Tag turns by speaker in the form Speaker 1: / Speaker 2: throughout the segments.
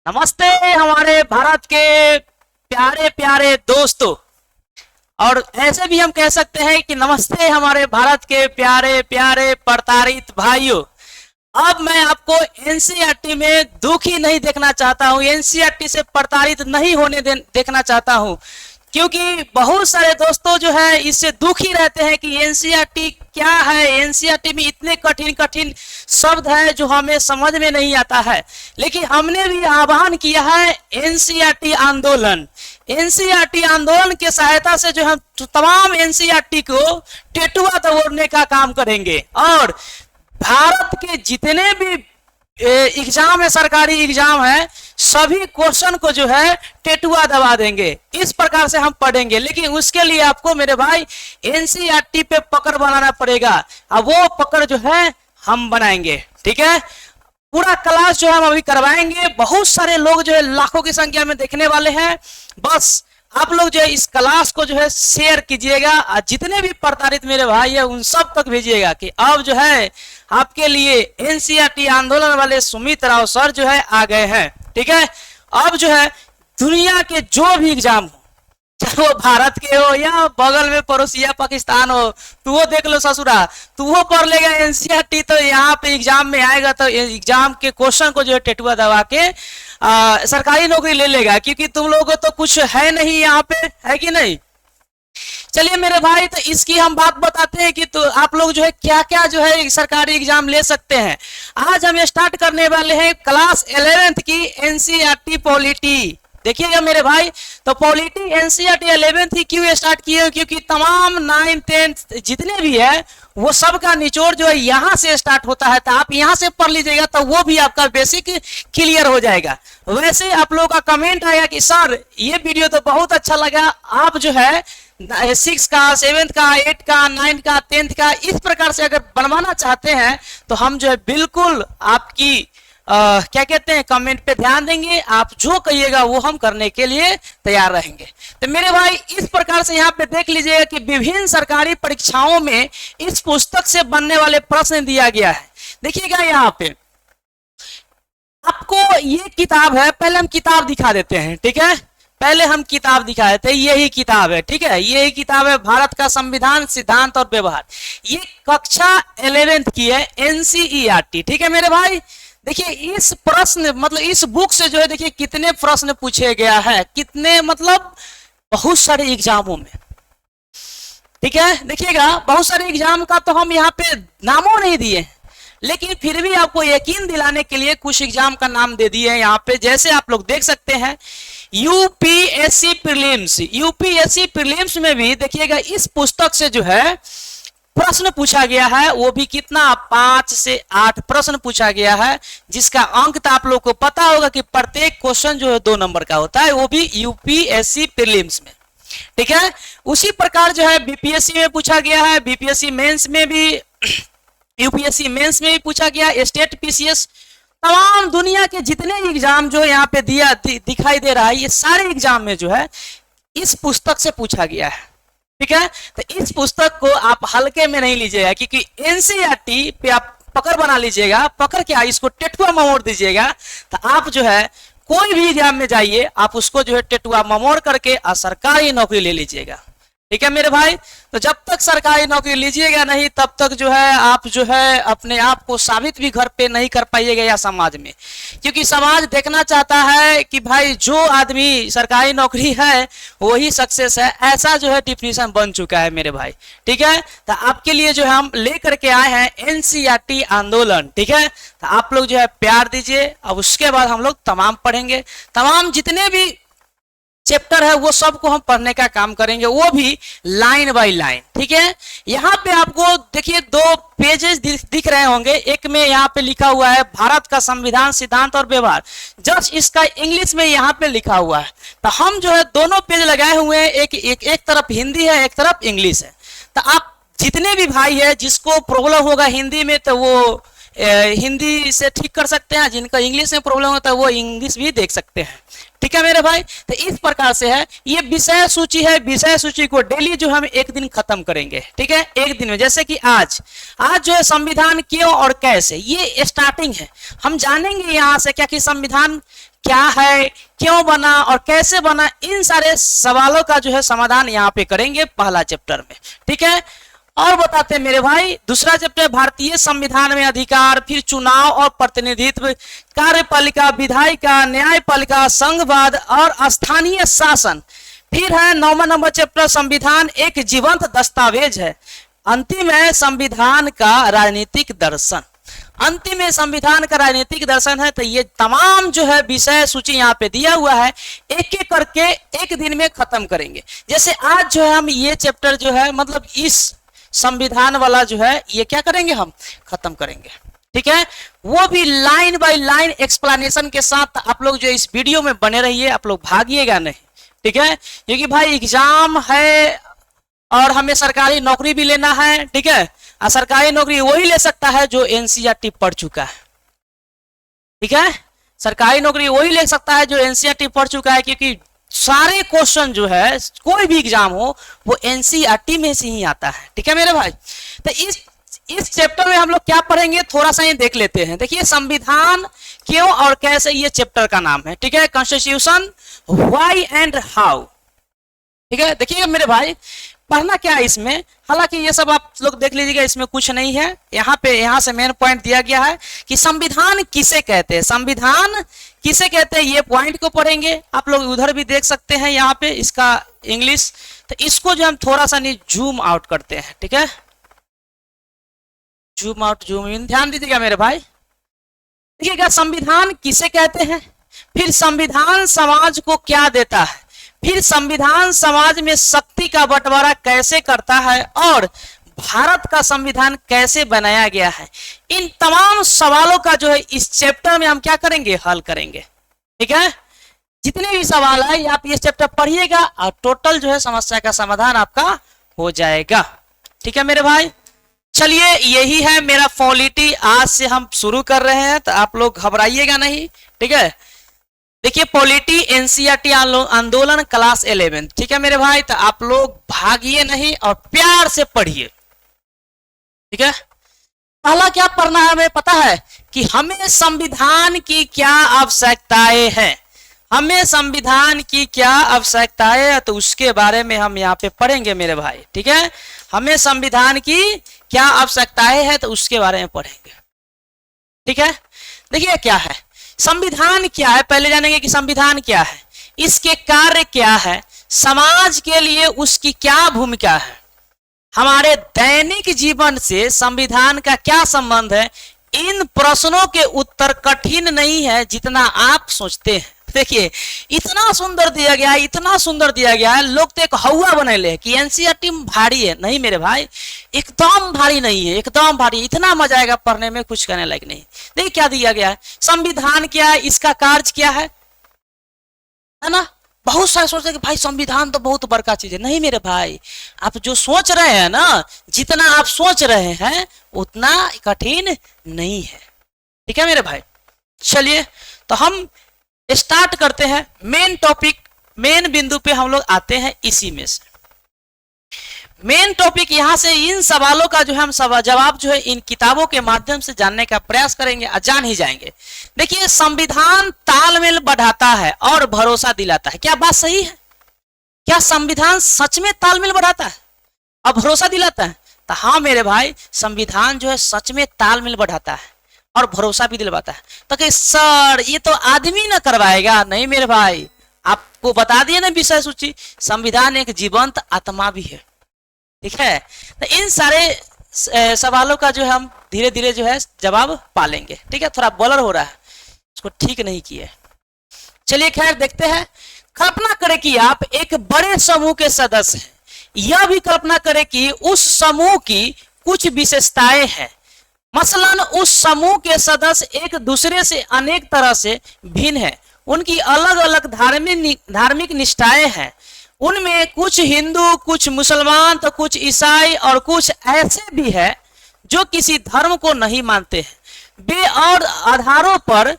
Speaker 1: नमस्ते हमारे भारत के प्यारे प्यारे दोस्तों। और ऐसे भी हम कह सकते हैं कि नमस्ते हमारे भारत के प्यारे प्यारे प्रताड़ित भाइयों। अब मैं आपको एनसीईआरटी में दुखी नहीं देखना चाहता हूं, एनसीईआरटी से प्रताड़ित नहीं होने देखना चाहता हूं, क्योंकि बहुत सारे दोस्तों जो है इससे दुखी रहते हैं कि एनसीईआरटी क्या है। एनसीईआरटी में इतने कठिन कठिन शब्द है जो हमें समझ में नहीं आता है। लेकिन हमने भी आह्वान किया है एनसीईआरटी आंदोलन। एनसीईआरटी आंदोलन की सहायता से जो हम तमाम एनसीईआरटी को टेटुआ दबोचने का काम करेंगे और भारत के जितने भी एग्जाम है, सरकारी एग्जाम है, सभी क्वेश्चन को जो है टेटुआ दबा देंगे। इस प्रकार से हम पढ़ेंगे, लेकिन उसके लिए आपको मेरे भाई एनसीईआरटी पे पकड़ बनाना पड़ेगा। अब वो पकड़ जो है हम बनाएंगे, ठीक है। पूरा क्लास जो है हम अभी करवाएंगे। बहुत सारे लोग जो है लाखों की संख्या में देखने वाले हैं। बस आप लोग जो है इस क्लास को जो है शेयर कीजिएगा और जितने भी प्रताड़ित मेरे भाई है उन सब तक भेजिएगा कि अब जो है आपके लिए एनसीईआरटी आंदोलन वाले सुमित राव सर जो है आ गए हैं, ठीक है। अब जो है दुनिया के जो भी एग्जाम हो, चाहे वो भारत के हो या बगल में पड़ोसिया पाकिस्तान हो, तू वो देख लो ससुरा, तू वो पढ़ लेगा एनसीईआरटी तो यहाँ पे एग्जाम में आएगा तो एग्जाम के क्वेश्चन को जो है टेटुआ दबा के सरकारी नौकरी ले लेगा, क्योंकि तुम लोगों को तो कुछ है नहीं यहाँ पे, है कि नहीं। चलिए मेरे भाई, तो इसकी हम बात बताते हैं कि तो आप लोग जो है क्या क्या जो है सरकारी एग्जाम ले सकते हैं। आज हम स्टार्ट करने वाले हैं क्लास 11th की एनसीईआरटी पॉलिटी। देखिएगा मेरे भाई, तो पॉलिटी एनसीईआरटी 11th ही क्यों स्टार्ट किए, क्योंकि तमाम 9th 10th जितने भी है वो सब का निचोड़ जो है यहाँ से स्टार्ट होता है। तो आप यहाँ से पढ़ लीजिएगा तो वो भी आपका बेसिक क्लियर हो जाएगा। वैसे आप लोगों का कमेंट आया कि सर ये वीडियो तो बहुत अच्छा लगा, आप जो है 6 का 7th का 8 का 9 का 10th का इस प्रकार से अगर बनवाना चाहते हैं तो हम जो है बिल्कुल आपकी क्या कहते हैं कमेंट पे ध्यान देंगे। आप जो कहिएगा वो हम करने के लिए तैयार रहेंगे। तो मेरे भाई इस प्रकार से यहाँ पे देख लीजिएगा कि विभिन्न सरकारी परीक्षाओं में इस पुस्तक से बनने वाले प्रश्न दिया गया है। देखिएगा यहाँ पे आपको ये किताब है, पहले हम किताब दिखा देते हैं, ठीक है। पहले हम किताब दिखा देते हैं, यही किताब है, ठीक है। यही किताब है भारत का संविधान, सिद्धांत और व्यवहार। ये कक्षा 11th की है एनसीईआरटी, ठीक है मेरे भाई। देखिए इस प्रश्न मतलब इस बुक से जो है देखिए कितने प्रश्न पूछे गया है, कितने मतलब बहुत सारे एग्जामों में, ठीक है। देखिएगा बहुत सारे एग्जाम का तो हम यहाँ पे नामों नहीं दिए, लेकिन फिर भी आपको यकीन दिलाने के लिए कुछ एग्जाम का नाम दे दिए हैं यहाँ पे। जैसे आप लोग देख सकते हैं यूपीएससी प्रीलिम्स, यूपीएससी प्रीलिम्स में भी देखिएगा इस पुस्तक से जो है प्रश्न पूछा गया है। वो भी कितना 5 से 8 प्रश्न पूछा गया है, जिसका अंक तो आप लोग को पता होगा कि प्रत्येक क्वेश्चन जो है 2 नंबर का होता है, वो भी यूपीएससी प्रीलिम्स में, ठीक है। उसी प्रकार जो है बीपीएससी में पूछा गया है, बीपीएससी मेंस में भी, यूपीएससी मेंस में भी पूछा गया, स्टेट पीसीएस, तमाम दुनिया के जितने एग्जाम जो यहाँ पे दिखाई दे रहा है, ये सारे एग्जाम में जो है इस पुस्तक से पूछा गया है, ठीक है। तो इस पुस्तक को आप हल्के में नहीं लीजिएगा, क्योंकि एनसीईआरटी पे आप पकड़ बना लीजिएगा, पकड़ के इसको टेटुआ ममोड़ दीजिएगा तो आप जो है कोई भी एग्जाम में जाइए, आप उसको जो है टेटुआ ममोड़ करके सरकारी नौकरी ले लीजिएगा, ठीक है मेरे भाई। तो जब तक सरकारी नौकरी लीजिएगा नहीं तब तक जो है आप जो है अपने आप को साबित भी घर पे नहीं कर पाइएगा या समाज में, क्योंकि समाज देखना चाहता है कि भाई जो आदमी सरकारी नौकरी है वही सक्सेस है। ऐसा जो है डिफिनेशन बन चुका है मेरे भाई, ठीक है। तो आपके लिए जो है हम लेकर के आए हैं एनसीईआरटी आंदोलन, ठीक है। तो आप लोग जो है प्यार दीजिए। अब उसके बाद हम लोग तमाम पढ़ेंगे, तमाम जितने भी चैप्टर है वो सबको हम पढ़ने का काम करेंगे, वो भी लाइन बाय लाइन, ठीक है। यहाँ पे आपको देखिए 2 पेजेस दिख रहे होंगे। एक में यहाँ पे लिखा हुआ है भारत का संविधान, सिद्धांत और व्यवहार, जस्ट इसका इंग्लिश में यहाँ पे लिखा हुआ है। तो हम जो है दोनों पेज लगाए हुए हैं, एक तरफ हिंदी है, एक तरफ इंग्लिश है। तो आप जितने भी भाई है जिसको प्रॉब्लम होगा हिंदी में तो वो हिंदी से ठीक कर सकते हैं, जिनका इंग्लिश में प्रॉब्लम होता है वो इंग्लिश भी देख सकते हैं। ठीक है मेरे भाई, तो इस प्रकार से है ये विषय सूची है। विषय सूची को डेली जो हम एक दिन खत्म करेंगे, ठीक है, एक दिन में। जैसे कि आज जो है संविधान क्यों और कैसे, ये स्टार्टिंग है। हम जानेंगे यहाँ से क्या कि संविधान क्या है, क्यों बना और कैसे बना, इन सारे सवालों का जो है समाधान यहाँ पे करेंगे पहला चैप्टर में। ठीक है, और बताते हैं मेरे भाई दूसरा चैप्टर भारतीय संविधान में अधिकार, फिर चुनाव और प्रतिनिधित्व, कार्यपालिका, विधायिका, न्यायपालिका, संघवाद और स्थानीय शासन। फिर है 9वां नंबर चैप्टर संविधान एक जीवंत दस्तावेज है। अंतिम है संविधान का राजनीतिक दर्शन। अंतिम में संविधान का राजनीतिक दर्शन है। तो ये तमाम जो है विषय सूची यहाँ पे दिया हुआ है, एक एक करके एक दिन में खत्म करेंगे। जैसे आज जो है हम ये चैप्टर जो है मतलब इस संविधान वाला जो है ये क्या करेंगे, हम खत्म करेंगे। ठीक है, वो भी लाइन बाय लाइन एक्सप्लेनेशन के साथ। आप लोग जो इस वीडियो में बने रहिए, आप लोग भागिएगा नहीं। ठीक है, क्योंकि भाई एग्जाम है और हमें सरकारी नौकरी भी लेना है। ठीक है, और सरकारी नौकरी वही ले सकता है जो एनसीईआरटी पढ़ चुका है। ठीक है, सरकारी नौकरी वही ले सकता है जो एनसीईआरटी पढ़ चुका है, क्योंकि सारे क्वेश्चन जो है कोई भी एग्जाम हो वो एनसीईआरटी में से ही आता है। ठीक है मेरे भाई, तो इस चैप्टर में हम लोग क्या पढ़ेंगे थोड़ा सा ये देख लेते हैं। देखिए संविधान क्यों और कैसे, ये चैप्टर का नाम है। ठीक है, कॉन्स्टिट्यूशन व्हाई एंड हाउ। ठीक है, देखिएगा मेरे भाई पढ़ना क्या है इसमें, हालांकि ये सब आप लोग देख लीजिएगा, इसमें कुछ नहीं है। यहाँ से मेन पॉइंट दिया गया है कि संविधान किसे कहते हैं, संविधान किसे कहते हैं, ये पॉइंट को पढ़ेंगे। आप लोग उधर भी देख सकते हैं यहाँ पे इसका इंग्लिश। तो इसको जो हम थोड़ा सा नहीं जूम आउट करते हैं। ठीक है, जूम आउट जूम इन, ध्यान दीजिएगा मेरे भाई। देखिएगा संविधान किसे कहते हैं, फिर संविधान समाज को क्या देता है, फिर संविधान समाज में शक्ति का बंटवारा कैसे करता है, और भारत का संविधान कैसे बनाया गया है। इन तमाम सवालों का जो है इस चैप्टर में हम क्या करेंगे, हल करेंगे। ठीक है, जितने भी सवाल है आप ये चैप्टर पढ़िएगा और टोटल जो है समस्या का समाधान आपका हो जाएगा। ठीक है मेरे भाई, चलिए यही है मेरा पॉलिटी। आज से हम शुरू कर रहे हैं, तो आप लोग घबराइएगा नहीं। ठीक है, देखिए पॉलिटी एनसीईआरटी आंदोलन क्लास 11। ठीक है मेरे भाई, तो आप लोग भागिए नहीं और प्यार से पढ़िए। ठीक है, पहला क्या पढ़ना है हमें पता है कि हमें संविधान की क्या आवश्यकताएं हैं, हमें संविधान की क्या आवश्यकताएं है, तो उसके बारे में हम यहाँ पे पढ़ेंगे मेरे भाई। ठीक है, हमें संविधान की क्या आवश्यकताएं है तो उसके बारे में पढ़ेंगे। ठीक है, देखिए क्या है संविधान, क्या है पहले जानेंगे कि संविधान क्या है, इसके कार्य क्या है, समाज के लिए उसकी क्या भूमिका है, हमारे दैनिक जीवन से संविधान का क्या संबंध है। इन प्रश्नों के उत्तर कठिन नहीं है जितना आप सोचते हैं। देखिए इतना सुंदर दिया गया है, इतना सुंदर दिया गया है, लोग तो एक हवा बने ले कि एनसीईआरटी भारी है। नहीं मेरे भाई, एकदम भारी नहीं है, एकदम भारी। इतना मजा आएगा पढ़ने में, कुछ कहने लायक नहीं। देखिए क्या दिया गया है, संविधान क्या है, इसका कार्य क्या है ना। बहुत सारे सोचते हैं कि भाई संविधान तो बहुत बड़का चीज है। नहीं मेरे भाई, आप जो सोच रहे हैं ना, जितना आप सोच रहे हैं उतना कठिन नहीं है। ठीक है मेरे भाई, चलिए तो हम स्टार्ट करते हैं। मेन टॉपिक, मेन बिंदु पे हम लोग आते हैं। इसी में से मेन टॉपिक यहाँ से इन सवालों का जो है हम जवाब जो है इन किताबों के माध्यम से जानने का प्रयास करेंगे और जान ही जाएंगे। देखिए संविधान तालमेल बढ़ाता है और भरोसा दिलाता है। क्या बात सही है? क्या संविधान सच में तालमेल बढ़ाता है और भरोसा दिलाता है? तो हाँ मेरे भाई, संविधान जो है सच में तालमेल बढ़ाता है और भरोसा भी दिलवाता है। तो कि सर ये तो आदमी ना करवाएगा। नहीं मेरे भाई, आपको बता दिए ना विषय सूची, संविधान एक जीवंत आत्मा भी है। ठीक है, तो इन सारे सवालों का जो है हम धीरे धीरे जो है जवाब पालेंगे। ठीक है, थोड़ा बलर हो रहा है, इसको ठीक नहीं किए। चलिए खैर देखते हैं। कल्पना करें कि आप एक बड़े समूह के सदस्य हैं। यह भी कल्पना करें कि उस समूह की कुछ विशेषताएं हैं। मसलन उस समूह के सदस्य एक दूसरे से अनेक तरह से भिन्न हैं। उनकी अलग अलग धार्मिक निष्ठाएं हैं। उनमें कुछ हिंदू, कुछ मुसलमान, तो कुछ ईसाई और कुछ ऐसे भी है जो किसी धर्म को नहीं मानते हैं। वे और आधारों पर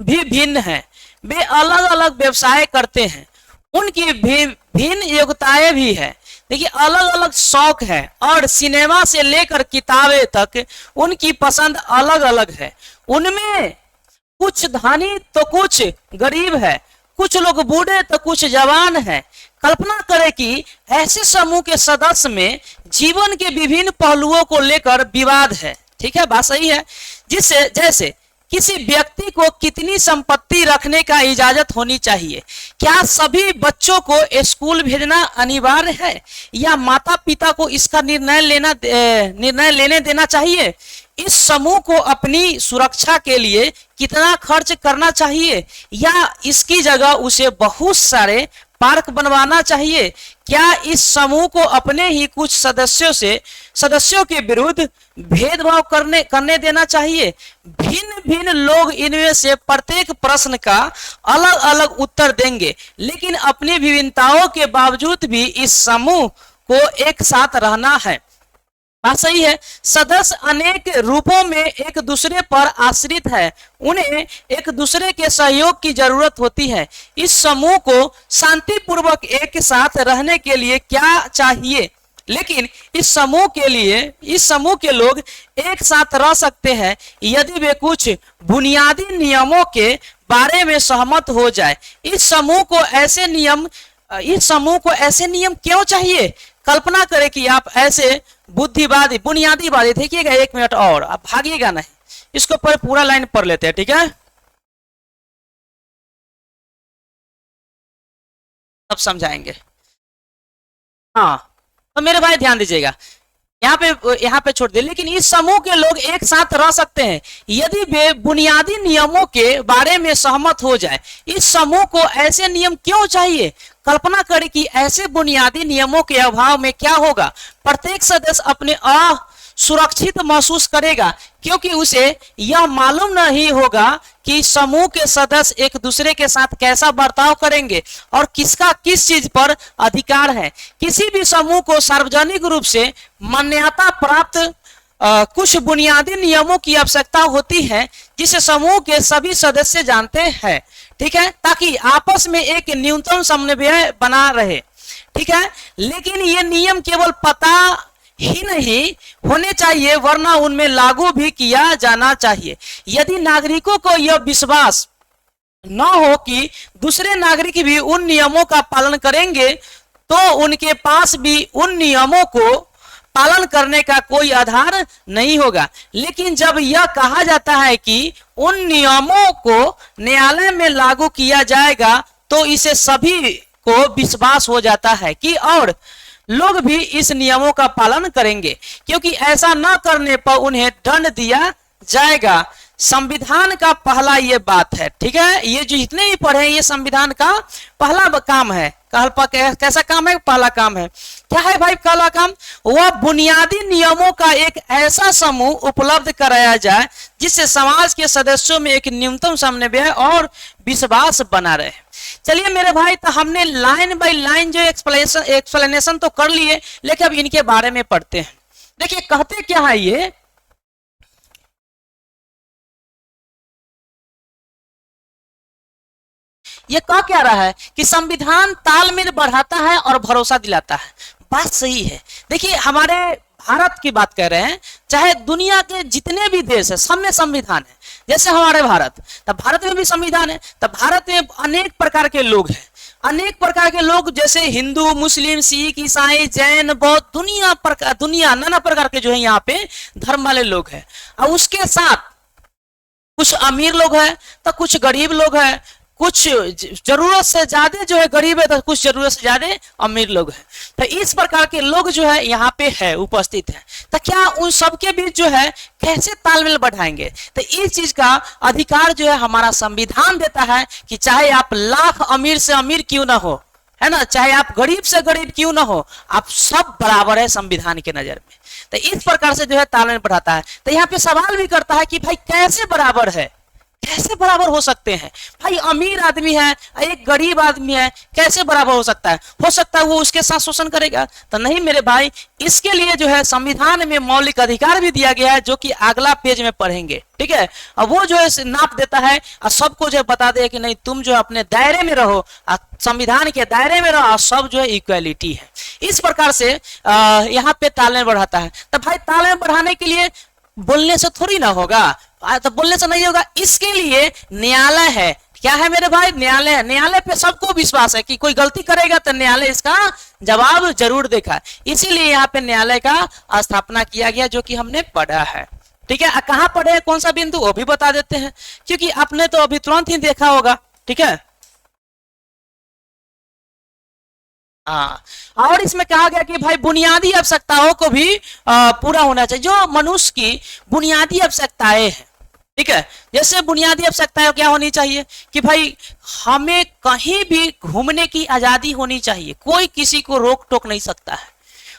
Speaker 1: भी भिन्न हैं, वे अलग अलग व्यवसाय करते हैं, उनकी भी भिन्न योग्यताएं भी है। देखिए अलग अलग शौक है और सिनेमा से लेकर किताबें तक उनकी पसंद अलग अलग है। उनमें कुछ धनी तो कुछ गरीब है, कुछ लोग बूढ़े तो कुछ जवान है। कल्पना करें कि ऐसे समूह के सदस्य में जीवन के विभिन्न पहलुओं को लेकर विवाद है। ठीक है, बात सही है। जिससे जैसे किसी व्यक्ति को कितनी संपत्ति रखने का इजाजत होनी चाहिए, क्या सभी बच्चों को स्कूल भेजना अनिवार्य है या माता पिता को इसका निर्णय लेने देना चाहिए। इस समूह को अपनी सुरक्षा के लिए कितना खर्च करना चाहिए या इसकी जगह उसे बहुत सारे पार्क बनवाना चाहिए। क्या इस समूह को अपने ही कुछ सदस्यों के विरुद्ध भेदभाव करने देना चाहिए। भिन्न भिन्न लोग इनमें से प्रत्येक प्रश्न का अलग अलग उत्तर देंगे, लेकिन अपनी विभिन्नताओं के बावजूद भी इस समूह को एक साथ रहना है। बात सही है। सदस्य अनेक रूपों में एक दूसरे पर आश्रित है, उन्हें एक दूसरे के सहयोग की जरूरत होती है। इस समूह को शांतिपूर्वक एक साथ रहने के लिए क्या चाहिए, लेकिन इस समूह के लोग एक साथ रह सकते हैं यदि वे कुछ बुनियादी नियमों के बारे में सहमत हो जाए। इस समूह को ऐसे नियम क्यों चाहिए। कल्पना करें कि आप ऐसे बुनियादीवादी, देखिएगा 1 मिनट और, आप भागिएगा नहीं, इसको पर पूरा लाइन पढ़ लेते हैं, ठीक है, अब समझाएंगे। हाँ तो मेरे भाई ध्यान दीजिएगा, यहाँ पे छोड़ दे। लेकिन इस समूह के लोग एक साथ रह सकते हैं यदि वे बुनियादी नियमों के बारे में सहमत हो जाए। इस समूह को ऐसे नियम क्यों चाहिए। कल्पना करें कि ऐसे बुनियादी नियमों के अभाव में क्या होगा। प्रत्येक सदस्य अपने सुरक्षित महसूस करेगा क्योंकि उसे यह मालूम नहीं होगा कि समूह के सदस्य एक दूसरे के साथ कैसा बर्ताव करेंगे और किसका किस चीज पर अधिकार है। किसी भी समूह को सार्वजनिक रूप से मान्यता प्राप्त कुछ बुनियादी नियमों की आवश्यकता होती है जिसे समूह के सभी सदस्य जानते हैं, ठीक है, ताकि आपस में एक न्यूनतम समन्वय बना रहे। ठीक है, लेकिन ये नियम केवल पता ही नहीं होने चाहिए वरना उनमें लागू भी किया जाना चाहिए। यदि नागरिकों को यह विश्वास न हो कि दूसरे नागरिक भी उन नियमों का पालन करेंगे तो उनके पास भी उन नियमों को पालन करने का कोई आधार नहीं होगा। लेकिन जब यह कहा जाता है कि उन नियमों को न्यायालय में लागू किया जाएगा तो इसे सभी को विश्वास हो जाता है कि और लोग भी इस नियमों का पालन करेंगे, क्योंकि ऐसा न करने पर उन्हें दंड दिया जाएगा। संविधान का पहला ये बात है, ठीक है, ये जो जितने भी पढ़े ये संविधान का पहला काम है। कैसा काम है, पहला काम है। क्या है भाई पहला काम? वह बुनियादी नियमों का एक ऐसा समूह उपलब्ध कराया जाए जिससे समाज के सदस्यों में एक न्यूनतम समन्वय और विश्वास बना रहे। चलिए मेरे भाई, तो हमने लाइन बाय लाइन जो एक्सप्लेनेशन तो कर लिए, लेकिन अब इनके बारे में पढ़ते हैं। देखिए कहते क्या है ये कह क्या रहा है कि संविधान तालमेल बढ़ाता है और भरोसा दिलाता है। बात सही है। देखिए हमारे भारत की बात कर रहे हैं, चाहे दुनिया के जितने भी देश है सब में संविधान है। जैसे हमारे भारत, तब भारत में भी संविधान है। तब भारत में अनेक प्रकार के लोग हैं, अनेक प्रकार के लोग, जैसे हिंदू, मुस्लिम, सिख, ईसाई, जैन, बौद्ध, दुनिया नाना प्रकार के जो है यहाँ पे धर्म वाले लोग हैं। और उसके साथ कुछ अमीर लोग हैं तो कुछ गरीब लोग हैं, कुछ जरूरत से ज्यादा जो है गरीब है तो कुछ जरूरत से ज्यादा अमीर लोग हैं। तो इस प्रकार के लोग जो है यहाँ पे है उपस्थित है। तो क्या उन सबके बीच जो है कैसे तालमेल बढ़ाएंगे? तो इस चीज का अधिकार जो है हमारा संविधान देता है कि चाहे आप लाख अमीर से अमीर क्यों ना हो, है ना, चाहे आप गरीब से गरीब क्यों ना हो, आप सब बराबर है संविधान के नजर में। तो इस प्रकार से जो है तालमेल बढ़ाता है। तो यहाँ पे सवाल भी करता है कि भाई कैसे बराबर है, कैसे बराबर हो सकते हैं भाई? अमीर आदमी है, एक गरीब आदमी है, कैसे बराबर हो सकता है? हो सकता है वो उसके साथ शोषण करेगा? तो नहीं मेरे भाई, इसके लिए जो है संविधान में मौलिक अधिकार भी दिया गया है, जो कि अगला पेज में पढ़ेंगे, ठीक है। अब वो जो है नाप देता है और सबको जो बता दे कि नहीं तुम जो अपने दायरे में रहो, संविधान के दायरे में रहो, और सब जो है इक्वालिटी है। इस प्रकार से यहाँ पे तालमेल बढ़ाता है। तो भाई तालमेल बढ़ाने के लिए बोलने से थोड़ी ना होगा, तो बोलने से नहीं होगा, इसके लिए न्यायालय है। क्या है मेरे भाई? न्यायालय है। न्यायालय पे सबको विश्वास है कि कोई गलती करेगा तो न्यायालय इसका जवाब जरूर देगा। इसीलिए यहाँ पे न्यायालय का स्थापना किया गया, जो कि हमने पढ़ा है, ठीक है। कहाँ पढ़े हैं, कौन सा बिंदु, वो भी बता देते हैं, क्योंकि आपने तो अभी तुरंत ही देखा होगा, ठीक है। हाँ, और इसमें कहा गया कि भाई बुनियादी आवश्यकताओं को भी पूरा होना चाहिए, जो मनुष्य की बुनियादी आवश्यकताएं हैं, ठीक है। जैसे बुनियादी आवश्यकताएं क्या होनी चाहिए कि भाई हमें कहीं भी घूमने की आजादी होनी चाहिए, कोई किसी को रोक टोक नहीं सकता है।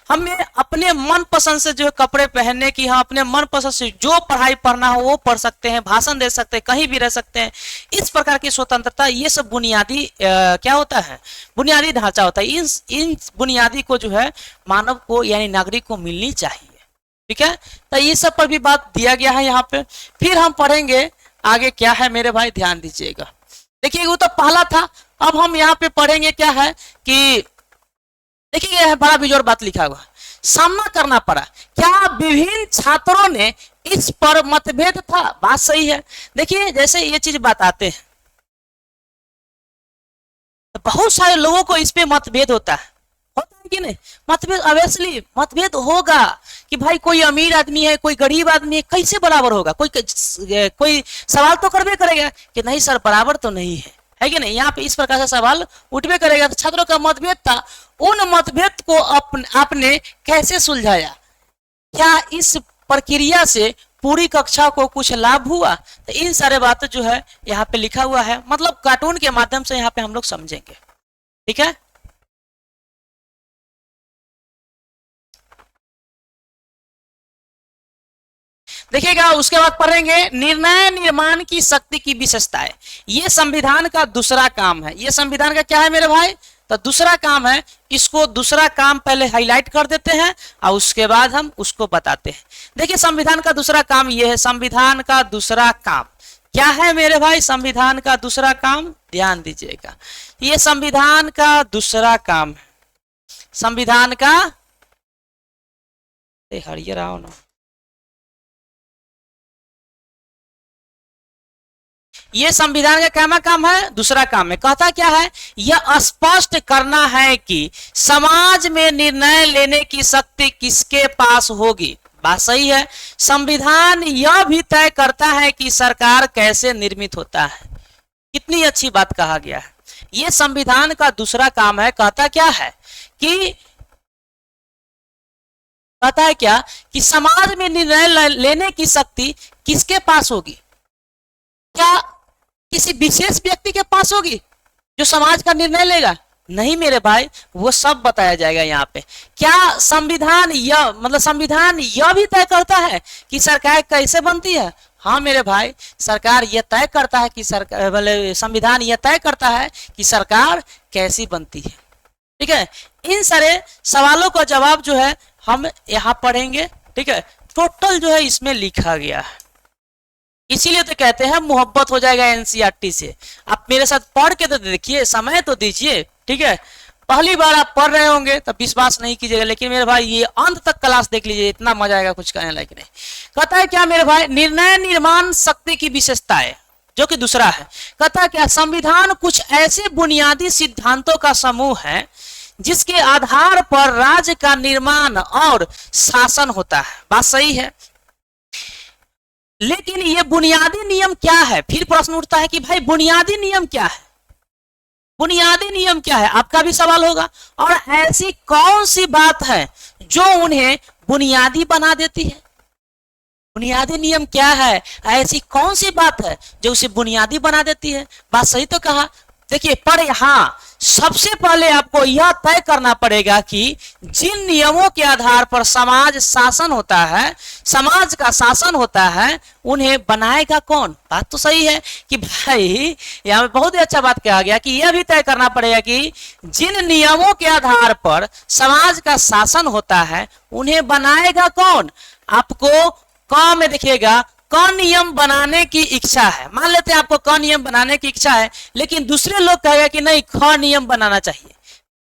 Speaker 1: हमें अपने मन पसंद से जो है कपड़े पहनने की, हम अपने मन पसंद से जो पढ़ाई पढ़ना हो वो पढ़ सकते हैं, भाषण दे सकते हैं, कहीं भी रह सकते हैं। इस प्रकार की स्वतंत्रता, ये सब बुनियादी क्या होता है, बुनियादी ढांचा होता है। इन बुनियादी को जो है मानव को यानी नागरिक को मिलनी चाहिए, ठीक है। तो ये सब पर भी बात दिया गया है यहाँ पे। फिर हम पढ़ेंगे आगे क्या है मेरे भाई, ध्यान दीजिएगा। देखिए वो तो पहला था, अब हम यहाँ पे पढ़ेंगे क्या है कि देखिए यह बड़ा बिजोर बात लिखा हुआ, सामना करना पड़ा। क्या विभिन्न छात्रों ने इस पर मतभेद था? बात सही है। देखिए जैसे ये चीज बताते हैं, तो बहुत सारे लोगों को इस पे मतभेद होता है कि नहीं? मतभेद ऑब्वियसली मतभेद होगा कि भाई कोई अमीर आदमी है, कोई गरीब आदमी है, कैसे बराबर होगा? कोई सवाल तो करबे करेगा कि नहीं सर बराबर तो नहीं है कि नहीं? यहाँ पे इस प्रकार से सवाल उठबे करेगा। तो छात्रों का मतभेद था, उन मतभेद को आपने कैसे सुलझाया? क्या इस प्रक्रिया से पूरी कक्षा को कुछ लाभ हुआ? तो इन सारे बातें जो है यहाँ पे लिखा हुआ है, मतलब कार्टून के माध्यम से यहाँ पे हम लोग समझेंगे, ठीक है। देखिएगा उसके बाद पढ़ेंगे निर्णय निर्माण की शक्ति की विशेषताएं। ये संविधान का दूसरा काम है। ये संविधान का क्या है मेरे भाई? तो दूसरा काम है। इसको दूसरा काम पहले हाईलाइट कर देते हैं और उसके बाद हम उसको बताते हैं। देखिए संविधान का दूसरा काम ये है। संविधान का दूसरा काम क्या है मेरे भाई? संविधान का दूसरा काम ध्यान दीजिएगा, ये संविधान का दूसरा काम है। संविधान का हरियर आओ ना, ये संविधान का क्या काम है? दूसरा काम है। कहता क्या है? यह स्पष्ट करना है कि समाज में निर्णय लेने की शक्ति किसके पास होगी। बात सही है। संविधान यह भी तय करता है कि सरकार कैसे निर्मित होता है। कितनी अच्छी बात कहा गया है। यह संविधान का दूसरा काम है। कहता क्या है कि कहता है क्या कि समाज में निर्णय लेने की शक्ति किसके पास होगी? क्या किसी विशेष व्यक्ति के पास होगी जो समाज का निर्णय लेगा? नहीं मेरे भाई, वो सब बताया जाएगा यहाँ पे। क्या संविधान यह मतलब संविधान यह भी तय करता है कि सरकार कैसे बनती है? हाँ मेरे भाई, सरकार यह तय करता है कि सरकार मतलब संविधान यह तय करता है कि सरकार कैसी बनती है, ठीक है। इन सारे सवालों का जवाब जो है हम यहाँ पढ़ेंगे, ठीक है। टोटल जो है इसमें लिखा गया है, इसीलिए तो कहते हैं मोहब्बत हो जाएगा एनसीईआरटी से। आप मेरे साथ पढ़ के तो देखिए, समय तो दीजिए, ठीक है। पहली बार आप पढ़ रहे होंगे तो विश्वास नहीं कीजिएगा, लेकिन मेरे भाई ये अंत तक क्लास देख लीजिए, इतना मजा आएगा कुछ कहने लायक नहीं। कहता है क्या मेरे भाई? निर्णय निर्माण शक्ति की विशेषताएं, जो कि दूसरा है। कहता है क्या? संविधान कुछ ऐसे बुनियादी सिद्धांतों का समूह है जिसके आधार पर राज्य का निर्माण और शासन होता है। बात सही है, लेकिन ये बुनियादी नियम क्या है? फिर प्रश्न उठता है कि भाई बुनियादी नियम क्या है? बुनियादी नियम क्या है? आपका भी सवाल होगा। और ऐसी कौन सी बात है जो उन्हें बुनियादी बना देती है? बुनियादी नियम क्या है? ऐसी कौन सी बात है जो उसे बुनियादी बना देती है? बात सही तो कहा। देखिए पर हाँ, सबसे पहले आपको यह तय करना पड़ेगा कि जिन नियमों के आधार पर समाज शासन होता है, समाज का शासन होता है, उन्हें बनाएगा कौन। बात तो सही है कि भाई यहाँ पे बहुत ही अच्छा बात कहा गया कि यह भी तय करना पड़ेगा कि जिन नियमों के आधार पर समाज का शासन होता है उन्हें बनाएगा कौन। आपको क में देखिएगा क नियम बनाने की इच्छा है, मान लेते हैं आपको क नियम बनाने की इच्छा है, लेकिन दूसरे लोग कहेगा कि नहीं ख नियम बनाना चाहिए,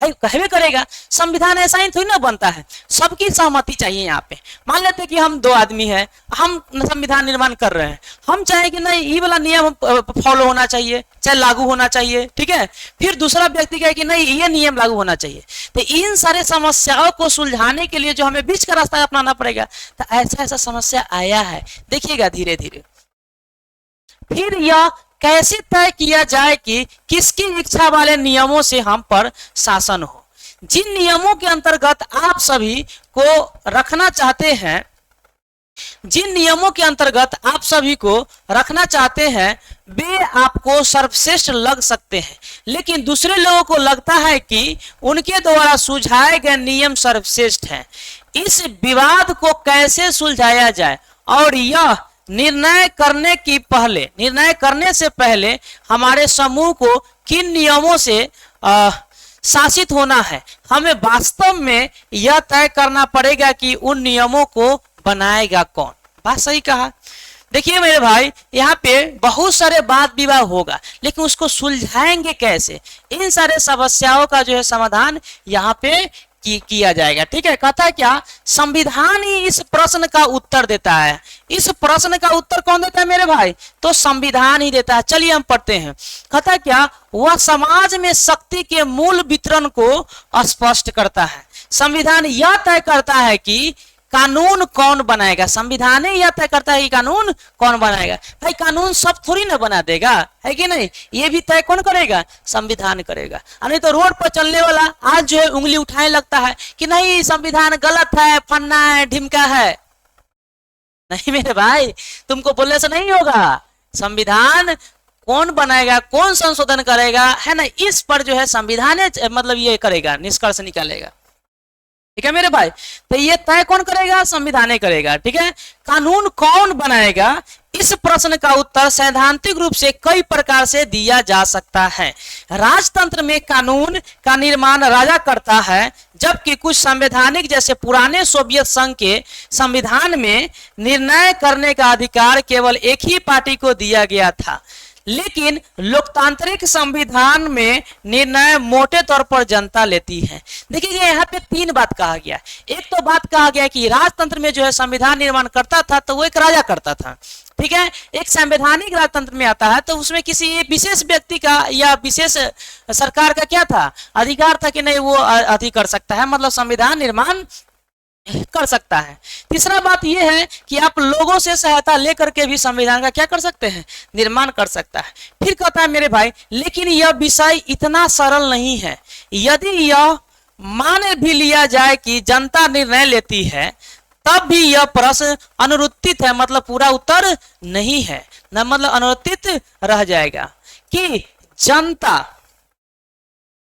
Speaker 1: भाई कहवे करेगा। संविधान ऐसा ही थोड़ी ना बनता है, सबकी सहमति चाहिए। यहाँ पे मान लेते हैं कि हम दो आदमी हैं, हम संविधान निर्माण कर रहे हैं, हम चाहें कि नहीं ये वाला नियम फॉलो होना चाहिए, चाहे लागू होना चाहिए, ठीक है। फिर दूसरा व्यक्ति कहे कि नहीं ये नियम लागू होना चाहिए। तो इन सारे समस्याओं को सुलझाने के लिए जो हमें बीच का रास्ता अपनाना पड़ेगा, तो ऐसा ऐसा समस्या आया है, देखिएगा धीरे धीरे। फिर यह कैसे तय किया जाए कि किसकी इच्छा वाले नियमों से हम पर शासन हो। जिन नियमों के अंतर्गत आप सभी को रखना चाहते हैं, जिन नियमों के अंतर्गत आप सभी को रखना चाहते हैं वे आपको सर्वश्रेष्ठ लग सकते हैं, लेकिन दूसरे लोगों को लगता है कि उनके द्वारा सुझाए गए नियम सर्वश्रेष्ठ हैं। इस विवाद को कैसे सुलझाया जाए और यह निर्णय करने से पहले हमारे समूह को किन नियमों से शासित होना है, हमें वास्तव में यह तय करना पड़ेगा कि उन नियमों को बनाएगा कौन। बात सही कहा। देखिए मेरे भाई, यहाँ पे बहुत सारे वाद विवाद होगा, लेकिन उसको सुलझाएंगे कैसे, इन सारे समस्याओं का जो है समाधान यहाँ पे किया जाएगा, ठीक है। कहता है क्या, संविधान ही इस प्रश्न का उत्तर देता है। इस प्रश्न का उत्तर कौन देता है मेरे भाई, तो संविधान ही देता है। चलिए हम पढ़ते हैं। कहता है क्या, वह समाज में शक्ति के मूल वितरण को स्पष्ट करता है। संविधान यह तय करता है कि कानून कौन बनाएगा, संविधान ही यह तय करता है कि कानून कौन बनाएगा। भाई कानून सब थोड़ी ना बना देगा, है कि नहीं, ये भी तय कौन करेगा, संविधान करेगा। नहीं तो रोड पर चलने वाला आज जो है उंगली उठाने लगता है कि नहीं संविधान गलत है, फन्ना है, ढिमका है। नहीं मेरे भाई, तुमको बोलने से नहीं होगा। संविधान कौन बनाएगा, कौन संशोधन करेगा, है ना, इस पर जो है संविधान मतलब ये करेगा, निष्कर्ष निकालेगा, ठीक है मेरे भाई। तो ये तय कौन करेगा, संविधान करेगा, ठीक है। कानून कौन बनाएगा, इस प्रश्न का उत्तर सैद्धांतिक रूप से कई प्रकार से दिया जा सकता है। राजतंत्र में कानून का निर्माण राजा करता है, जबकि कुछ संवैधानिक जैसे पुराने सोवियत संघ के संविधान में निर्णय करने का अधिकार केवल एक ही पार्टी को दिया गया था। लेकिन लोकतांत्रिक संविधान में निर्णय मोटे तौर पर जनता लेती है। देखिए यहाँ पे तीन बात कहा गया। एक तो बात कहा गया कि राजतंत्र में जो है संविधान निर्माण करता था तो वो एक राजा करता था, ठीक है। एक संवैधानिक राजतंत्र में आता है तो उसमें किसी विशेष व्यक्ति का या विशेष सरकार का क्या था, अधिकार था कि नहीं वो अधिक कर सकता है, मतलब संविधान निर्माण कर सकता है। तीसरा बात यह है कि आप लोगों से सहायता लेकर के भी संविधान का क्या कर सकते हैं, निर्माण कर सकता है। फिर कहता है मेरे भाई, लेकिन यह विषय इतना सरल नहीं है। यदि यह मान भी लिया जाए कि जनता निर्णय लेती है, तब भी यह प्रश्न अनुत्तरित है, मतलब पूरा उत्तर नहीं है, न मतलब अनुत्तरित रह जाएगा कि जनता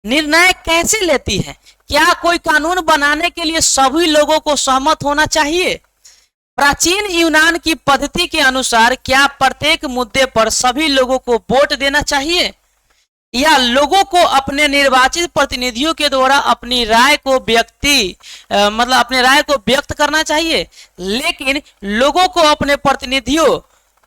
Speaker 1: निर्णय कैसे लेती है। क्या कोई कानून बनाने के लिए सभी लोगों को सहमत होना चाहिए? प्राचीन यूनान की पद्धति के अनुसार क्या प्रत्येक मुद्दे पर सभी लोगों को वोट देना चाहिए, या लोगों को अपने निर्वाचित प्रतिनिधियों के द्वारा अपनी राय को अपने राय को व्यक्त करना चाहिए? लेकिन लोगों को अपने प्रतिनिधियों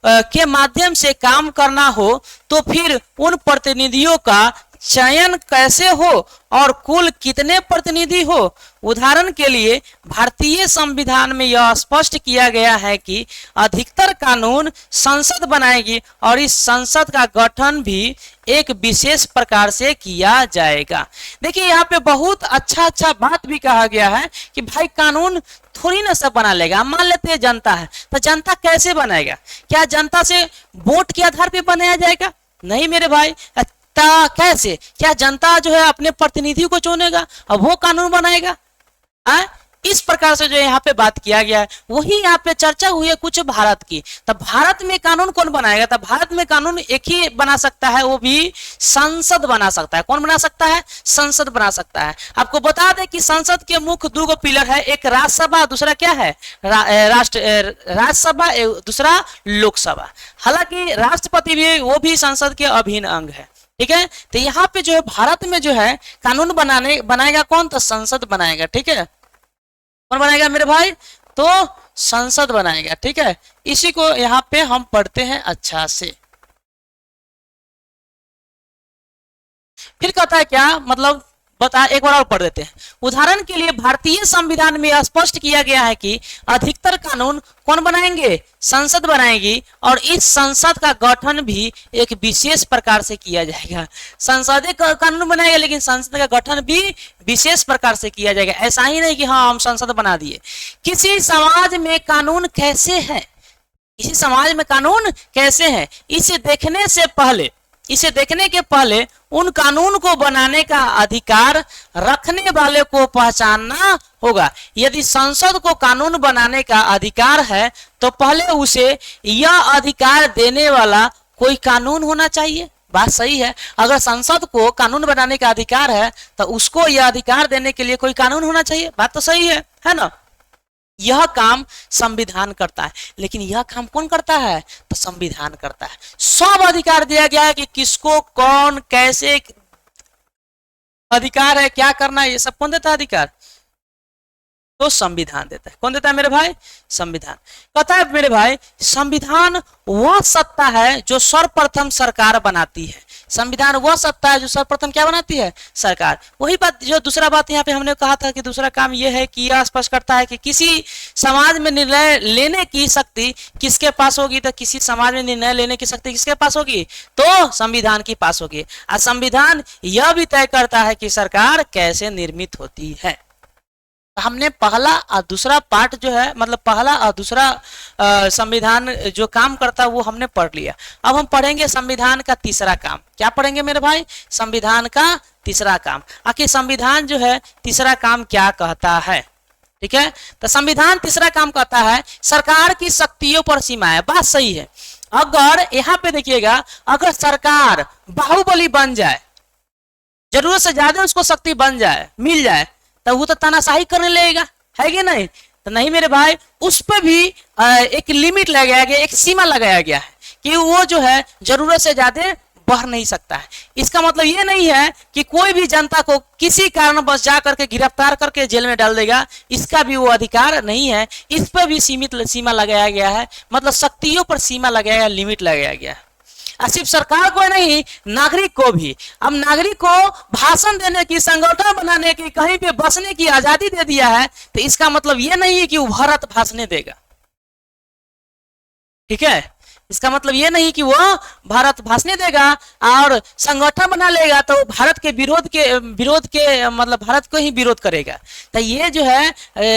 Speaker 1: के माध्यम से काम करना हो तो फिर उन प्रतिनिधियों का चयन कैसे हो और कुल कितने प्रतिनिधि हो? उदाहरण के लिए भारतीय संविधान में यह स्पष्ट किया गया है कि अधिकतर कानून संसद बनाएगी और इस संसद का गठन भी एक विशेष प्रकार से किया जाएगा। देखिए यहाँ पे बहुत अच्छा बात भी कहा गया है कि भाई कानून थोड़ी ना सब बना लेगा। मान लेते हैं जनता है, तो जनता कैसे बनाएगा? क्या जनता से वोट के आधार पर बनाया जाएगा? नहीं मेरे भाई। कैसे? क्या जनता जो है अपने प्रतिनिधि को चुनेगा और वो कानून बनाएगा? इस प्रकार से जो यहाँ पे बात किया गया है, वही यहाँ पे चर्चा हुई है कुछ भारत की। तब भारत में कानून कौन बनाएगा? तब भारत में कानून एक ही बना सकता है, वो भी संसद बना सकता है। कौन बना सकता है? संसद बना सकता है। आपको बता दें कि संसद के मुख्य दो पिलर है, एक राज्यसभा, दूसरा क्या है? राज्यसभा, दूसरा लोकसभा। हालांकि राष्ट्रपति भी वो भी संसद के अभिन्न अंग है। ठीक है, तो यहाँ पे जो है भारत में जो है कानून बनाएगा कौन? तो संसद बनाएगा। ठीक है, कौन बनाएगा मेरे भाई? तो संसद बनाएगा। ठीक है, इसी को यहाँ पे हम पढ़ते हैं अच्छा से। फिर कहता है क्या मतलब, बता एक बार और पढ़ देते हैं। उदाहरण के लिए भारतीय संविधान में स्पष्ट किया गया है कि अधिकतर कानून कौन बनाएंगे? संसद बनाएगी, और इस संसद का गठन भी एक विशेष प्रकार से किया जाएगा। संसदीय कानून बनाएगा, लेकिन संसद का गठन भी विशेष प्रकार से किया जाएगा। ऐसा ही नहीं कि हाँ हम संसद बना दिए। किसी समाज में कानून कैसे है, किसी समाज में कानून कैसे है, इसे देखने के पहले उन कानून को बनाने का अधिकार रखने वाले को पहचानना होगा। यदि संसद को कानून बनाने का अधिकार है तो पहले उसे यह अधिकार देने वाला कोई कानून होना चाहिए। बात सही है। अगर संसद को कानून बनाने का अधिकार है तो उसको यह अधिकार देने के लिए कोई कानून होना चाहिए। बात तो सही है ना? यह काम संविधान करता है, लेकिन यह काम कौन करता है? तो संविधान करता है। सब अधिकार दिया गया है कि किसको कौन कैसे अधिकार है, क्या करना है, ये सब कौन देता है अधिकार? तो संविधान देता है। कौन देता है मेरे भाई? संविधान। कहता है मेरे भाई, संविधान वह सत्ता है जो सर्वप्रथम सरकार बनाती है। संविधान वह सत्ता है जो सर्वप्रथम क्या बनाती है? सरकार। वही बात जो दूसरा बात यहाँ पे हमने कहा था कि दूसरा काम यह है कि यह स्पष्ट करता है कि किसी समाज में निर्णय लेने की शक्ति किसके पास होगी? तो किसी समाज में निर्णय लेने की शक्ति किसके पास होगी? तो संविधान के पास होगी। और संविधान यह भी तय करता है कि सरकार कैसे निर्मित होती है। हमने पहला और दूसरा पार्ट जो है, मतलब पहला और दूसरा संविधान जो काम करता है वो हमने पढ़ लिया। अब हम पढ़ेंगे संविधान का तीसरा काम। क्या पढ़ेंगे मेरे भाई? संविधान का तीसरा काम। आखिर संविधान जो है तीसरा काम क्या कहता है? ठीक है, तो संविधान तीसरा काम कहता है सरकार की शक्तियों पर सीमाएं। बात सही है। अगर यहाँ पे देखिएगा, अगर सरकार बाहुबली बन जाए, जरूरत से ज्यादा उसको शक्ति बन जाए, मिल जाए, तो वो तो तानाशाही करने लगेगा, है कि नहीं? तो नहीं मेरे भाई, उस पर भी एक लिमिट लगाया गया, एक सीमा लगाया गया है कि वो जो है जरूरत से ज्यादा बढ़ नहीं सकता है। इसका मतलब ये नहीं है कि कोई भी जनता को किसी कारणवश जा करके गिरफ्तार करके जेल में डाल देगा, इसका भी वो अधिकार नहीं है। इस पर भी सीमित सीमा लगाया गया है, मतलब शक्तियों पर सीमा लगाया गया, लिमिट लगाया गया है। सिर्फ सरकार को नहीं, नागरिक को भी। अब नागरिक को भाषण देने की, संगठन बनाने की, कहीं पे बसने की आजादी दे दिया है, तो इसका मतलब ये नहीं है कि वो भारत भाषण देगा। ठीक है, इसका मतलब ये नहीं कि वो भारत भाषण देगा और संगठन बना लेगा तो भारत के विरोध के मतलब भारत को ही विरोध करेगा। तो ये जो है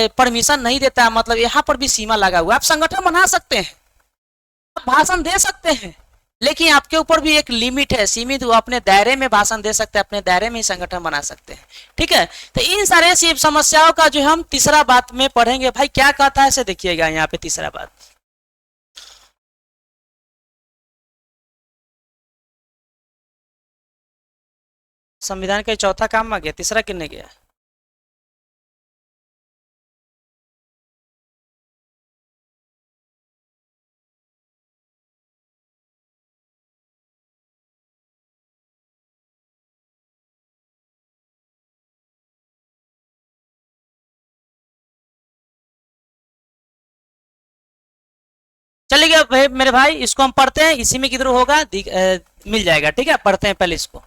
Speaker 1: परमिशन नहीं देता, मतलब यहाँ पर भी सीमा लगा हुआ। आप संगठन बना सकते हैं, भाषण दे सकते हैं, लेकिन आपके ऊपर भी एक लिमिट है, सीमित। वो अपने दायरे में भाषण दे सकते हैं, अपने दायरे में ही संगठन बना सकते हैं। ठीक है, तो इन सारे समस्याओं का जो हम तीसरा बात में पढ़ेंगे। भाई क्या कहता है इसे देखिएगा यहाँ पे तीसरा बात। संविधान का चौथा काम आ गया, तीसरा किन्ने गया? चलिए गया भाई मेरे भाई, इसको हम पढ़ते हैं, इसी में किधर होगा मिल जाएगा। ठीक है, पढ़ते हैं पहले इसको।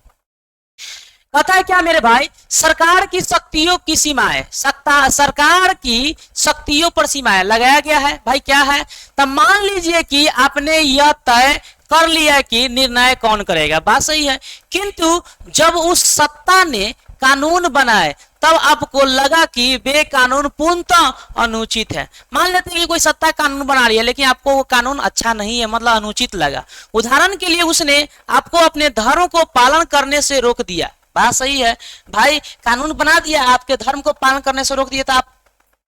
Speaker 1: कहता है क्या मेरे भाई, सरकार की शक्तियों की सीमाएं, सरकार की शक्तियों पर सीमाएं लगाया गया है। भाई क्या है? तब मान लीजिए कि आपने यह तय कर लिया कि निर्णय कौन करेगा। बात सही है, किंतु जब उस सत्ता ने कानून बनाए तब आपको लगा कि वे कानून पूर्णतः अनुचित है। मान लेते हैं कि कोई सत्ता कानून बना रही है, लेकिन आपको वो कानून अच्छा नहीं है, मतलब अनुचित लगा। उदाहरण के लिए उसने आपको अपने धर्म को पालन करने से रोक दिया। बात सही है भाई, कानून बना दिया, आपके धर्म को पालन करने से रोक दिया, तो आप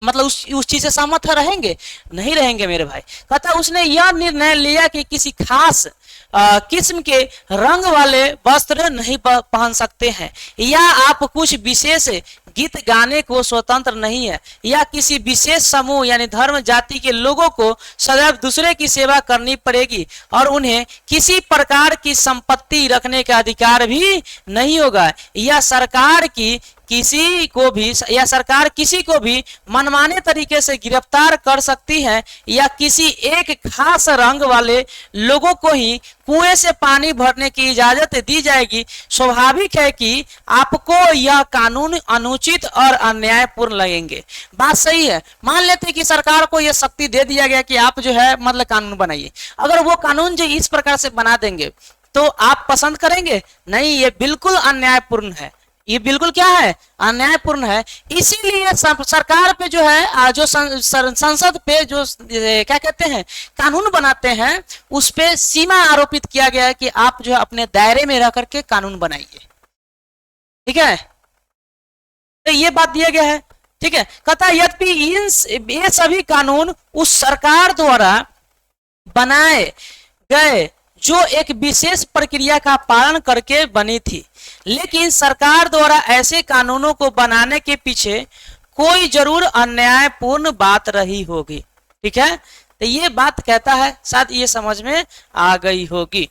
Speaker 1: मतलब उस चीज से सहमत रहेंगे? नहीं रहेंगे मेरे भाई। कहता है उसने यह निर्णय लिया कि किसी खास किस्म के रंग वाले वस्त्र नहीं पहन सकते हैं, या आप कुछ विशेष गीत गाने को स्वतंत्र नहीं है, या किसी विशेष समूह यानी धर्म जाति के लोगों को सदैव दूसरे की सेवा करनी पड़ेगी, और उन्हें किसी प्रकार की संपत्ति रखने का अधिकार भी नहीं होगा, या सरकार किसी को भी मनमाने तरीके से गिरफ्तार कर सकती है, या किसी एक खास रंग वाले लोगों को ही कुएं से पानी भरने की इजाजत दी जाएगी। स्वाभाविक है कि आपको यह कानून अनुचित और अन्यायपूर्ण लगेंगे। बात सही है। मान लेते हैं कि सरकार को यह शक्ति दे दिया गया कि आप जो है मतलब कानून बनाइए। अगर वो कानून जो इस प्रकार से बना देंगे तो आप पसंद करेंगे? नहीं, ये बिल्कुल अन्यायपूर्ण है। ये बिल्कुल क्या है? अन्यायपूर्ण है। इसीलिए सरकार पे जो है जो संसद पे जो क्या कहते हैं कानून बनाते हैं, उस पे सीमा आरोपित किया गया है कि आप जो है अपने दायरे में रह करके कानून बनाइए। ठीक है, तो ये बात दिया गया है। ठीक है, कहता है यद्यपि ये सभी कानून उस सरकार द्वारा बनाए गए जो एक विशेष प्रक्रिया का पालन करके बनी थी, लेकिन सरकार द्वारा ऐसे कानूनों को बनाने के पीछे कोई जरूर अन्यायपूर्ण बात रही होगी। ठीक है, तो ये बात कहता है, शायद ये समझ में आ गई होगी।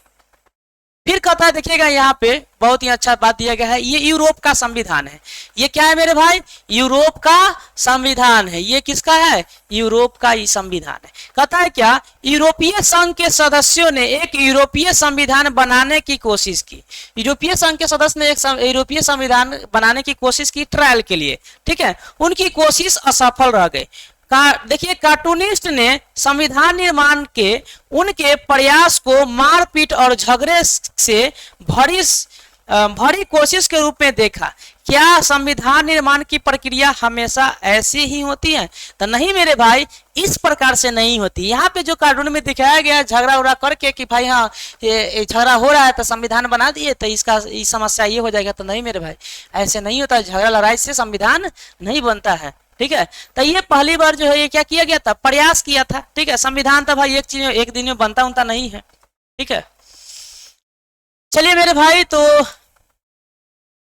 Speaker 1: फिर कहता है देखिएगा यहाँ पे बहुत ही अच्छा बात दिया गया है, ये यूरोप का संविधान है। ये क्या है मेरे भाई? यूरोप का संविधान है। ये किसका है? यूरोप का ही संविधान है। कहता है क्या यूरोपीय संघ के सदस्यों ने एक यूरोपीय संविधान बनाने की कोशिश की। यूरोपीय संघ के सदस्य ने एक यूरोपीय संविधान बनाने की कोशिश की ट्रायल के लिए। ठीक है, उनकी कोशिश असफल रह गई। देखिए कार्टूनिस्ट ने संविधान निर्माण के उनके प्रयास को मारपीट और झगड़े से भरी कोशिश के रूप में देखा। क्या संविधान निर्माण की प्रक्रिया हमेशा ऐसी ही होती है? तो नहीं मेरे भाई, इस प्रकार से नहीं होती। यहाँ पे जो कार्टून में दिखाया गया झगड़ा उगड़ा करके कि भाई हाँ ये झगड़ा हो रहा है तो संविधान बना दिए तो इसका इस समस्या ये हो जाएगा, तो नहीं मेरे भाई, ऐसे नहीं होता। झगड़ा लड़ाई से संविधान नहीं बनता है। ठीक है, तो ये पहली बार जो है ये क्या किया गया था? प्रयास किया था। ठीक है, संविधान तो भाई एक दिन में बनता उनता नहीं है। ठीक है, चलिए मेरे भाई, तो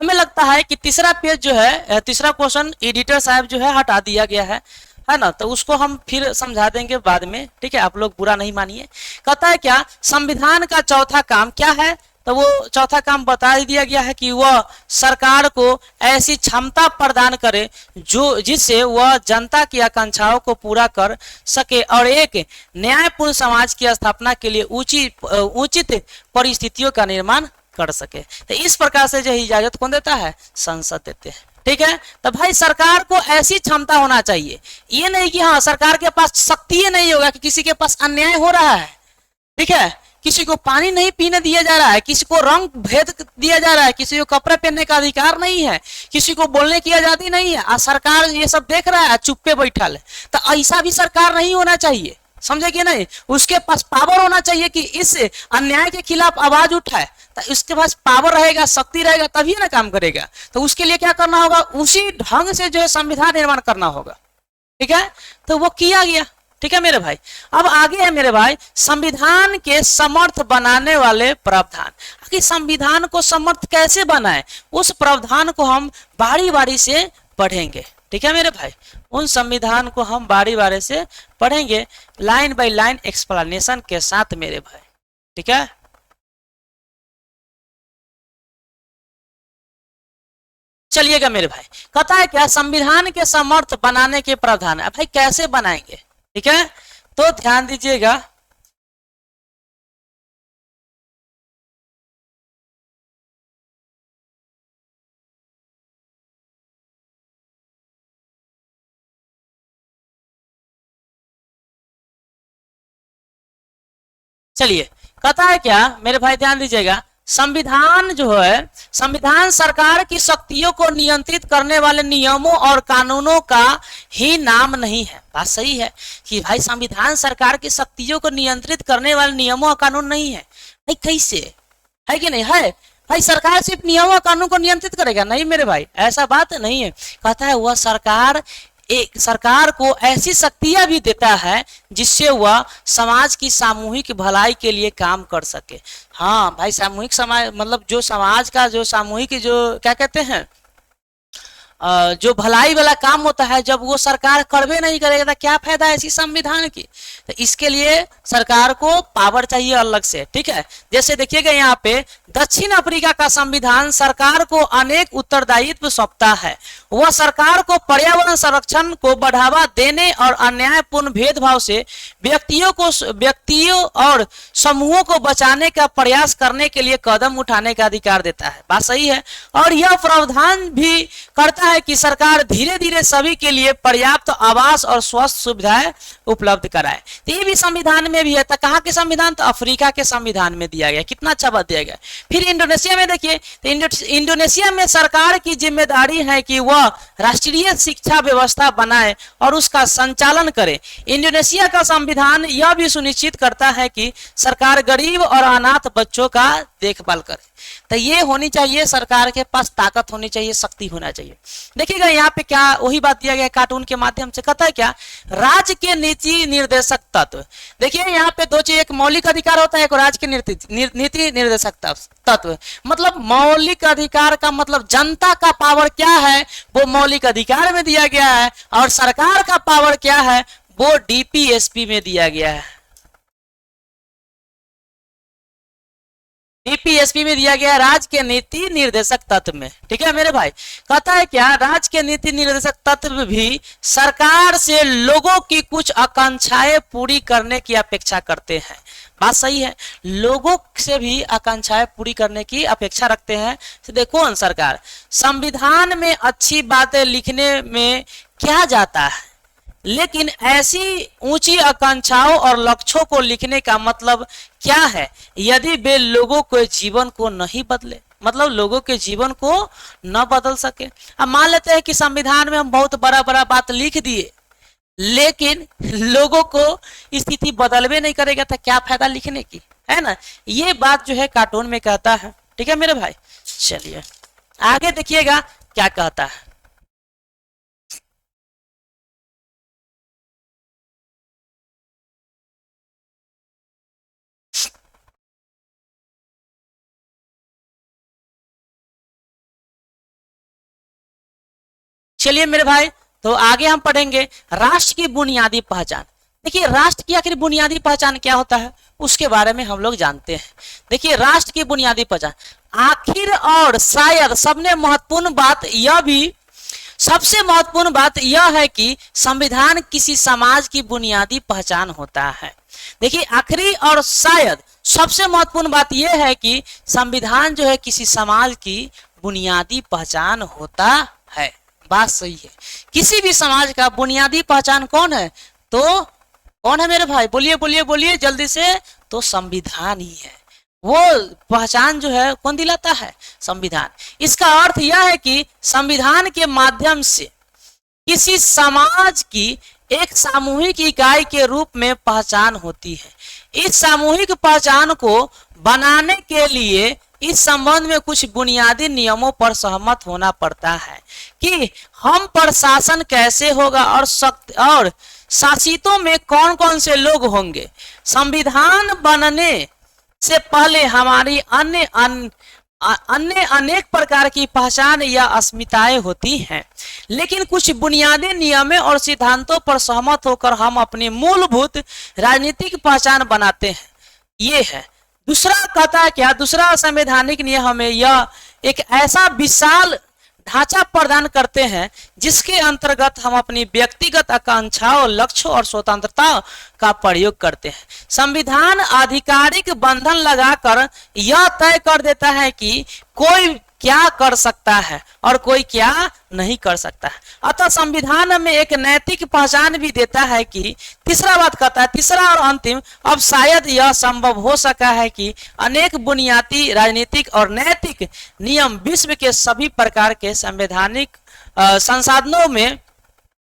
Speaker 1: हमें लगता है कि तीसरा पेज जो है, तीसरा क्वेश्चन एडिटर साहब जो है हटा दिया गया है ना, तो उसको हम फिर समझा देंगे बाद में। ठीक है, आप लोग बुरा नहीं मानिए। कहता है क्या संविधान का चौथा काम क्या है? तो वो चौथा काम बता ही दिया गया है कि वह सरकार को ऐसी क्षमता प्रदान करे जिससे वह जनता की आकांक्षाओं को पूरा कर सके और एक न्यायपूर्ण समाज की स्थापना के लिए उचित परिस्थितियों का निर्माण कर सके। तो इस प्रकार से जो इजाजत कौन देता है? संसद देते हैं। ठीक है, तो भाई सरकार को ऐसी क्षमता होना चाहिए, ये नहीं कि हाँ सरकार के पास शक्ति नहीं होगा कि किसी के पास अन्याय हो रहा है। ठीक है, किसी को पानी नहीं पीने दिया जा रहा है, किसी को रंग भेद दिया जा रहा है, किसी को कपड़े पहनने का अधिकार नहीं है, किसी को बोलने की आजादी नहीं है, और सरकार ये सब देख रहा है, चुप्पे बैठल है। तो ऐसा भी सरकार नहीं होना चाहिए, समझे कि नहीं? उसके पास पावर होना चाहिए कि इस अन्याय के खिलाफ आवाज उठाए। तो उसके पास पावर रहेगा, शक्ति रहेगा, तभी ना काम करेगा। तो उसके लिए क्या करना होगा? उसी ढंग से जो है संविधान निर्माण करना होगा। ठीक है, तो वो किया गया। ठीक है मेरे भाई, अब आगे है मेरे भाई संविधान के समर्थ बनाने वाले प्रावधान। कि संविधान को समर्थ कैसे बनाए, उस प्रावधान को हम बारी बारी से पढ़ेंगे। ठीक है मेरे भाई, उन संविधान को हम बारी बारी से पढ़ेंगे, लाइन बाय लाइन एक्सप्लेनेशन के साथ मेरे भाई। ठीक है, चलिएगा मेरे भाई। कहता है क्या संविधान के समर्थ बनाने के प्रावधान है। भाई कैसे बनाएंगे? ठीक है, तो ध्यान दीजिएगा। चलिए, कहता है क्या मेरे भाई, ध्यान दीजिएगा। संविधान जो है, संविधान सरकार की शक्तियों को नियंत्रित करने वाले नियमों और कानूनों का ही नाम नहीं है। बात सही है कि भाई संविधान सरकार की शक्तियों को नियंत्रित करने वाले नियमों और कानून नहीं है। भाई कैसे है कि नहीं है? भाई सरकार सिर्फ नियमों और कानून को नियंत्रित करेगा? नहीं मेरे भाई, ऐसा बात नहीं है। कहता है वह सरकार एक सरकार को ऐसी शक्तियां भी देता है जिससे वह समाज की सामूहिक भलाई के लिए काम कर सके। हाँ भाई, सामूहिक समाज मतलब जो समाज का जो सामूहिक जो क्या कहते हैं जो भलाई वाला काम होता है, जब वो सरकार करवे नहीं करेगा तो क्या फायदा है इसी संविधान की। तो इसके लिए सरकार को पावर चाहिए अलग से, ठीक है। जैसे देखिएगा यहाँ पे दक्षिण अफ्रीका का संविधान सरकार को अनेक उत्तरदायित्व सौंपता है। वह सरकार को पर्यावरण संरक्षण को बढ़ावा देने और अन्यायपूर्ण भेदभाव से व्यक्तियों और समूहों को बचाने का प्रयास करने के लिए कदम उठाने का अधिकार देता है। बात सही है। और यह प्रावधान भी करता है कि सरकार धीरे धीरे सभी के लिए पर्याप्त आवास और स्वास्थ्य सुविधाएं उपलब्ध कराए। तो ये भी संविधान में भी है। तो कहाँ के संविधान? तो अफ्रीका के संविधान में दिया गया। कितना अच्छा बात दिया गया। फिर इंडोनेशिया में देखिए, तो इंडोनेशिया में सरकार की जिम्मेदारी है कि वह राष्ट्रीय शिक्षा व्यवस्था बनाए और उसका संचालन करे। इंडोनेशिया का संविधान यह भी सुनिश्चित करता है कि सरकार गरीब और अनाथ बच्चों का देखभाल करे। तो ये होनी चाहिए, सरकार के पास ताकत होनी चाहिए, शक्ति होना चाहिए। देखिएगा यहाँ पे क्या वही बात दिया गया कार्टून के माध्यम से। कहता है क्या? राज्य के नीति निर्देशक तत्व। देखिए यहाँ पे दो चीज, एक मौलिक अधिकार होता है, एक राज्य के नीति निर्देशक तत्व। मतलब मौलिक अधिकार का मतलब जनता का पावर क्या है वो मौलिक अधिकार में दिया गया है, और सरकार का पावर क्या है वो डीपीएसपी में दिया गया है। डीपीएसपी में दिया गया राज्य के नीति निर्देशक तत्व में, ठीक है मेरे भाई। कहता है क्या? राज्य के नीति निर्देशक तत्व भी सरकार से लोगों की कुछ आकांक्षाएं पूरी करने की अपेक्षा करते हैं। बात सही है, लोगों से भी आकांक्षाएं पूरी करने की अपेक्षा रखते हैं। तो देखो सरकार, संविधान में अच्छी बातें लिखने में क्या जाता है, लेकिन ऐसी ऊंची आकांक्षाओं और लक्ष्यों को लिखने का मतलब क्या है यदि वे लोगों के जीवन को नहीं बदले, मतलब लोगों के जीवन को न बदल सके। अब मान लेते हैं कि संविधान में हम बहुत बड़ा बड़ा बात लिख दिए, लेकिन लोगों को स्थिति बदलवे नहीं करेगा तो क्या फायदा लिखने की, है ना। ये बात जो है कार्टून में कहता है, ठीक है मेरे भाई। चलिए आगे देखिएगा क्या कहता है। चलिए मेरे भाई, तो आगे हम पढ़ेंगे राष्ट्र की बुनियादी पहचान। देखिए राष्ट्र की आखिर बुनियादी पहचान क्या होता है उसके बारे में हम लोग जानते हैं। देखिए राष्ट्र की बुनियादी पहचान, आखिर और शायद सबसे महत्वपूर्ण बात यह है कि संविधान किसी समाज की बुनियादी पहचान होता है। देखिए आखिरी और शायद सबसे महत्वपूर्ण बात यह है कि संविधान जो है किसी समाज की बुनियादी पहचान होता है। बात सही है। किसी भी समाज का बुनियादी पहचान कौन है? तो कौन है मेरे भाई? बोलिए बोलिए बोलिए जल्दी से। तो संविधान ही है। वो पहचान जो है कौन दिलाता है? संविधान। इसका अर्थ यह है कि संविधान के माध्यम से किसी समाज की एक सामूहिक इकाई के रूप में पहचान होती है। इस सामूहिक पहचान को बनाने के लिए इस संबंध में कुछ बुनियादी नियमों पर सहमत होना पड़ता है कि हम पर शासन कैसे होगा और शासितों में कौन कौन से लोग होंगे। संविधान बनने से पहले हमारी अन्य अनेक प्रकार की पहचान या अस्मिताएं होती हैं, लेकिन कुछ बुनियादी नियमों और सिद्धांतों पर सहमत होकर हम अपनी मूलभूत राजनीतिक पहचान बनाते हैं। ये है। दूसरा कहता है क्या? दूसरा संवैधानिक नियम हमें यह एक ऐसा विशाल ढांचा प्रदान करते हैं जिसके अंतर्गत हम अपनी व्यक्तिगत आकांक्षाओं, लक्ष्यों और स्वतंत्रता का प्रयोग करते हैं। संविधान आधिकारिक बंधन लगाकर यह तय कर देता है कि कोई क्या कर सकता है और कोई क्या नहीं कर सकता है। अतः संविधान में एक नैतिक पहचान भी देता है कि तीसरा बात कहता है, तीसरा और अंतिम, अब शायद यह संभव हो सका है कि अनेक बुनियादी राजनीतिक और नैतिक नियम विश्व के सभी प्रकार के संवैधानिक संसाधनों में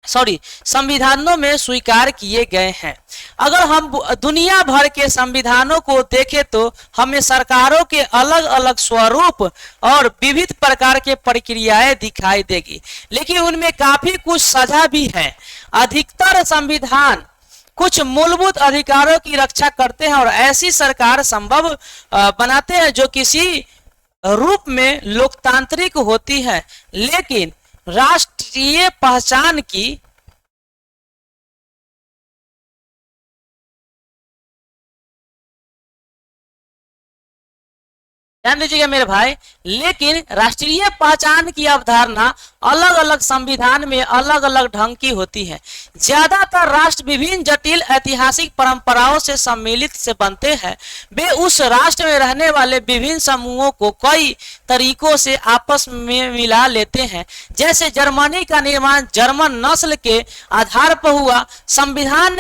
Speaker 1: संविधानों में स्वीकार किए गए हैं। अगर हम दुनिया भर के संविधानों को देखें तो हमें सरकारों के अलग अलग स्वरूप और विविध प्रकार के प्रक्रियाएं दिखाई देगी, लेकिन उनमें काफी कुछ साझा भी है। अधिकतर संविधान कुछ मूलभूत अधिकारों की रक्षा करते हैं और ऐसी सरकार संभव बनाते हैं जो किसी रूप में लोकतांत्रिक होती है, लेकिन राष्ट्रीय पहचान की ध्यान दीजिएगा मेरे भाई, लेकिन राष्ट्रीय पहचान की अवधारणा अलग अलग संविधान में अलग अलग ढंग की होती है। ज्यादातर राष्ट्र विभिन्न जटिल ऐतिहासिक परंपराओं से सम्मिलित से बनते हैं। वे उस राष्ट्र में रहने वाले विभिन्न समूहों को कई तरीकों से आपस में मिला लेते हैं। जैसे जर्मनी का निर्माण जर्मन नस्ल के आधार पर हुआ। संविधान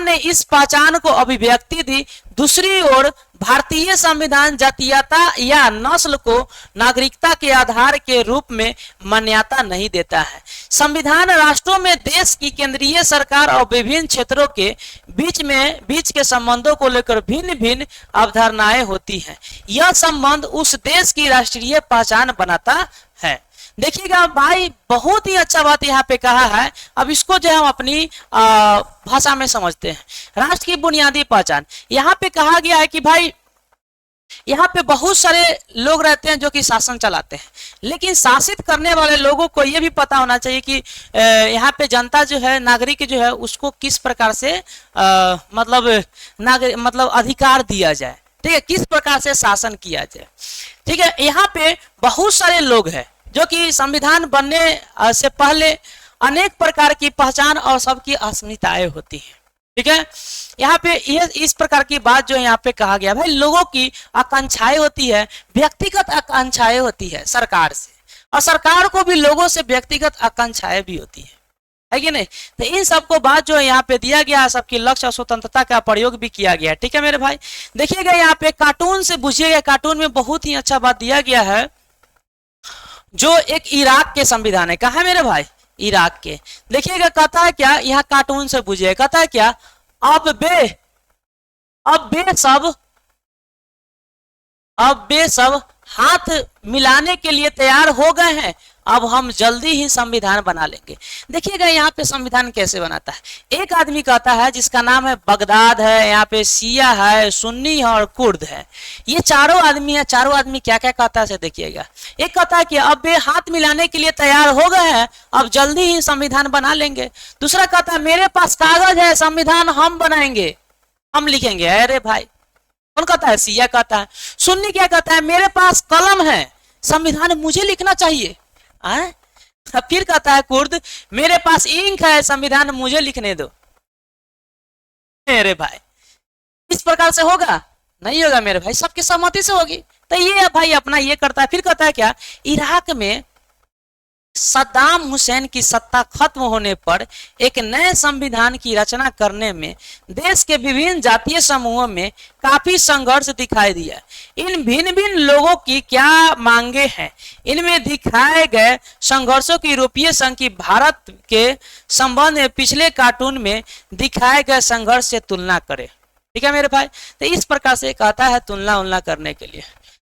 Speaker 1: ने इस पहचान को अभिव्यक्ति दी। दूसरी ओर भारतीय संविधान जातीयता या नस्ल को नागरिकता के आधार के रूप में मान्यता नहीं देता है। संविधान राष्ट्रों में देश की केंद्रीय सरकार और विभिन्न क्षेत्रों के बीच के संबंधों को लेकर भिन्न भिन्न अवधारणाएं होती हैं। यह संबंध उस देश की राष्ट्रीय पहचान बनाता है। देखिएगा भाई, बहुत ही अच्छा बात यहाँ पे कहा है। अब इसको जो हम अपनी भाषा में समझते हैं। राष्ट्र की बुनियादी पहचान, यहाँ पे कहा गया है कि भाई यहाँ पे बहुत सारे लोग रहते हैं जो कि शासन चलाते हैं, लेकिन शासित करने वाले लोगों को यह भी पता होना चाहिए कि यहाँ पे जनता जो है, नागरिक जो है, उसको किस प्रकार से मतलब अधिकार दिया जाए, ठीक है, किस प्रकार से शासन किया जाए। ठीक है, यहाँ पे बहुत सारे लोग हैं जो कि संविधान बनने से पहले अनेक प्रकार की पहचान और सबकी अस्मिताएं होती हैं। ठीक है, यहाँ पे इस प्रकार की बात जो यहाँ पे कहा गया, भाई लोगों की आकांक्षाएं होती है, व्यक्तिगत आकांक्षाएं होती है सरकार से, और सरकार को भी लोगों से व्यक्तिगत आकांक्षाएं भी होती है कि नहीं। तो इन सबको बात जो यहाँ पे दिया गया, सबकी लक्ष्य और स्वतंत्रता का प्रयोग भी किया गया। ठीक है मेरे भाई, देखिएगा यहाँ पे कार्टून से बुझिएगा, कार्टून में बहुत ही अच्छा बात दिया गया है, जो एक इराक के संविधान है। कहा है मेरे भाई, इराक के। देखिएगा कहता है क्या, यहाँ कार्टून से बुझिए, कहता है क्या, अब वे सब हाथ मिलाने के लिए तैयार हो गए हैं। अब हम जल्दी ही संविधान बना लेंगे। देखिएगा यहाँ पे संविधान कैसे बनाता है। एक आदमी कहता है जिसका नाम है बगदाद है, यहाँ पे शिया है, सुन्नी है और कुर्द है। ये चारों आदमी है। चारों आदमी क्या क्या कहता है देखिएगा। एक कहता है कि अब वे हाथ मिलाने के लिए तैयार हो गए हैं, अब जल्दी ही संविधान बना लेंगे। दूसरा कहता है मेरे पास कागज है, संविधान हम बनाएंगे, हम लिखेंगे। अरे भाई, कौन कहता है? शिया कहता है। सुन्नी क्या कहता है? मेरे पास कलम है, संविधान मुझे लिखना चाहिए। फिर कहता है कुर्द, मेरे पास इंक है, संविधान मुझे लिखने दो। मेरे भाई, इस प्रकार से होगा? नहीं होगा मेरे भाई, सबकी सहमति से होगी। तो ये भाई अपना ये करता है। फिर कहता है क्या, इराक में सद्दाम हुसैन की सत्ता खत्म होने पर एक नए संविधान की रचना करने में देश के विभिन्न जातीय समूहों में काफी संघर्ष दिखाई दिया। इन भिन्न भिन्न लोगों की क्या मांगे हैं, इनमें दिखाए गए संघर्षों की यूरोपीय संघ की भारत के संबंध में पिछले कार्टून में दिखाए गए संघर्ष से तुलना करें। ठीक है मेरे भाई, तो इस प्रकार से कहता है तुलना करने के लिए।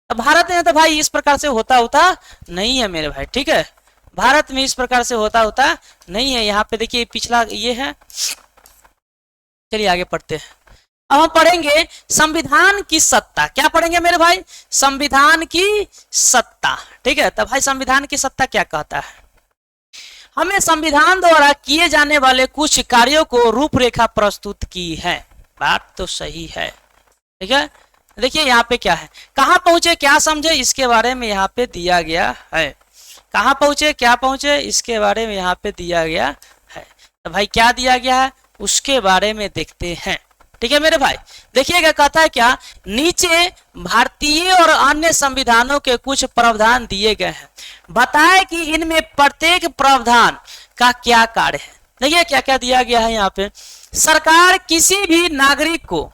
Speaker 1: तो भारत में तो भाई इस प्रकार से होता नहीं है मेरे भाई। ठीक है, भारत में इस प्रकार से होता नहीं है। यहाँ पे देखिए पिछला ये है। चलिए आगे पढ़ते हैं। अब हम पढ़ेंगे संविधान की सत्ता। क्या पढ़ेंगे मेरे भाई? संविधान की सत्ता। ठीक है, तो भाई संविधान की सत्ता क्या कहता है? हमें संविधान द्वारा किए जाने वाले कुछ कार्यों को रूपरेखा प्रस्तुत की है। बात तो सही है। ठीक है, देखिए यहाँ पे क्या है, कहाँ पहुंचे क्या समझे, इसके बारे में यहाँ पे दिया गया है। कहाँ पहुंचे क्या पहुंचे, इसके बारे में यहाँ पे दिया गया है। तो भाई क्या दिया गया है उसके बारे में देखते हैं। ठीक है मेरे भाई, देखिएगा कहता है क्या, नीचे भारतीय और अन्य संविधानों के कुछ प्रावधान दिए गए हैं। बताए कि इनमें प्रत्येक प्रावधान का क्या कार्य है। देखिए क्या क्या दिया गया है यहाँ पे। सरकार किसी भी नागरिक को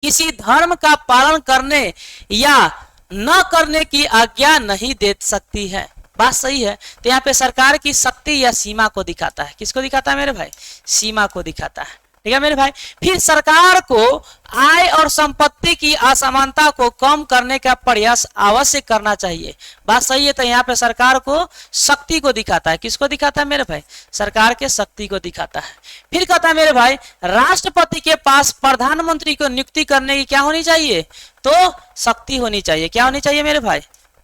Speaker 1: किसी धर्म का पालन करने या न करने की आज्ञा नहीं दे सकती है। बात सही है। तो यहाँ पे सरकार की शक्ति या सीमा को दिखाता है। किसको दिखाता है मेरे भाई? सीमा को दिखाता है। ठीक है मेरे भाई। फिर सरकार को आय और संपत्ति की असमानता को कम करने का प्रयास अवश्य करना चाहिए। बात सही है। तो यहाँ पे सरकार को शक्ति को दिखाता है। किसको दिखाता है मेरे भाई? सरकार के शक्ति को दिखाता है। फिर कहता है मेरे भाई, राष्ट्रपति के पास प्रधानमंत्री को नियुक्ति करने की क्या होनी चाहिए? तो शक्ति होनी चाहिए। क्या होनी चाहिए मेरे भाई?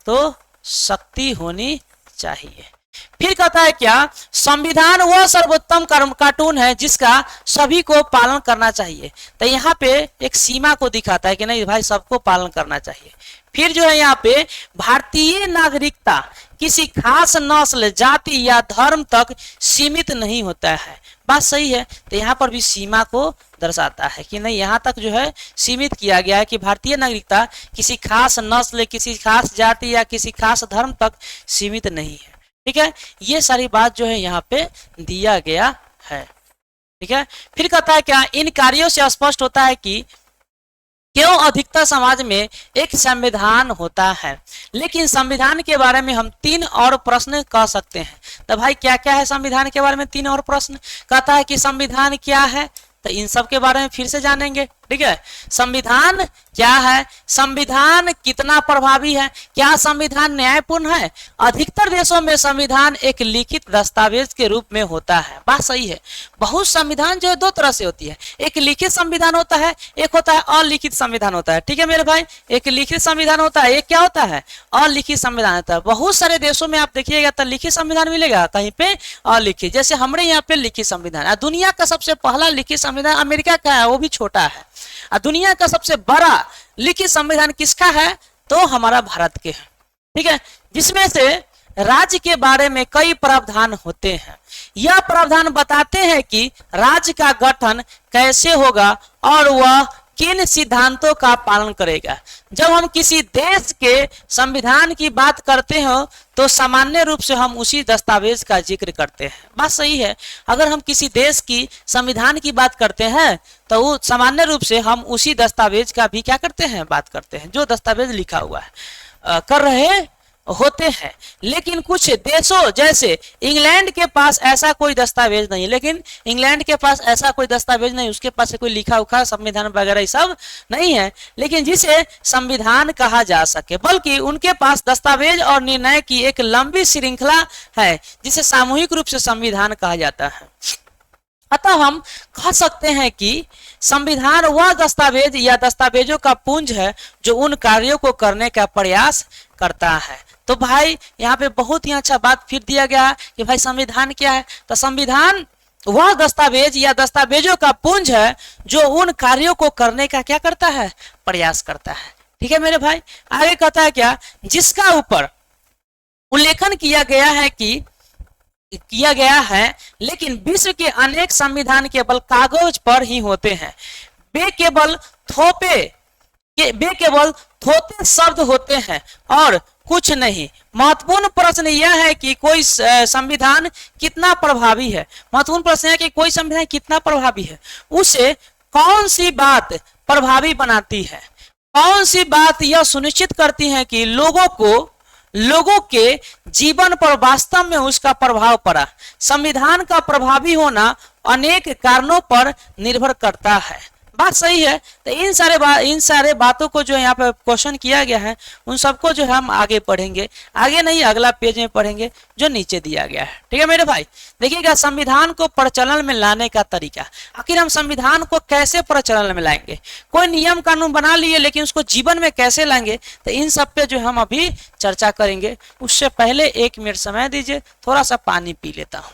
Speaker 1: तो शक्ति होनी चाहिए। फिर कहता है क्या? संविधान वह सर्वोत्तम कानून है जिसका सभी को पालन करना चाहिए। तो यहाँ पे एक सीमा को दिखाता है कि नहीं भाई, सबको पालन करना चाहिए। फिर जो है यहाँ पे भारतीय नागरिकता किसी खास नस्ल, जाति या धर्म तक सीमित नहीं होता है। बात सही है। तो यहाँ पर भी सीमा को दर्शाता है कि नहीं, यहाँ तक जो है सीमित किया गया है कि भारतीय नागरिकता किसी खास नस्ल, किसी खास जाति या किसी खास धर्म तक सीमित नहीं है। ठीक है, ये सारी बात जो है यहाँ पे दिया गया है। ठीक है, फिर कहता है क्या? इन कार्यों से स्पष्ट होता है कि क्यों अधिकतर समाज में एक संविधान होता है। लेकिन संविधान के बारे में हम 3 और प्रश्न कर सकते हैं। तो भाई क्या क्या है संविधान के बारे में? 3 और प्रश्न। कहता है कि संविधान क्या है, तो इन सब के बारे में फिर से जानेंगे। ठीक है, संविधान क्या है, संविधान कितना प्रभावी है, क्या संविधान न्यायपूर्ण है। अधिकतर देशों में संविधान एक लिखित दस्तावेज के रूप में होता है। बात सही है। बहुत संविधान जो है 2 तरह से होती है। एक लिखित संविधान होता है, एक होता है अलिखित संविधान होता है। ठीक है मेरे भाई, एक लिखित संविधान होता है, एक क्या होता है? अलिखित संविधान होता है। बहुत सारे देशों में आप देखिएगा तो लिखित संविधान मिलेगा, कहीं पे अलिखित। जैसे हमारे यहाँ पे लिखित संविधान है। दुनिया का सबसे पहला लिखित संविधान अमेरिका का है, वो भी छोटा है। दुनिया का सबसे बड़ा लिखित संविधान किसका है? तो हमारा भारत के है। ठीक है, जिसमें से राज्य के बारे में कई प्रावधान होते हैं। यह प्रावधान बताते हैं कि राज्य का गठन कैसे होगा और वह किन सिद्धांतों का पालन करेगा। जब हम किसी देश के संविधान की बात करते हो तो सामान्य रूप से हम उसी दस्तावेज का जिक्र करते हैं। बात सही है। अगर हम किसी देश की संविधान की बात करते हैं तो वो सामान्य रूप से हम उसी दस्तावेज का भी क्या करते हैं? बात करते हैं, जो दस्तावेज लिखा हुआ है कर रहे होते हैं। लेकिन कुछ देशों जैसे इंग्लैंड के पास ऐसा कोई दस्तावेज नहीं, लेकिन इंग्लैंड के पास ऐसा कोई दस्तावेज नहीं, उसके पास कोई लिखा उखा संविधान वगैरह ये सब नहीं है, लेकिन जिसे संविधान कहा जा सके, बल्कि उनके पास दस्तावेज और निर्णय की एक लंबी श्रृंखला है जिसे सामूहिक रूप से संविधान कहा जाता है। अतः हम कह सकते हैं कि संविधान वह दस्तावेज या दस्तावेजों का पुंज है जो उन कार्यों को करने का प्रयास करता है। तो भाई यहाँ पे बहुत ही अच्छा बात फिर दिया गया कि भाई संविधान क्या है। तो संविधान वह दस्तावेज या दस्तावेजों का पुंज है जो उन कार्यों को करने का क्या करता है? प्रयास करता है। ठीक है मेरे भाई, आगे कहता है क्या? जिसका ऊपर उल्लेखन किया गया है, लेकिन विश्व के अनेक संविधान केवल कागज पर ही होते हैं। वे केवल थोते शब्द होते हैं और कुछ नहीं। महत्वपूर्ण प्रश्न यह है कि कोई संविधान कितना प्रभावी है। महत्वपूर्ण प्रश्न है कि कोई संविधान कितना प्रभावी है। उसे कौन सी बात प्रभावी बनाती है? कौन सी बात यह सुनिश्चित करती है कि लोगों के जीवन पर वास्तव में उसका प्रभाव पड़ा। संविधान का प्रभावी होना अनेक कारणों पर निर्भर करता है। बात सही है। तो इन सारे बातों को जो यहाँ पे क्वेश्चन किया गया है उन सबको जो है हम आगे पढ़ेंगे, आगे नहीं अगला पेज में पढ़ेंगे जो नीचे दिया गया है। ठीक है मेरे भाई, देखिएगा संविधान को प्रचलन में लाने का तरीका। आखिर हम संविधान को कैसे प्रचलन में लाएंगे? कोई नियम कानून बना लिए लेकिन उसको जीवन में कैसे लाएंगे? तो इन सब पे जो हम अभी चर्चा करेंगे। उससे पहले 1 मिनट समय दीजिए, थोड़ा सा पानी पी लेता हूँ।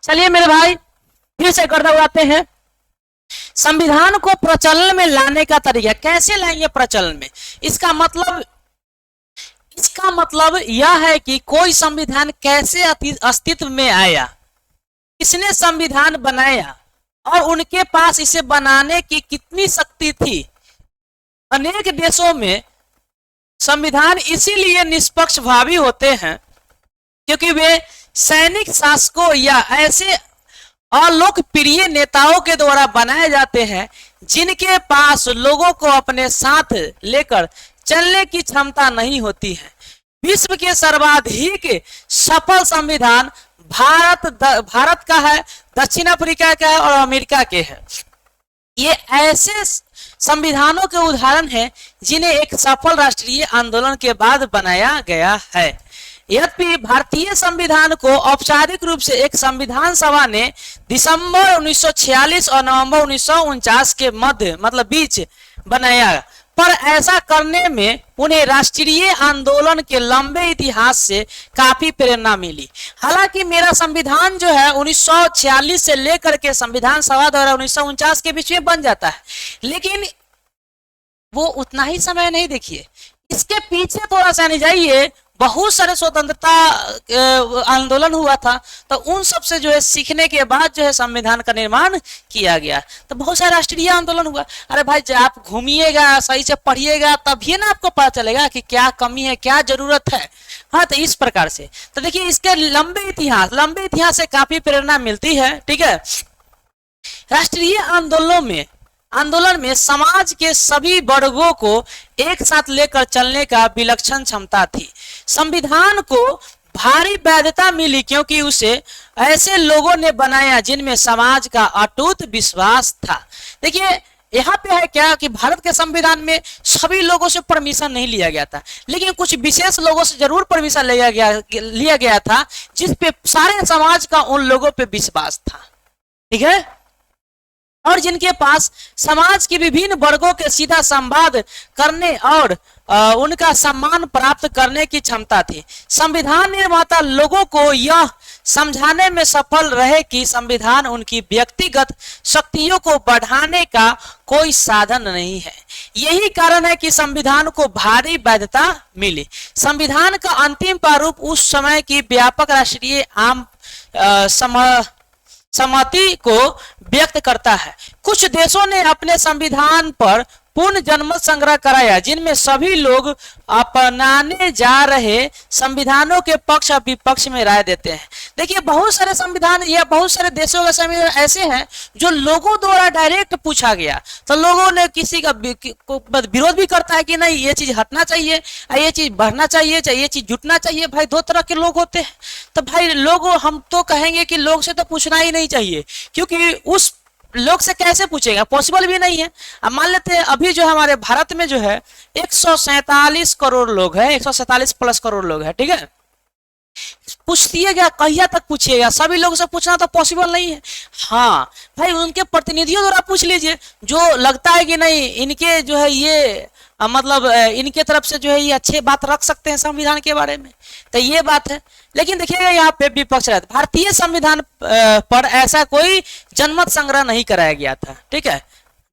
Speaker 1: चलिए मेरे भाई फिर से गर्दा उड़ाते हैं। संविधान को प्रचलन में लाने का तरीका कैसे लाएंगे प्रचलन में? इसका मतलब यह है कि कोई संविधान कैसे अस्तित्व में आया, किसने संविधान बनाया, और उनके पास इसे बनाने की कितनी शक्ति थी। अनेक देशों में संविधान इसीलिए निष्पक्ष भावी होते हैं क्योंकि वे सैनिक शासकों या ऐसे अलोकप्रिय नेताओं के द्वारा बनाए जाते हैं जिनके पास लोगों को अपने साथ लेकर चलने की क्षमता नहीं होती है। विश्व के सर्वाधिक सफल संविधान भारत का है, दक्षिण अफ्रीका का है और अमेरिका के है। ये ऐसे संविधानों के उदाहरण हैं जिन्हें एक सफल राष्ट्रीय आंदोलन के बाद बनाया गया है। यद्यपि भारतीय संविधान को औपचारिक रूप से एक संविधान सभा ने दिसंबर 1946 और नवंबर 1949 के मध्य मतलब बीच बनाया, पर ऐसा करने में उन्हें राष्ट्रीय आंदोलन के लंबे इतिहास से काफी प्रेरणा मिली। हालांकि मेरा संविधान जो है 1946 से लेकर के संविधान सभा द्वारा 1949 के बीच में बन जाता है, लेकिन वो उतना ही समय नहीं। देखिए इसके पीछे थोड़ा सा नहीं जाइए, बहुत सारे स्वतंत्रता आंदोलन हुआ था, तो उन सब से जो है सीखने के बाद जो है संविधान का निर्माण किया गया। तो बहुत सारे राष्ट्रीय आंदोलन हुआ। अरे भाई जब आप घूमिएगा, सही से पढ़िएगा, तभी ना आपको पता चलेगा कि क्या कमी है, क्या जरूरत है। हाँ, तो इस प्रकार से तो देखिए इसके लंबे इतिहास से काफी प्रेरणा मिलती है। ठीक है, राष्ट्रीय आंदोलन में समाज के सभी वर्गों को एक साथ लेकर चलने का विलक्षण क्षमता थी। संविधान को भारी वैधता मिली क्योंकि उसे ऐसे लोगों ने बनाया जिनमें समाज का अटूट विश्वास था। देखिए यहाँ पे है क्या कि भारत के संविधान में सभी लोगों से परमिशन नहीं लिया गया था, लेकिन कुछ विशेष लोगों से जरूर परमिशन लिया गया था जिस पे सारे समाज का उन लोगों पे विश्वास था। ठीक है, और जिनके पास समाज के विभिन्न वर्गों के सीधा संवाद करने और उनका सम्मान प्राप्त करने की क्षमता थी। संविधान निर्माता लोगों को यह समझाने में सफल रहे कि संविधान उनकी व्यक्तिगत शक्तियों को बढ़ाने का कोई साधन नहीं है। यही कारण है कि संविधान को भारी वैधता मिली। संविधान का अंतिम प्रारूप उस समय की व्यापक राष्ट्रीय आम सहमति को व्यक्त करता है। कुछ देशों ने अपने संविधान पर पूर्ण जनमत संग्रह कराया जिनमें सभी लोग अपनाने जा रहे संविधानों के पक्ष और विपक्ष में राय देते हैं। देखिए बहुत सारे संविधान या बहुत सारे देशों के संविधान ऐसे हैं जो लोगों द्वारा डायरेक्ट पूछा गया, तो लोगों ने किसी का विरोध भी करता है कि नहीं ये चीज हटना चाहिए, ये चीज बढ़ना चाहिए, ये चीज जुटना चाहिए। भाई दो तरह के लोग होते हैं, तो भाई लोग हम तो कहेंगे कि लोग से तो पूछना ही नहीं चाहिए, क्योंकि उस लोग से कैसे पूछेगा, पॉसिबल भी नहीं है। अब मान लेते हैं अभी जो हमारे भारत में जो है 147 करोड़ लोग हैं, 147 प्लस करोड़ लोग हैं। ठीक है, पूछिएगा कहिया तक पूछिएगा, सभी लोगों से पूछना तो पॉसिबल नहीं है। हाँ भाई उनके प्रतिनिधियों द्वारा पूछ लीजिए, जो लगता है कि नहीं इनके जो है ये मतलब इनके तरफ से जो है ये अच्छे बात रख सकते हैं संविधान के बारे में, तो ये बात है। लेकिन देखिएगा यहाँ पे विपक्ष रहता, भारतीय संविधान पर ऐसा कोई जनमत संग्रह नहीं कराया गया था। ठीक है,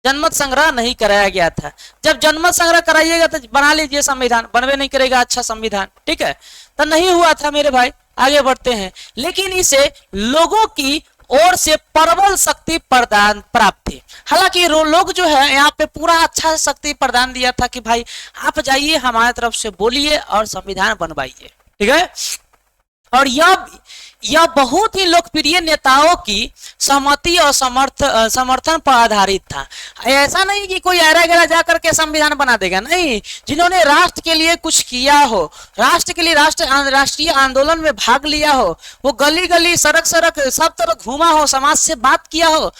Speaker 1: जनमत संग्रह नहीं कराया गया था। जब जनमत संग्रह कराइएगा तो बना लीजिए संविधान, बनवे नहीं करेगा अच्छा संविधान। ठीक है, तो नहीं हुआ था मेरे भाई। आगे बढ़ते हैं, लेकिन इसे लोगों की ओर से प्रबल शक्ति प्रदान प्राप्त थी। हालांकि लोग जो है यहाँ पे पूरा अच्छा शक्ति प्रदान दिया था कि भाई आप जाइए हमारे तरफ से बोलिए और संविधान बनवाइए। ठीक है, और यह बहुत ही लोकप्रिय नेताओं की सहमति और समर्थन पर आधारित था। ऐसा नहीं कि कोई ऐरा गैरा जाकर के संविधान बना देगा, नहीं। जिन्होंने राष्ट्र के लिए कुछ किया हो, राष्ट्र के लिए राष्ट्रीय आंदोलन में भाग लिया हो, वो गली गली सड़क सब तरफ घूमा हो, समाज से बात किया हो,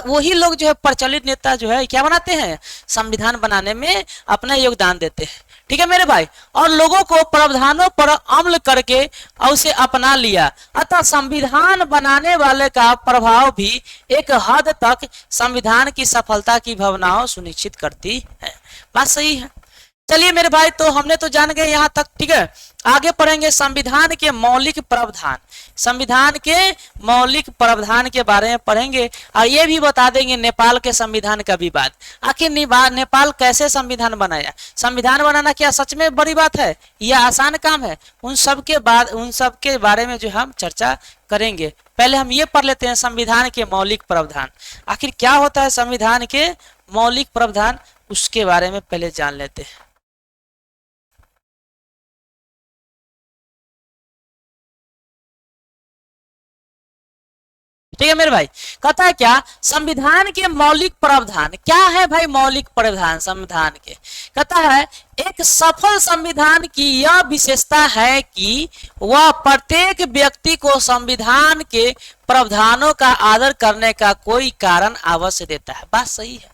Speaker 1: वही लोग जो है प्रचलित नेता जो है क्या बनाते हैं, संविधान बनाने में अपना योगदान देते हैं। ठीक है मेरे भाई, और लोगों को प्रावधानों पर अमल करके और उसे अपना लिया। अतः संविधान बनाने वाले का प्रभाव भी एक हद तक संविधान की सफलता की भावनाओं सुनिश्चित करती है। बात सही है। चलिए मेरे भाई, तो हमने तो जान गए यहाँ तक। ठीक है, आगे पढ़ेंगे संविधान के मौलिक प्रावधान। संविधान के मौलिक प्रावधान के बारे में पढ़ेंगे और ये भी बता देंगे नेपाल के संविधान का विवाद। आखिर नेपाल कैसे संविधान बनाया, संविधान बनाना क्या सच में बड़ी बात है या आसान काम है, उन सब के बारे में जो हम चर्चा करेंगे। पहले हम ये पढ़ लेते हैं संविधान के मौलिक प्रावधान। आखिर क्या होता है संविधान के मौलिक प्रावधान, उसके बारे में पहले जान लेते हैं। ठीक है मेरे भाई, कहता है क्या संविधान के मौलिक प्रावधान, क्या है भाई मौलिक प्रावधान संविधान के। कहता है एक सफल संविधान की यह विशेषता है कि वह प्रत्येक व्यक्ति को संविधान के प्रावधानों का आदर करने का कोई कारण अवश्य देता है। बात सही है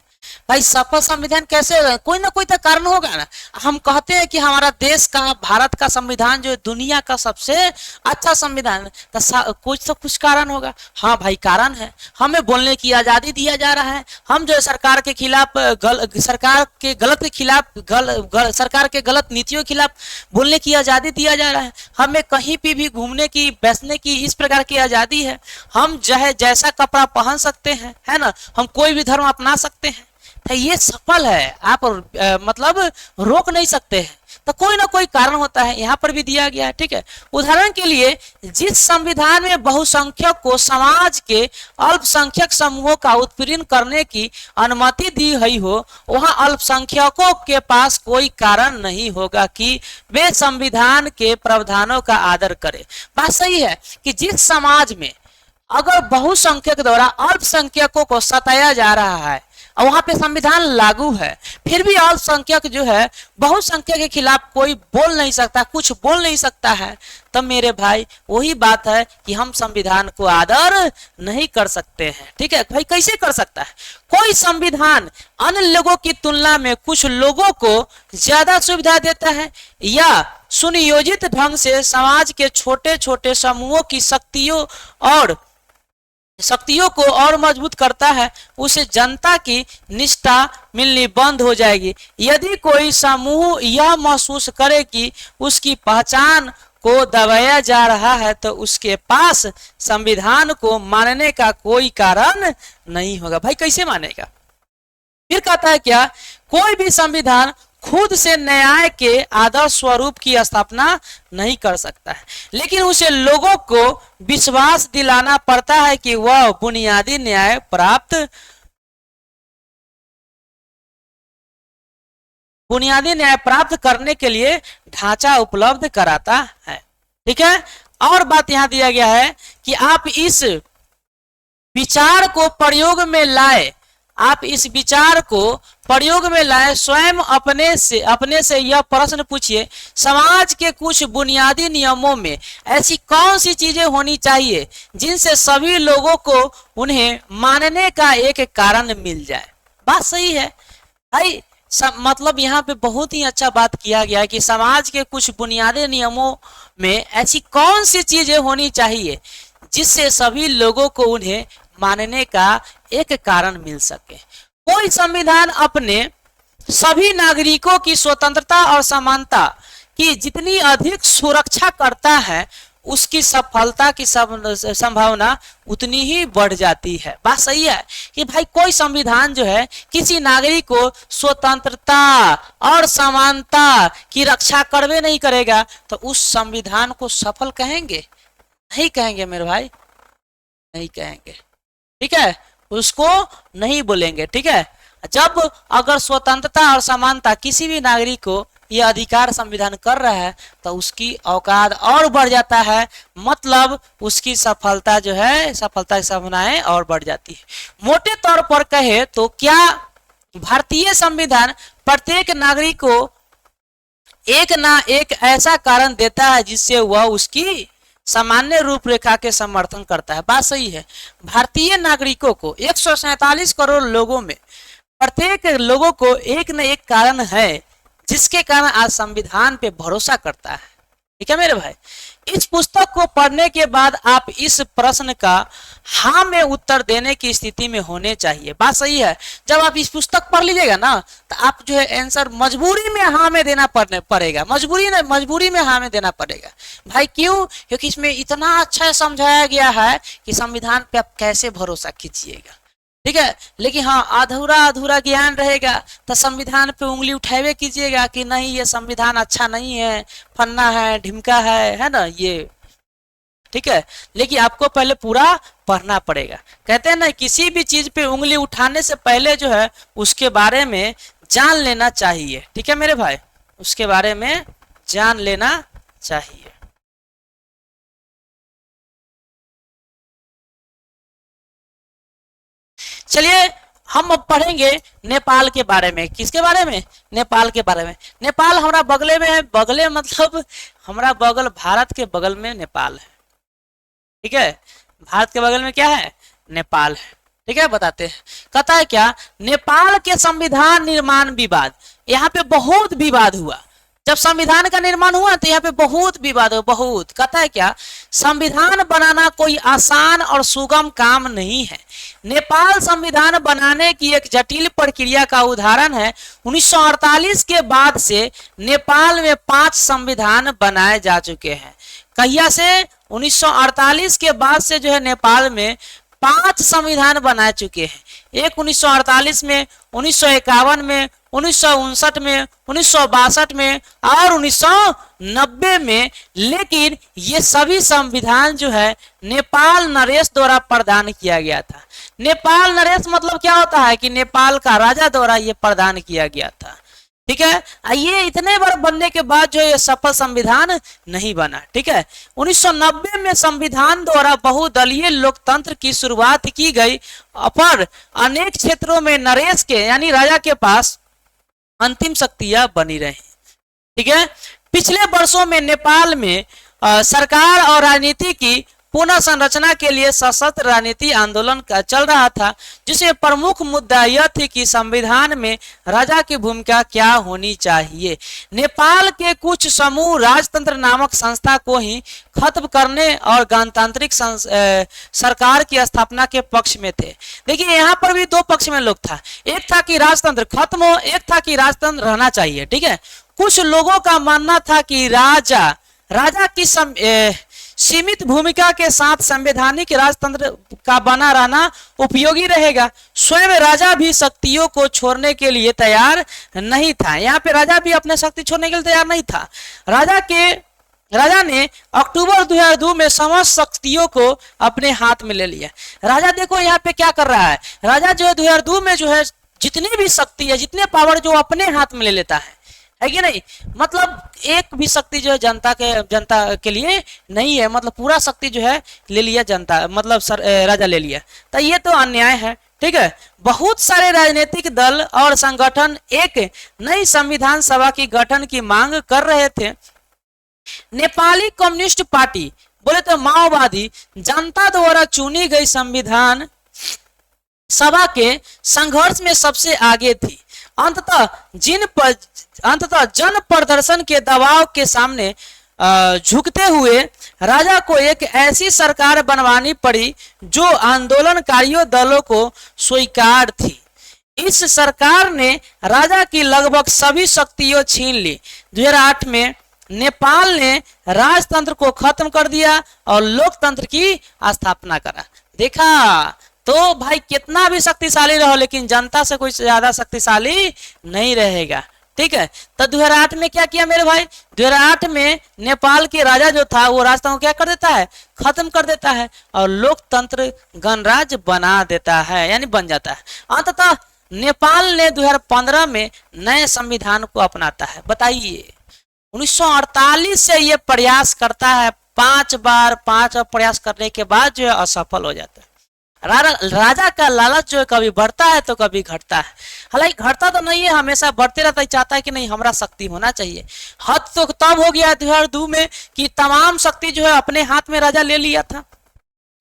Speaker 1: भाई, सफल संविधान कैसे होगा, कोई ना कोई तो कारण होगा ना। हम कहते हैं कि हमारा देश का, भारत का संविधान जो है दुनिया का सबसे अच्छा संविधान, तो कुछ तो कुछ कारण होगा। हाँ भाई कारण है, हमें बोलने की आजादी दिया जा रहा है। हम जो है सरकार के खिलाफ सरकार के गलत के खिलाफ सरकार के गलत नीतियों के खिलाफ बोलने की आजादी दिया जा रहा है। हमें कहीं भी घूमने की, बैठने की, इस प्रकार की आजादी है। हम जो है जैसा कपड़ा पहन सकते हैं, है ना, हम कोई भी धर्म अपना सकते हैं। तो ये सफल है, आप मतलब रोक नहीं सकते हैं। तो कोई ना कोई कारण होता है, यहाँ पर भी दिया गया है। ठीक है, उदाहरण के लिए जिस संविधान में बहुसंख्यक को समाज के अल्पसंख्यक समूहों का उत्पीड़न करने की अनुमति दी गई हो, वहां अल्पसंख्यकों के पास कोई कारण नहीं होगा कि वे संविधान के प्रावधानों का आदर करें। बात सही है कि जिस समाज में अगर बहुसंख्यक द्वारा अल्पसंख्यकों को सताया जा रहा है और वहां पे संविधान लागू है, फिर भी अल्पसंख्यक जो है बहुसंख्यक के खिलाफ कोई बोल नहीं सकता, कुछ बोल नहीं सकता है, तब मेरे भाई वही बात है कि हम संविधान को आदर नहीं कर सकते हैं। ठीक है भाई, कैसे कर सकता है कोई संविधान अन्य लोगों की तुलना में कुछ लोगों को ज्यादा सुविधा देता है या सुनियोजित ढंग से समाज के छोटे छोटे समूहों की शक्तियों को और मजबूत करता है, उसे जनता की निष्ठा मिलनी बंद हो जाएगी। यदि कोई समूह यह महसूस करे कि उसकी पहचान को दबाया जा रहा है तो उसके पास संविधान को मानने का कोई कारण नहीं होगा। भाई कैसे मानेगा। फिर कहता है क्या कोई भी संविधान खुद से न्याय के आदर्श स्वरूप की स्थापना नहीं कर सकता है, लेकिन उसे लोगों को विश्वास दिलाना पड़ता है कि वह बुनियादी न्याय प्राप्त करने के लिए ढांचा उपलब्ध कराता है। ठीक है, और बात यहां दिया गया है कि आप इस विचार को प्रयोग में लाए, स्वयं अपने से यह प्रश्न पूछिए, समाज के कुछ बुनियादी नियमों में ऐसी कौन सी चीजें होनी चाहिए जिनसे सभी लोगों को उन्हें मानने का एक कारण मिल जाए। बात सही है भाई, मतलब यहाँ पे बहुत ही अच्छा बात किया गया है कि समाज के कुछ बुनियादी नियमों में ऐसी कौन सी चीजें होनी चाहिए जिससे सभी लोगों को उन्हें मानने का एक कारण मिल सके। कोई संविधान अपने सभी नागरिकों की स्वतंत्रता और समानता की जितनी अधिक सुरक्षा करता है, उसकी सफलता की संभावना उतनी ही बढ़ जाती है। बात सही है कि भाई कोई संविधान जो है किसी नागरिक को स्वतंत्रता और समानता की रक्षा करवे नहीं करेगा तो उस संविधान को सफल कहेंगे? नहीं कहेंगे मेरे भाई, नहीं कहेंगे। ठीक है, उसको नहीं बोलेंगे। ठीक है, जब अगर स्वतंत्रता और समानता किसी भी नागरिक को यह अधिकार संविधान कर रहा है तो उसकी औकात और बढ़ जाता है, मतलब उसकी सफलता जो है, सफलता की संभावनाएं और बढ़ जाती है। मोटे तौर पर कहे तो क्या भारतीय संविधान प्रत्येक नागरिक को एक ना एक ऐसा कारण देता है जिससे वह उसकी सामान्य रूपरेखा के समर्थन करता है। बात सही है, भारतीय नागरिकों को 147 करोड़ लोगों में प्रत्येक लोगों को एक न एक कारण है जिसके कारण आज संविधान पे भरोसा करता है। ठीक है मेरे भाई, इस पुस्तक को पढ़ने के बाद आप इस प्रश्न का हाँ में उत्तर देने की स्थिति में होने चाहिए। बात सही है, जब आप इस पुस्तक पढ़ लीजिएगा ना तो आप जो है आंसर मजबूरी में हाँ में देना पड़ेगा, मजबूरी में हाँ में देना पड़ेगा। भाई क्यों? क्योंकि इसमें इतना अच्छा समझाया गया है कि संविधान पे आप कैसे भरोसा कीजिएगा। ठीक है, लेकिन हाँ अधूरा ज्ञान रहेगा तो संविधान पे उंगली उठावे कीजिएगा कि नहीं ये संविधान अच्छा नहीं है, फन्ना है, ढिमका है ना ये। ठीक है, लेकिन आपको पहले पूरा पढ़ना पड़ेगा। कहते हैं ना, किसी भी चीज पे उंगली उठाने से पहले जो है उसके बारे में जान लेना चाहिए। ठीक है मेरे भाई, उसके बारे में जान लेना चाहिए। चलिए हम अब पढ़ेंगे नेपाल के बारे में। किसके बारे में? नेपाल के बारे में। नेपाल हमारा बगले में है। बगले मतलब हमारा बगल, भारत के बगल में नेपाल है। ठीक है, भारत के बगल में क्या है? नेपाल है। ठीक है, बताते हैं। कहता है क्या, नेपाल के संविधान निर्माण विवाद। यहाँ पे बहुत विवाद हुआ। जब संविधान का निर्माण हुआ तो यहाँ पे बहुत विवाद हुआ, बहुत। कहता है क्या, संविधान बनाना कोई आसान और सुगम काम नहीं है। नेपाल संविधान बनाने की एक जटिल प्रक्रिया का उदाहरण है। 1948 के बाद से नेपाल में 5 संविधान बनाए जा चुके हैं। कहिया से? 1948 के बाद से जो है नेपाल में 5 संविधान बना चुके हैं। एक 1948 में, 1951 में, 1959 में, 1962 में और 1990 में। लेकिन ये सभी संविधान जो है नेपाल नरेश द्वारा प्रदान किया गया था। नेपाल नरेश मतलब क्या होता है कि नेपाल का राजा द्वारा ये प्रदान किया गया था। ठीक है, ये इतने बार बनने के बाद जो ये सफल संविधान नहीं बना। ठीक है, 1990 में संविधान द्वारा बहुदलीय लोकतंत्र की शुरुआत की गई, पर अनेक क्षेत्रों में नरेश के यानी राजा के पास अंतिम शक्तियां बनी रही। ठीक है, पिछले वर्षों में नेपाल में सरकार और राजनीति की पुनः संरचना के लिए सशस्त्र राजनीति आंदोलन का चल रहा था, जिसमें प्रमुख मुद्दा यह थी कि संविधान में राजा की भूमिका क्या होनी चाहिए। नेपाल के कुछ समूह राजतंत्र नामक संस्था को ही खत्म करने और गणतांत्रिक सरकार की स्थापना के पक्ष में थे। देखिए यहाँ पर भी 2 पक्ष में लोग था। एक था कि राजतंत्र खत्म हो, एक था कि राजतंत्र रहना चाहिए। ठीक है, कुछ लोगों का मानना था कि राजा की सीमित भूमिका के साथ संवैधानिक राजतंत्र का बना रहना उपयोगी रहेगा। स्वयं राजा भी शक्तियों को छोड़ने के लिए तैयार नहीं था। यहाँ पे राजा भी अपने शक्ति छोड़ने के लिए तैयार नहीं था। राजा ने अक्टूबर 2002 में समस्त शक्तियों को अपने हाथ में ले लिया। राजा देखो यहाँ पे क्या कर रहा है। राजा जो है 2002 में जो है जितनी भी शक्ति है, जितने पावर जो अपने हाथ में ले लेता है कि नहीं। मतलब एक भी शक्ति जो है जनता के लिए नहीं है। मतलब पूरा शक्ति जो है ले लिया जनता, मतलब राजा ले लिया। तो ये तो अन्याय है। ठीक है, बहुत सारे राजनीतिक दल और संगठन एक नई संविधान सभा की गठन की मांग कर रहे थे। नेपाली कम्युनिस्ट पार्टी बोले तो माओवादी जनता द्वारा चुनी गई संविधान सभा के संघर्ष में सबसे आगे थी। अंततः जन प्रदर्शन के दबाव के सामने झुकते हुए राजा को एक ऐसी सरकार बनवानी पड़ी जो आंदोलनकारियों दलों को स्वीकार थी। इस सरकार ने राजा की लगभग सभी शक्तियां छीन ली। 2008 में नेपाल ने राजतंत्र को खत्म कर दिया और लोकतंत्र की स्थापना करा। देखा तो भाई कितना भी शक्तिशाली रहो लेकिन जनता से कोई ज्यादा शक्तिशाली नहीं रहेगा। ठीक है, तो 2008 में क्या किया मेरे भाई? 2008 में नेपाल के राजा जो था वो राजतंत्र को क्या कर देता है? खत्म कर देता है और लोकतंत्र गणराज्य बना देता है, यानी बन जाता है। अंततः नेपाल ने 2015 में नए संविधान को अपनाता है। बताइए 1948 से ये प्रयास करता है, 5 बार प्रयास करने के बाद जो है असफल हो जाता है। राजा का लालच जो है कभी बढ़ता है तो कभी घटता है। हालांकि घटता तो नहीं है, हमेशा बढ़ते रहता है। चाहता है कि नहीं हमारा शक्ति होना चाहिए। हद तो तब हो गया 2002 में कि तमाम शक्ति जो है अपने हाथ में राजा ले लिया था।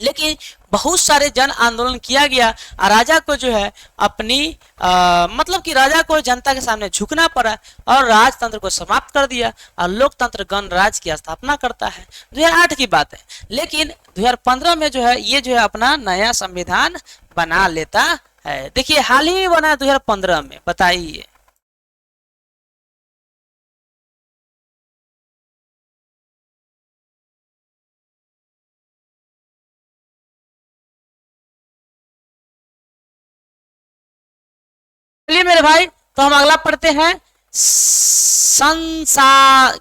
Speaker 1: लेकिन बहुत सारे जन आंदोलन किया गया और राजा को जो है अपनी मतलब कि राजा को जनता के सामने झुकना पड़ा और राजतंत्र को समाप्त कर दिया और लोकतंत्र गणराज्य की स्थापना करता है। 2008 की बात है। लेकिन 2015 में जो है ये जो है अपना नया संविधान बना लेता है। देखिए हाल ही में बना 2015 में। बताइए चलिए मेरे भाई, तो हम अगला पढ़ते हैं।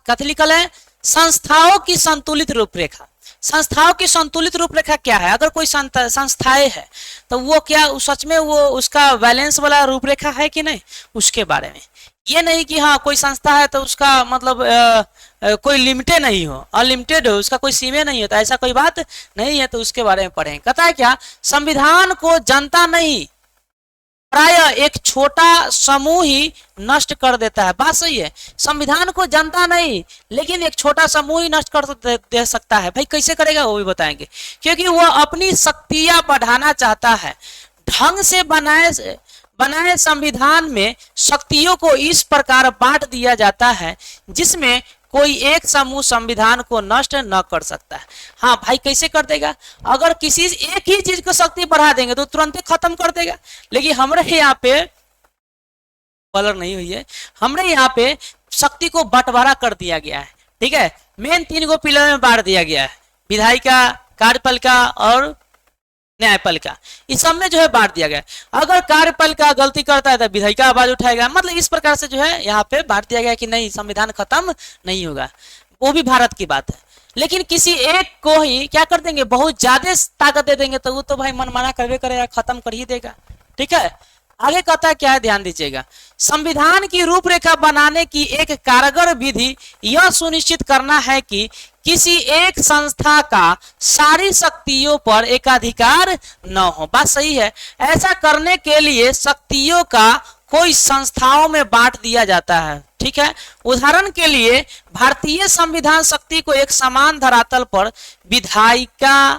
Speaker 1: कथलिकल है संस्थाओं की संतुलित रूपरेखा। संस्थाओं की संतुलित रूपरेखा क्या है? अगर कोई संस्थाएं है तो वो क्या सच में वो उसका बैलेंस वाला रूपरेखा है कि नहीं, उसके बारे में। ये नहीं कि हाँ कोई संस्था है तो उसका मतलब कोई लिमिटेड नहीं हो, अनलिमिटेड हो, उसका कोई सीमा नहीं होता, ऐसा कोई बात नहीं है, तो उसके बारे में पढ़ें। कहता है क्या, संविधान को जनता नहीं प्राय एक छोटा समूह ही नष्ट कर देता है। बात सही है, संविधान को जनता नहीं लेकिन एक छोटा समूह ही नष्ट कर दे सकता है। भाई कैसे करेगा वो भी बताएंगे, क्योंकि वो अपनी शक्तियां बढ़ाना चाहता है। ढंग से बनाए संविधान में शक्तियों को इस प्रकार बांट दिया जाता है जिसमें कोई एक समूह संविधान को नष्ट न कर सकता है। हाँ भाई कैसे कर देगा, अगर किसी एक ही चीज को शक्ति बढ़ा देंगे तो तुरंत ही खत्म कर देगा। लेकिन हमारे यहाँ पे कलर नहीं हुई है, हमारे यहाँ पे शक्ति को बंटवारा कर दिया गया है। ठीक है, मेन 3 गो पिलर में बांट दिया गया है, विधायिका, कार्यपालिका और न्यायपालिका। इस सब में जो है बांट दिया गया है। अगर कार्यपालिका गलती करता है तो विधायिका आवाज उठाएगा। मतलब इस प्रकार से जो है यहाँ पे बांट दिया गया कि नहीं, संविधान खत्म नहीं होगा। वो भी भारत की बात है। लेकिन किसी एक को ही क्या कर देंगे, बहुत ज्यादा ताकत दे देंगे तो वो तो भाई मनमाना करवे करेगा, खत्म कर ही देगा। ठीक है, आगे कहता है क्या है, ध्यान दीजिएगा। संविधान की रूपरेखा बनाने की एक कारगर विधि यह सुनिश्चित करना है कि किसी एक संस्था का सारी शक्तियों पर एकाधिकार न हो। बात सही है, ऐसा करने के लिए शक्तियों का कोई संस्थाओं में बांट दिया जाता है। ठीक है, उदाहरण के लिए भारतीय संविधान शक्ति को एक समान धरातल पर विधायिका,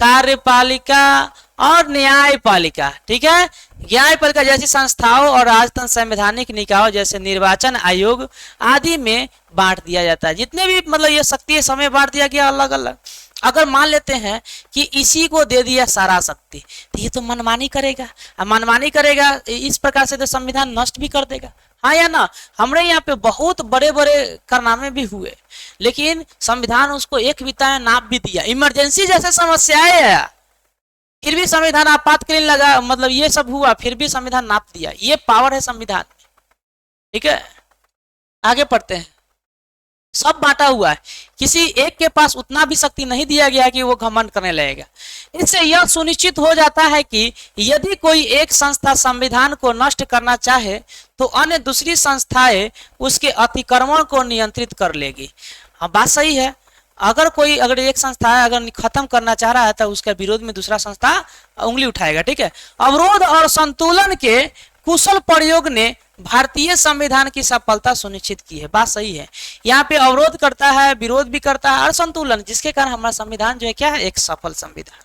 Speaker 1: कार्यपालिका और न्यायपालिका, ठीक है, न्यायपालिका जैसी संस्थाओं और राजतंत्र संवैधानिक निकायों जैसे निर्वाचन आयोग आदि में बांट दिया जाता है। जितने भी मतलब ये शक्ति समय बांट दिया गया अलग अलग। अगर मान लेते हैं कि इसी को दे दिया सारा शक्ति तो ये तो मनमानी करेगा, मनमानी करेगा इस प्रकार से तो संविधान नष्ट भी कर देगा। हाँ या ना, हमारे यहाँ पे बहुत बड़े बड़े कारनामे भी हुए लेकिन संविधान उसको एक बिता नाप भी दिया। इमरजेंसी जैसे समस्याएं है फिर भी संविधान आपातकालीन लगा, मतलब ये सब हुआ फिर भी संविधान नाप दिया। ये पावर है संविधान में। ठीक है, आगे पढ़ते हैं। सब बांटा हुआ है, किसी एक के पास उतना भी शक्ति नहीं दिया गया कि वो घमंड करने लगेगा। इससे यह सुनिश्चित हो जाता है कि यदि कोई एक संस्था संविधान को नष्ट करना चाहे तो अन्य दूसरी संस्थाएं उसके अतिक्रमण को नियंत्रित कर लेगी। हाँ बात सही है, अगर एक संस्था अगर खत्म करना चाह रहा है तो उसके विरोध में दूसरा संस्था उंगली उठाएगा। ठीक है, अवरोध और संतुलन के कुशल प्रयोग ने भारतीय संविधान की सफलता सुनिश्चित की है। बात सही है, यहाँ पे अवरोध करता है, विरोध भी करता है और संतुलन, जिसके कारण हमारा संविधान जो है क्या है, एक सफल संविधान।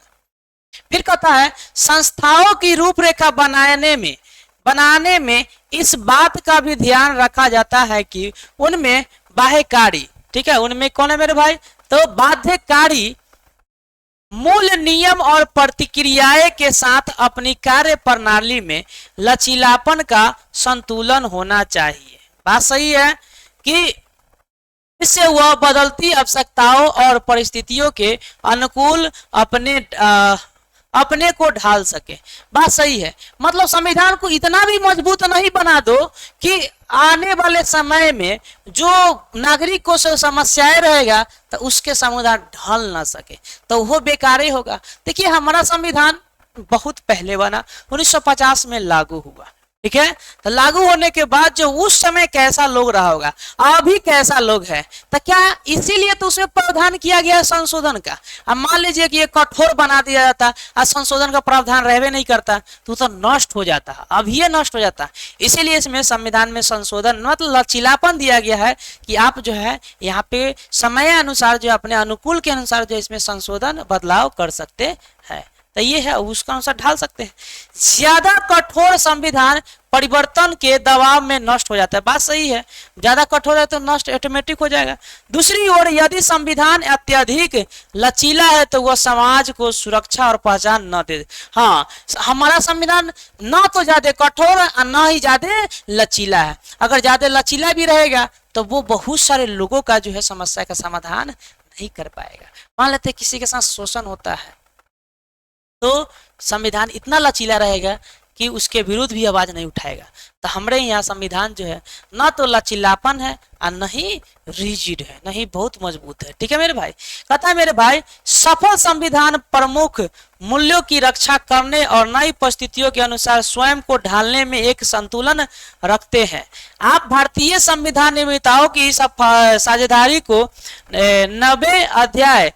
Speaker 1: फिर कहता है संस्थाओं की रूपरेखा बनाने में इस बात का भी ध्यान रखा जाता है कि उनमें बाध्यकारी, ठीक है, उनमें कौन है मेरे भाई, तो बाध्यकारी मूल नियम और प्रतिक्रियाएं के साथ अपनी कार्य प्रणाली में लचीलापन का संतुलन होना चाहिए। बात सही है कि इससे वह बदलती आवश्यकताओं और परिस्थितियों के अनुकूल अपने को ढाल सके। बात सही है, मतलब संविधान को इतना भी मजबूत नहीं बना दो कि आने वाले समय में जो नागरिकों से समस्याएं रहेगा तो उसके समुदाय ढल ना सके तो वो बेकार ही होगा। देखिए हमारा संविधान बहुत पहले बना, 1950 में लागू हुआ। ठीक है, तो लागू होने के बाद जो उस समय कैसा लोग रहा होगा, अभी कैसा लोग है, तो क्या इसीलिए तो उसमें प्रावधान किया गया संशोधन का। अब मान लीजिए कि ये कठोर बना दिया जाता और संशोधन का प्रावधान रहवे नहीं करता तो नष्ट हो जाता, अब ये नष्ट हो जाता। इसीलिए इसमें संविधान में संशोधन मतलब लचीलापन दिया गया है कि आप जो है यहाँ पे समय अनुसार जो अपने अनुकूल के अनुसार जो इसमें संशोधन बदलाव कर सकते हैं, तो ये है उसका अनुसार ढाल सकते हैं। ज्यादा कठोर संविधान परिवर्तन के दबाव में नष्ट हो जाता है। बात सही है, ज्यादा कठोर है तो नष्ट ऑटोमेटिक हो जाएगा। दूसरी ओर यदि संविधान अत्यधिक लचीला है तो वह समाज को सुरक्षा और पहचान न दे। हाँ, हमारा संविधान न तो ज्यादा कठोर और न ही ज्यादा लचीला है। अगर ज्यादा लचीला भी रहेगा तो वो बहुत सारे लोगों का जो है समस्या का समाधान नहीं कर पाएगा। मान लेते किसी के साथ शोषण होता है तो संविधान इतना लचीला रहेगा कि उसके विरुद्ध भी आवाज नहीं उठाएगा। तो हमारे यहाँ संविधान जो है ना तो लचीलापन है और नहीं रिजिड है, नहीं बहुत मजबूत है। ठीक है मेरे भाई। कहता है मेरे भाई सफल संविधान प्रमुख मूल्यों की रक्षा करने और नई परिस्थितियों के अनुसार स्वयं को ढालने में एक संतुलन रखते हैं। आप भारतीय संविधान निर्माताओं की इस साझेदारी को 90 अध्याय,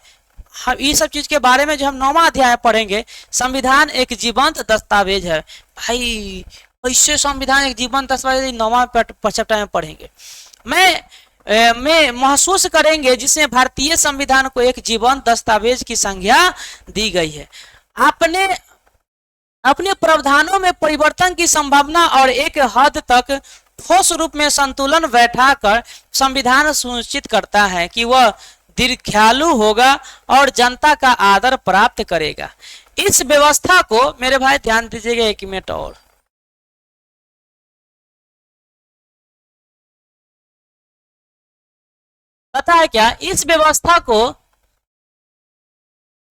Speaker 1: हम ये सब चीज के बारे में जो हम 9वां अध्याय पढ़ेंगे, संविधान एक जीवंत दस्तावेज है। भाई ऐसे संविधान एक जीवंत दस्तावेज 9वां चैप्टर में पढ़ेंगे। में महसूस करेंगे जिसमें भारतीय संविधान को एक जीवंत दस्तावेज की संज्ञा दी गई है। अपने प्रावधानों में परिवर्तन की संभावना और एक हद तक ठोस रूप में संतुलन बैठाकर संविधान सुनिश्चित करता है कि वह दीर्घायु होगा और जनता का आदर प्राप्त करेगा। इस व्यवस्था को मेरे भाई ध्यान दीजिएगा 1 मिनट और। पता है क्या,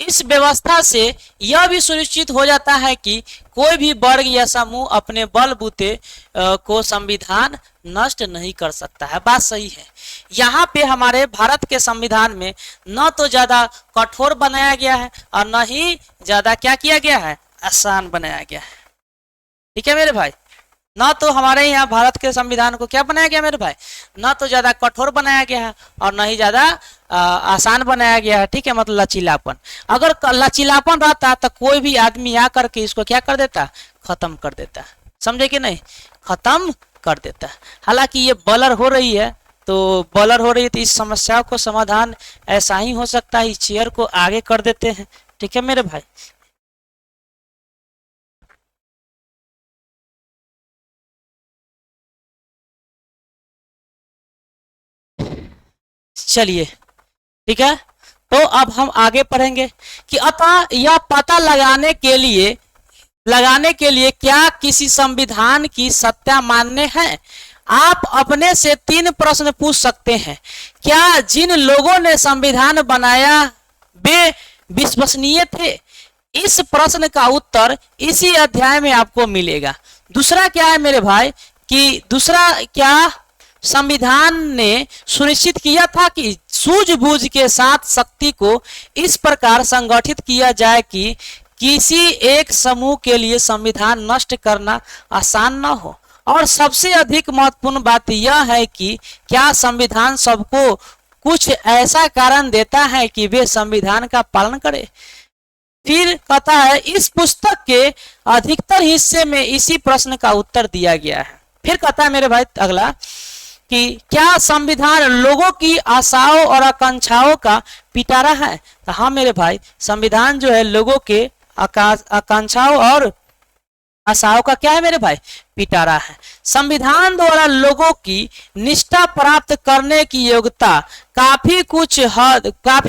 Speaker 1: इस व्यवस्था से यह भी सुनिश्चित हो जाता है कि कोई भी वर्ग या समूह अपने बलबूते को संविधान नष्ट नहीं कर सकता है। बात सही है। यहाँ पे हमारे भारत के संविधान में न तो ज्यादा कठोर बनाया गया है और न ही ज्यादा क्या किया गया है, आसान बनाया गया है। ठीक है मेरे भाई। ना तो हमारे यहाँ भारत के संविधान को क्या बनाया गया मेरे भाई, ना तो ज्यादा कठोर बनाया गया है और ना ही ज्यादा आसान बनाया गया है। ठीक है, मतलब लचीलापन। अगर लचीलापन रहता तो कोई भी आदमी आकर के इसको क्या कर देता, खत्म कर देता। समझे कि नहीं, खत्म कर देता। हालांकि ये बलर हो रही है तो इस समस्या को समाधान ऐसा ही हो सकता है, इस चेयर को आगे कर देते हैं। ठीक है मेरे भाई। चलिए ठीक है, तो अब हम आगे पढ़ेंगे कि अतः यह पता लगाने के लिए क्या किसी संविधान की सत्ता मान्य है। आप अपने से 3 प्रश्न पूछ सकते हैं। क्या जिन लोगों ने संविधान बनाया वे विश्वसनीय थे? इस प्रश्न का उत्तर इसी अध्याय में आपको मिलेगा। दूसरा क्या है मेरे भाई कि संविधान ने सुनिश्चित किया था कि सूझबूझ के साथ शक्ति को इस प्रकार संगठित किया जाए कि किसी एक समूह के लिए संविधान नष्ट करना आसान न हो। और सबसे अधिक महत्वपूर्ण बात यह है कि क्या संविधान सबको कुछ ऐसा कारण देता है कि वे संविधान का पालन करें। फिर कहता है इस पुस्तक के अधिकतर हिस्से में इसी प्रश्न का उत्तर दिया गया है। फिर कहता है मेरे भाई अगला कि क्या संविधान लोगों की आशाओं और आकांक्षाओं का पिटारा है। तो हाँ मेरे भाई, संविधान जो है लोगों के आकांक्षाओं और आशाओं का क्या है मेरे भाई, पिटारा है। संविधान द्वारा लोगों की निष्ठा प्राप्त करने की योग्यता काफी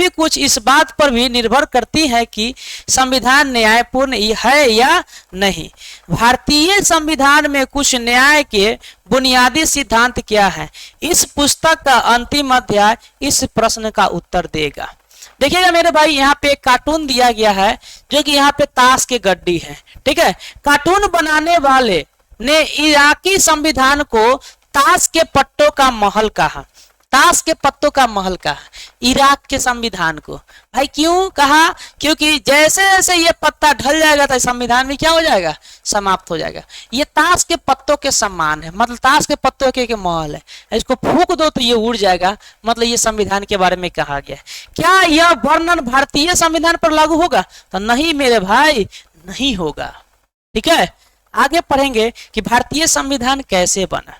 Speaker 1: कुछ इस बात पर भी निर्भर करती है कि संविधान न्यायपूर्ण है या नहीं। भारतीय संविधान में कुछ न्याय के बुनियादी सिद्धांत क्या है। इस पुस्तक का अंतिम अध्याय इस प्रश्न का उत्तर देगा। देखिएगा मेरे भाई, यहाँ पे एक कार्टून दिया गया है जो कि यहाँ पे ताश के गड्डी है। ठीक है, कार्टून बनाने वाले ने इराकी संविधान को ताश के पत्तों का महल कहा। ताश के पत्तों का महल कहा इराक के संविधान को। भाई क्यों कहा, क्योंकि जैसे जैसे ये पत्ता ढल जाएगा तो संविधान में क्या हो जाएगा, समाप्त हो जाएगा। ये ताश के पत्तों के समान है, मतलब ताश के पत्तों के महल है, इसको फूंक दो तो ये उड़ जाएगा। मतलब ये संविधान के बारे में कहा गया है। क्या यह वर्णन भारतीय संविधान पर लागू होगा? तो नहीं मेरे भाई, नहीं होगा। ठीक है, आगे पढ़ेंगे कि भारतीय संविधान कैसे बना।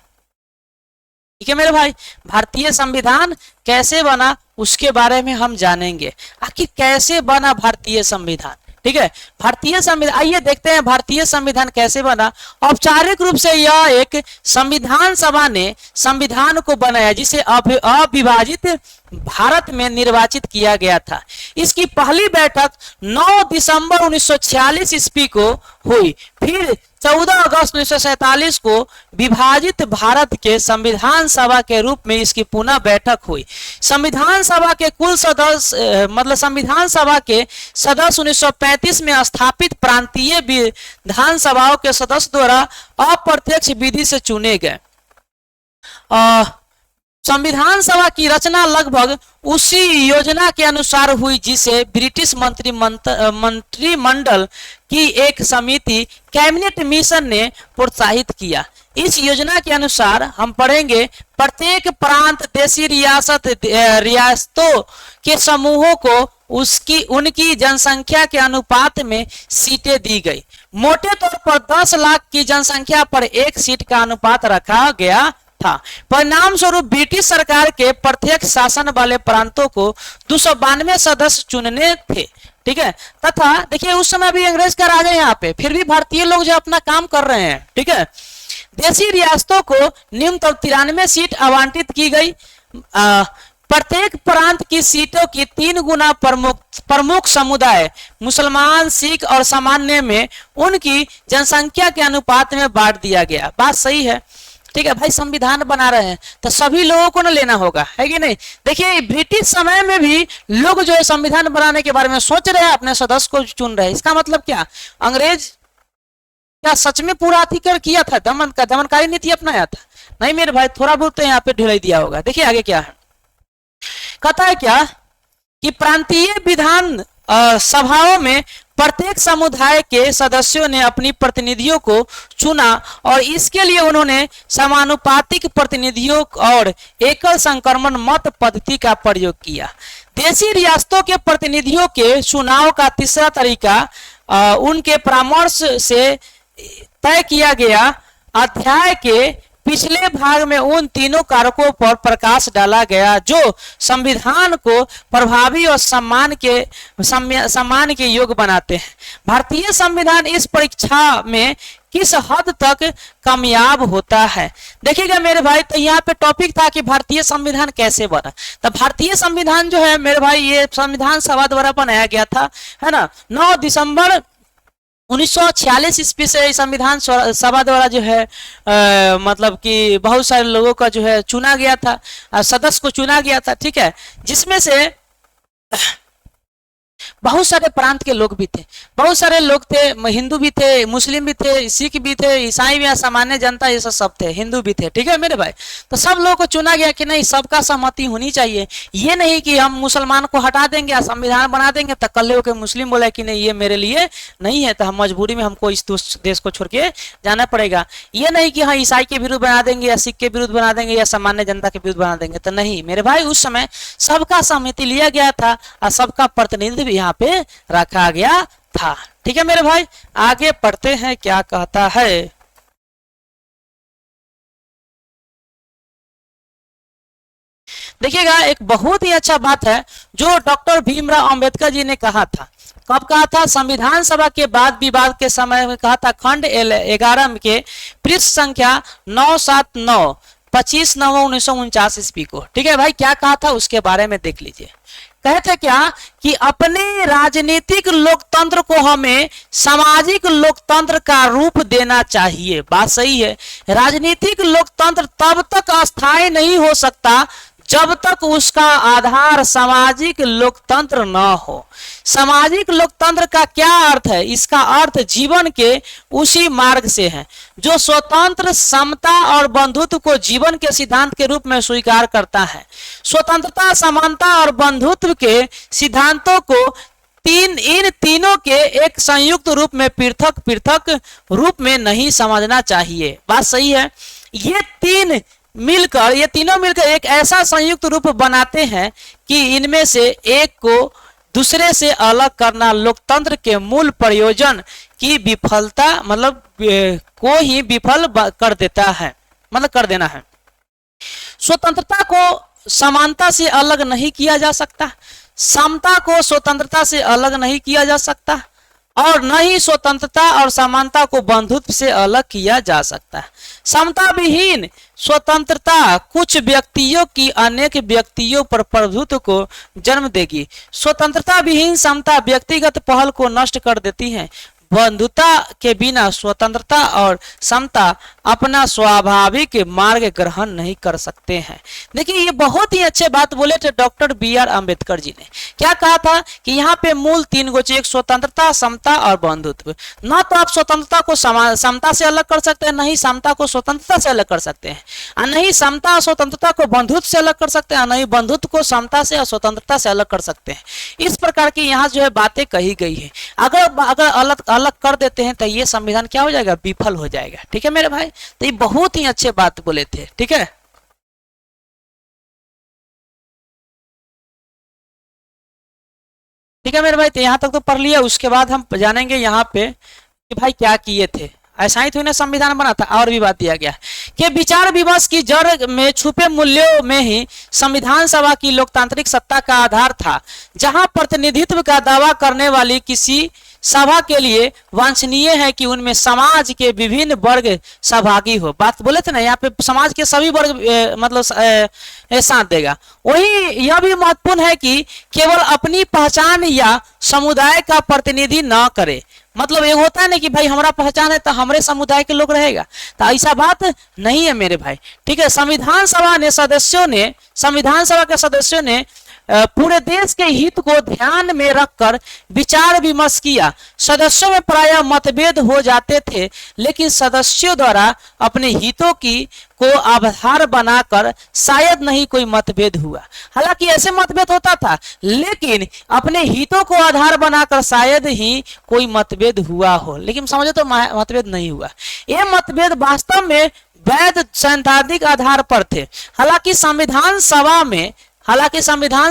Speaker 1: ठीक है मेरे भाई, भारतीय संविधान कैसे बना उसके बारे में हम जानेंगे। आखिर कैसे बना भारतीय संविधान। ठीक है, भारतीय संविधान, आइए देखते हैं भारतीय संविधान कैसे बना। औपचारिक रूप से यह एक संविधान सभा ने संविधान को बनाया जिसे अविभाजित भारत में निर्वाचित किया गया था। इसकी पहली बैठक 9 दिसंबर 1946 ईस्वी को हुई। फिर 14 अगस्त 1947 को विभाजित भारत के संविधान सभा के रूप में इसकी पुनः बैठक हुई। संविधान सभा के कुल सदस्य संविधान सभा के सदस्य 1935 में स्थापित प्रांतीय विधानसभाओं के सदस्य द्वारा अप्रत्यक्ष विधि से चुने गए। संविधान सभा की रचना लगभग उसी योजना के अनुसार हुई जिसे ब्रिटिश मंत्रिमंडल की एक समिति कैबिनेट मिशन ने प्रोत्साहित किया। इस योजना के अनुसार हम पढ़ेंगे प्रत्येक प्रांत देशी रियासतों के समूहों को उनकी जनसंख्या के अनुपात में सीटें दी गई। मोटे तौर पर 10 लाख की जनसंख्या पर एक सीट का अनुपात रखा गया था। परिणाम स्वरूप ब्रिटिश सरकार के प्रत्येक शासन वाले प्रांतों को 292 सदस्य चुनने थे। ठीक है, तथा देखिए उस समय भी अंग्रेज का राज है यहाँ पे, फिर भी भारतीय लोग जो अपना काम कर रहे हैं। ठीक है, देशी रियासतों को न्यूनतम 93 सीट आवंटित की गई। प्रत्येक प्रांत की सीटों की 3 गुना प्रमुख समुदाय मुसलमान, सिख और सामान्य में उनकी जनसंख्या के अनुपात में बांट दिया गया। बात सही है। ठीक है भाई, संविधान बना रहे हैं तो सभी लोगों को ना लेना होगा, है कि नहीं। देखिए ब्रिटिश समय में भी लोग जो है संविधान बनाने के बारे में सोच रहे हैं, अपने सदस्य को चुन रहे हैं। इसका मतलब क्या, अंग्रेज क्या सच में पूरा अधिकार किया था, दमनकारी नीति अपनाया था? नहीं मेरे भाई, थोड़ा बहुत तो यहाँ पे ढिलाई दिया होगा। देखिए आगे क्या है, कहता है क्या कि प्रांतीय विधान सभाओं में प्रत्येक समुदाय के सदस्यों ने अपनी प्रतिनिधियों को चुना और इसके लिए उन्होंने समानुपातिक प्रतिनिधियों और एकल संक्रमण मत पद्धति का प्रयोग किया। देशी रियासतों के प्रतिनिधियों के चुनाव का तीसरा तरीका उनके परामर्श से तय किया गया। अध्याय के पिछले भाग में उन तीनों कारकों पर प्रकाश डाला गया जो संविधान को प्रभावी और सम्मान के योग्य बनाते हैं। भारतीय संविधान इस परीक्षा में किस हद तक कामयाब होता है? देखिएगा मेरे भाई, तो यहाँ पे टॉपिक था कि भारतीय संविधान कैसे बना। तो भारतीय संविधान जो है मेरे भाई, ये संविधान सभा द्वारा बनाया गया था, है ना। 9 दिसंबर 1946 ईस्वी से संविधान सभा द्वारा जो है मतलब कि बहुत सारे लोगों का जो है चुना गया था, सदस्य को चुना गया था। ठीक है, जिसमें से बहुत सारे प्रांत के लोग भी थे, बहुत सारे लोग थे, हिंदू भी थे, मुस्लिम भी थे, सिख भी थे, ईसाई भी, सामान्य जनता, ये सब थे, हिंदू भी थे। ठीक है मेरे भाई, तो सब लोगों को चुना गया कि नहीं, सबका सहमति होनी चाहिए। ये नहीं कि हम मुसलमान को हटा देंगे या संविधान बना देंगे तो कल के मुस्लिम बोले कि नहीं ये मेरे लिए नहीं है, तो हम मजबूरी में हमको इस देश को छोड़ के जाना पड़ेगा। ये नहीं कि हाँ ईसाई के विरुद्ध बना देंगे या सिख के विरुद्ध बना देंगे या सामान्य जनता के विरुद्ध बना देंगे, तो नहीं मेरे भाई, उस समय सबका सहमति लिया गया था और सबका प्रतिनिधित्व यहाँ पे रखा गया था। ठीक है मेरे भाई, आगे पढ़ते हैं क्या कहता है। देखिएगा एक बहुत ही अच्छा बात है जो डॉक्टर भीमराव अंबेडकर जी ने कहा था। कब कहा था? संविधान सभा के बाद विवाद के समय में कहा था। खंड 11 के पृष्ठ संख्या 979 25/9/1949 ईस्वी को। ठीक है भाई, क्या कहा था उसके बारे में देख लीजिए। कहते क्या कि अपने राजनीतिक लोकतंत्र को हमें सामाजिक लोकतंत्र का रूप देना चाहिए। बात सही है। राजनीतिक लोकतंत्र तब तक अस्थायी नहीं हो सकता जब तक उसका आधार सामाजिक लोकतंत्र न हो। सामाजिक लोकतंत्र का क्या अर्थ है? इसका अर्थ जीवन के उसी मार्ग से है जो स्वतंत्र, समता और बंधुत्व को जीवन के सिद्धांत के रूप में स्वीकार करता है। स्वतंत्रता, समानता और बंधुत्व के सिद्धांतों को इन तीनों के एक संयुक्त रूप में पृथक पृथक रूप में नहीं समझना चाहिए। बात सही है। ये तीनों मिलकर एक ऐसा संयुक्त रूप बनाते हैं कि इनमें से एक को दूसरे से अलग करना लोकतंत्र के मूल प्रयोजन की विफलता को ही विफल कर देता है, कर देना है। स्वतंत्रता को समानता से अलग नहीं किया जा सकता, समता को स्वतंत्रता से अलग नहीं किया जा सकता और न ही स्वतंत्रता और समानता को बंधुत्व से अलग किया जा सकता है। समता विहीन स्वतंत्रता कुछ व्यक्तियों की अनेक व्यक्तियों पर प्रभुत्व को जन्म देगी। स्वतंत्रता विहीन समता व्यक्तिगत पहल को नष्ट कर देती है। बंधुता के बिना स्वतंत्रता और समता अपना स्वाभाविक मार्ग ग्रहण नहीं कर सकते हैं। देखिए ये बहुत ही अच्छे बात बोले थे डॉक्टर बी.आर. अम्बेडकर जी ने। क्या कहा था कि यहाँ पे मूल तीन गो चीज, स्वतंत्रता, समता और बंधुत्व। ना तो आप स्वतंत्रता को समता से अलग कर सकते हैं, नहीं समता को स्वतंत्रता से अलग कर सकते हैं, और नहीं समता और स्वतंत्रता को बंधुत्व से अलग कर सकते हैं, नहीं बंधुत्व को समता से और स्वतंत्रता से अलग कर सकते हैं। इस प्रकार की यहाँ जो है बातें कही गई है। अगर अलग अलग कर देते हैं तो ये संविधान क्या हो जाएगा, विफल हो जाएगा। ठीक है मेरे भाई, तो ये बहुत ही अच्छे बात बोले थे। ठीक है, ठीक है मेरे भाई, तो यहाँ तक तो पढ़ लिया। उसके बाद हम जानेंगे यहाँ पे कि भाई क्या किए थे। ऐसा ही तो इन्हें संविधान बना था। और भी बात दिया गया कि विचार विमर्श की जड़ में छुपे मूल्यों में ही संविधान सभा की लोकतांत्रिक सत्ता का आधार था, जहां प्रतिनिधित्व का दावा करने वाली किसी सभा के लिए वांछनीय है कि उनमें समाज के विभिन्न वर्ग सहभागी हो। बात बोले थे ना, यहाँ पे समाज के सभी वर्ग मतलब साथ देगा। वही यह भी महत्वपूर्ण है कि केवल अपनी पहचान या समुदाय का प्रतिनिधि न करे। मतलब ये होता है ना कि भाई हमारा पहचान है तो हमारे समुदाय के लोग रहेगा, तो ऐसा बात नहीं है मेरे भाई। ठीक है, संविधान सभा के सदस्यों ने पूरे देश के हित को ध्यान में रखकर विचार विमर्श किया। सदस्यों में प्रायः मतभेद हो जाते थे, लेकिन सदस्यों द्वारा अपने हितों को आधार बनाकर शायद नहीं कोई मतभेद हुआ। हालांकि ऐसे मतभेद होता था, लेकिन अपने हितों को आधार बनाकर शायद ही कोई मतभेद हुआ हो, लेकिन समझो तो मतभेद नहीं हुआ। ये मतभेद वास्तव में वैध सैद्धांतिक आधार पर थे। हालांकि संविधान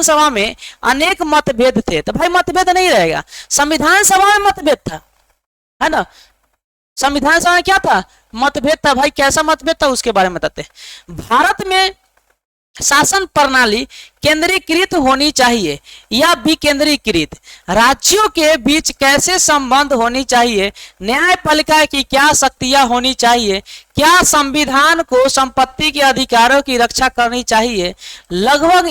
Speaker 1: सभा में अनेक मतभेद थे। तो भाई मतभेद नहीं रहेगा, संविधान सभा में मतभेद था, है ना। संविधान सभा में क्या था, मतभेद था। भाई कैसा मतभेद था उसके बारे में बताते हैं। भारत में शासन प्रणाली केंद्रीकृत होनी चाहिए या विकेंद्रीकृत, राज्यों के बीच कैसे संबंध होनी चाहिए, न्यायपालिका की क्या शक्तियां होनी चाहिए, क्या संविधान को संपत्ति के अधिकारों की रक्षा करनी चाहिए, लगभग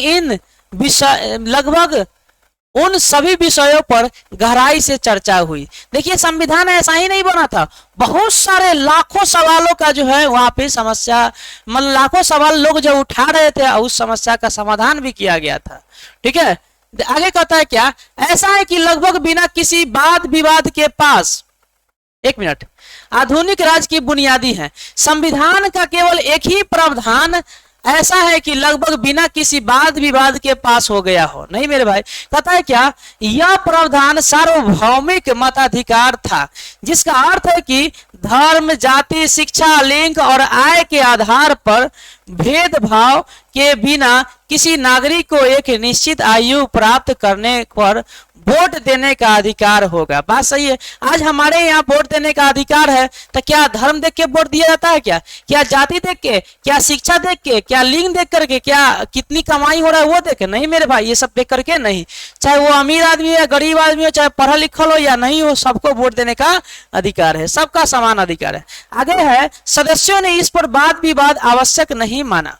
Speaker 1: उन सभी विषयों पर गहराई से चर्चा हुई। देखिए संविधान ऐसा ही नहीं बना था, बहुत सारे लाखों सवालों का जो है वहां पे समस्या, मतलब लाखों सवाल लोग जो उठा रहे थे उस समस्या का समाधान भी किया गया था। ठीक है, आगे कहता है क्या, ऐसा है कि लगभग बिना किसी वाद विवाद के पास, एक मिनट, आधुनिक राज्य की बुनियादी है। संविधान का केवल एक ही प्रावधान ऐसा है कि लगभग बिना किसी वाद विवाद के पास हो गया हो। नहीं मेरे भाई, कहता है क्या, यह प्रावधान सार्वभौमिक मताधिकार था, जिसका अर्थ है कि धर्म, जाति, शिक्षा, लिंग और आय के आधार पर भेदभाव के बिना किसी नागरिक को एक निश्चित आयु प्राप्त करने पर वोट देने का अधिकार होगा। बात सही है। आज हमारे यहाँ वोट देने का अधिकार है, तो क्या धर्म देख के वोट दिया जाता है क्या जाति देख के, क्या शिक्षा देख के, क्या लिंग देख करके, क्या कितनी कमाई हो रहा है वो देख के? नहीं मेरे भाई, ये सब देख करके नहीं। चाहे वो अमीर आदमी है, गरीब आदमी हो, चाहे पढ़ा लिखा हो या नहीं हो, सबको वोट देने का अधिकार है, सबका समान अधिकार है। आगे है, सदस्यों ने इस पर वाद विवाद आवश्यक नहीं माना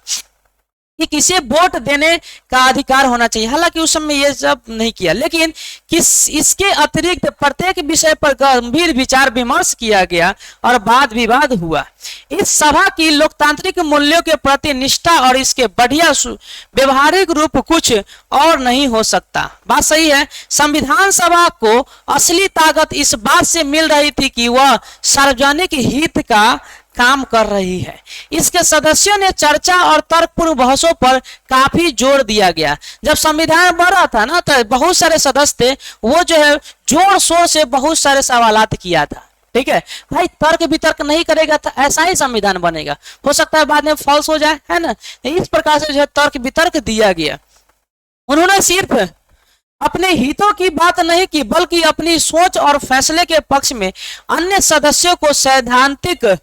Speaker 1: कि किसे वोट देने का अधिकार होना चाहिए। हालांकि उस समय ये सब नहीं किया, लेकिन इसके अतिरिक्त प्रत्येक विषय पर गंभीर विचार विमर्श किया गया और वाद विवाद हुआ। इस सभा की लोकतांत्रिक मूल्यों के प्रति निष्ठा और इसके बढ़िया व्यवहारिक रूप कुछ और नहीं हो सकता। बात सही है। संविधान सभा को असली ताकत इस बात से मिल रही थी कि वह सार्वजनिक हित का काम कर रही है। इसके सदस्यों ने चर्चा और तर्कपूर्ण बहसों पर काफी जोर दिया गया। जब संविधान बन रहा था ना, तो बहुत सारे सदस्य थे, वो जो है जोर शोर से बहुत सारे सवालात किया था। ठीक है भाई, तर्क वितर्क नहीं करेगा तो ऐसा ही संविधान बनेगा। हो सकता है बाद में फॉल्स हो जाए, है ना। इस प्रकार से जो है तर्क वितर्क दिया गया। उन्होंने सिर्फ अपने हितों की बात नहीं की, बल्कि अपनी सोच और फैसले के पक्ष में अन्य सदस्यों को सैद्धांतिक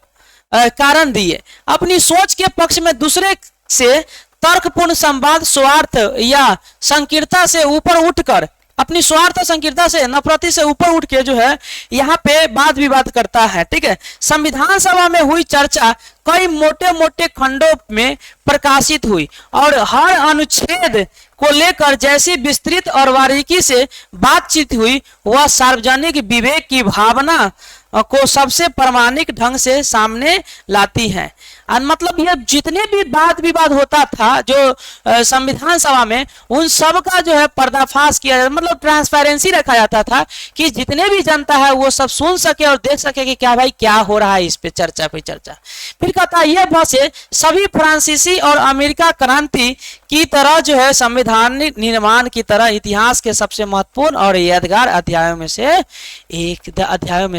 Speaker 1: कारण दिए। अपनी सोच के पक्ष में दूसरे से तर्कपूर्ण संवाद, स्वार्थ या संकीर्णता से ऊपर उठकर अपनी स्वार्थ संकीर्णता से, नफरती से ऊपर उठ के जो है यहाँ पे वाद विवाद करता है। ठीक है, संविधान सभा में हुई चर्चा कई मोटे मोटे खंडों में प्रकाशित हुई और हर अनुच्छेद को लेकर जैसी विस्तृत और बारीकी से बातचीत हुई वह सार्वजनिक विवेक की भावना को सबसे प्रामाणिक ढंग से सामने लाती है। मतलब यह जितने भी वाद विवाद होता था जो संविधान सभा में, उन सब का जो है पर्दाफाश किया जाता, मतलब ट्रांसपेरेंसी रखा जाता था कि जितने भी जनता है वो सब सुन सके और देख सके कि क्या भाई क्या हो रहा है इस पे चर्चा पे चर्चा। फिर कहता है यह भाषा सभी फ्रांसीसी और अमेरिका क्रांति की तरह जो है संविधान निर्माण की तरह इतिहास के सबसे महत्वपूर्ण और यादगार अध्यायों में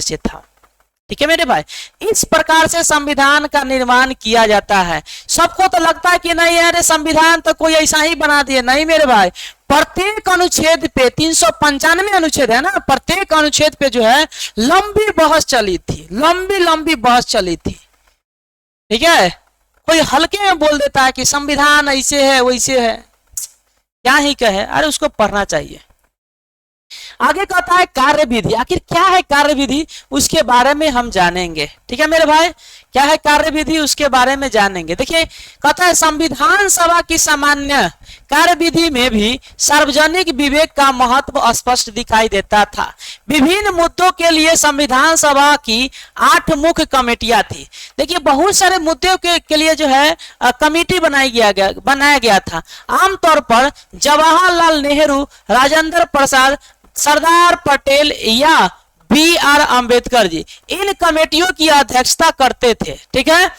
Speaker 1: से था। ठीक है मेरे भाई, इस प्रकार से संविधान का निर्माण किया जाता है। सबको तो लगता है कि नहीं यार संविधान तो कोई ऐसा ही बना दिया, नहीं मेरे भाई, प्रत्येक अनुच्छेद पे 395 अनुच्छेद है ना, प्रत्येक अनुच्छेद पे जो है लंबी बहस चली थी, लंबी बहस चली थी। ठीक है, कोई हल्के में बोल देता है कि संविधान ऐसे है वैसे है, क्या ही कहे, अरे उसको पढ़ना चाहिए। आगे कहता है कार्य विधि, आखिर क्या है कार्य विधि उसके बारे में हम जानेंगे। ठीक है मेरे भाई, क्या है कार्य विधि उसके बारे में जानेंगे। देखिए कहता है संविधान सभा की सामान्य कार्य विधि में भी सार्वजनिक विवेक का महत्व स्पष्ट दिखाई देता था। विभिन्न मुद्दों के लिए संविधान सभा की 8 मुख्य कमेटियां थी। देखिए बहुत सारे मुद्दों के लिए जो है कमेटी बनाया गया था। आमतौर पर जवाहरलाल नेहरू, राजेंद्र प्रसाद, सरदार पटेल या B.R. अम्बेडकर जी इन कमेटियों की अध्यक्षता करते थे। ठीक है,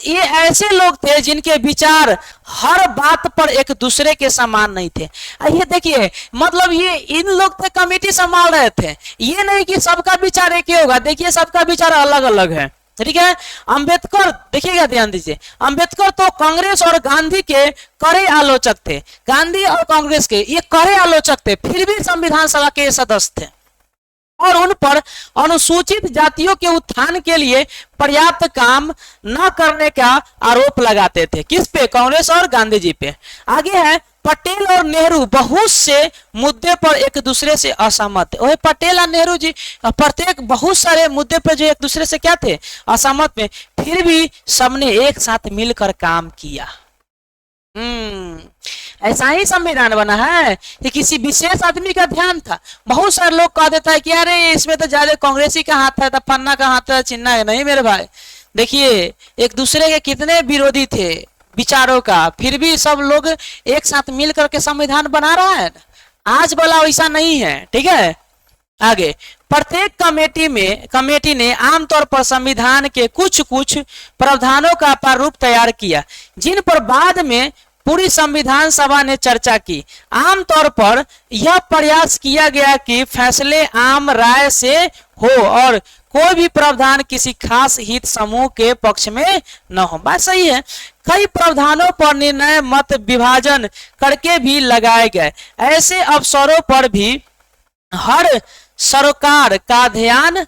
Speaker 1: ये ऐसे लोग थे जिनके विचार हर बात पर एक दूसरे के समान नहीं थे। ये देखिए मतलब ये इन लोग थे कमेटी संभाल रहे थे, ये नहीं कि सबका विचार एक ही होगा। देखिए सबका विचार अलग अलग है। ठीक है, अम्बेडकर देखिएगा, ध्यान दीजिए, अम्बेडकर तो कांग्रेस और गांधी के कड़े आलोचक थे, गांधी और कांग्रेस के ये कड़े आलोचक थे, फिर भी संविधान सभा के सदस्य थे और उन पर अनुसूचित जातियों के उत्थान के लिए पर्याप्त काम न करने का आरोप लगाते थे। किस पे? कांग्रेस और गांधी जी पे। आगे है पटेल और नेहरू बहुत से मुद्दे पर एक दूसरे से असहमत थे। वही पटेल और नेहरू जी प्रत्येक बहुत सारे मुद्दे पर जो एक दूसरे से क्या थे? असहमत में, फिर भी सबने एक साथ मिलकर काम किया। ऐसा ही संविधान बना है कि किसी विशेष आदमी का ध्यान था। बहुत सारे लोग कह देता है कि अरे इसमें तो ज्यादा कांग्रेसी का हाथ है, तो पन्ना का हाथ है, चिन्ना है। नहीं मेरे भाई, देखिए एक दूसरे के कितने विरोधी थे विचारों का, फिर भी सब लोग एक साथ मिल करके संविधान बना रहा है। आज वाला वैसा नहीं है। ठीक है, आगे प्रत्येक कमेटी ने आमतौर पर संविधान के कुछ प्रावधानों का प्रारूप तैयार किया, जिन पर बाद में पूरी संविधान सभा ने चर्चा की। आमतौर पर यह प्रयास किया गया कि फैसले आम राय से हो और कोई भी प्रावधान किसी खास हित समूह के पक्ष में न हो। बात सही है। कई प्रावधानों पर निर्णय मत विभाजन करके भी लगाए गए। ऐसे अवसरों पर भी हर सरकार का ध्यान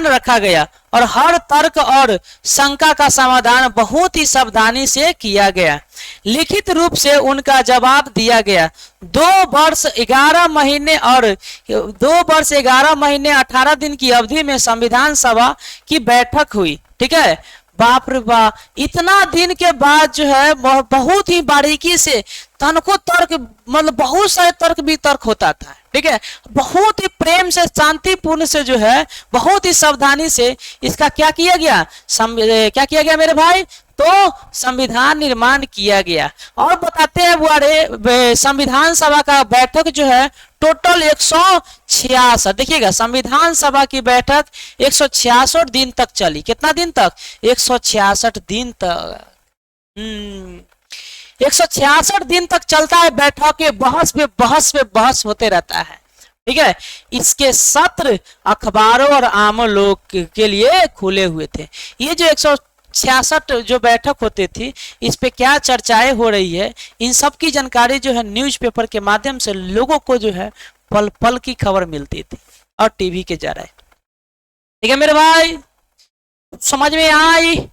Speaker 1: रखा गया और हर तर्क और शंका का समाधान बहुत ही सावधानी से किया गया। लिखित रूप से उनका जवाब दिया गया। 2 वर्ष 11 महीने 18 दिन की अवधि में संविधान सभा की बैठक हुई। ठीक है, बाप रे बाप, इतना दिन के बाद जो है बहुत ही बारीकी से तनको तर्क, मतलब बहुत सारे तर्क वितर्क होता था। ठीक है, बहुत ही प्रेम से शांतिपूर्ण से जो है बहुत ही सावधानी से इसका क्या किया गया मेरे भाई? तो संविधान निर्माण किया गया। और बताते हैं वो संविधान सभा का बैठक जो है टोटल 166, देखिएगा संविधान सभा की बैठक 166 दिन तक चली। कितना दिन तक? 166 दिन तक। 166 दिन तक चलता है बैठक के, बहस पे बहस होते रहता है। ठीक है, इसके सत्र अखबारों और आम लोग के लिए खुले हुए थे। ये जो 166 जो बैठक होती थी, इस पे क्या चर्चाएं हो रही है, इन सब की जानकारी जो है न्यूज़पेपर के माध्यम से लोगों को जो है पल पल की खबर मिलती थी और टीवी के जरिए। ठीक है मेरे भाई, समझ में आई?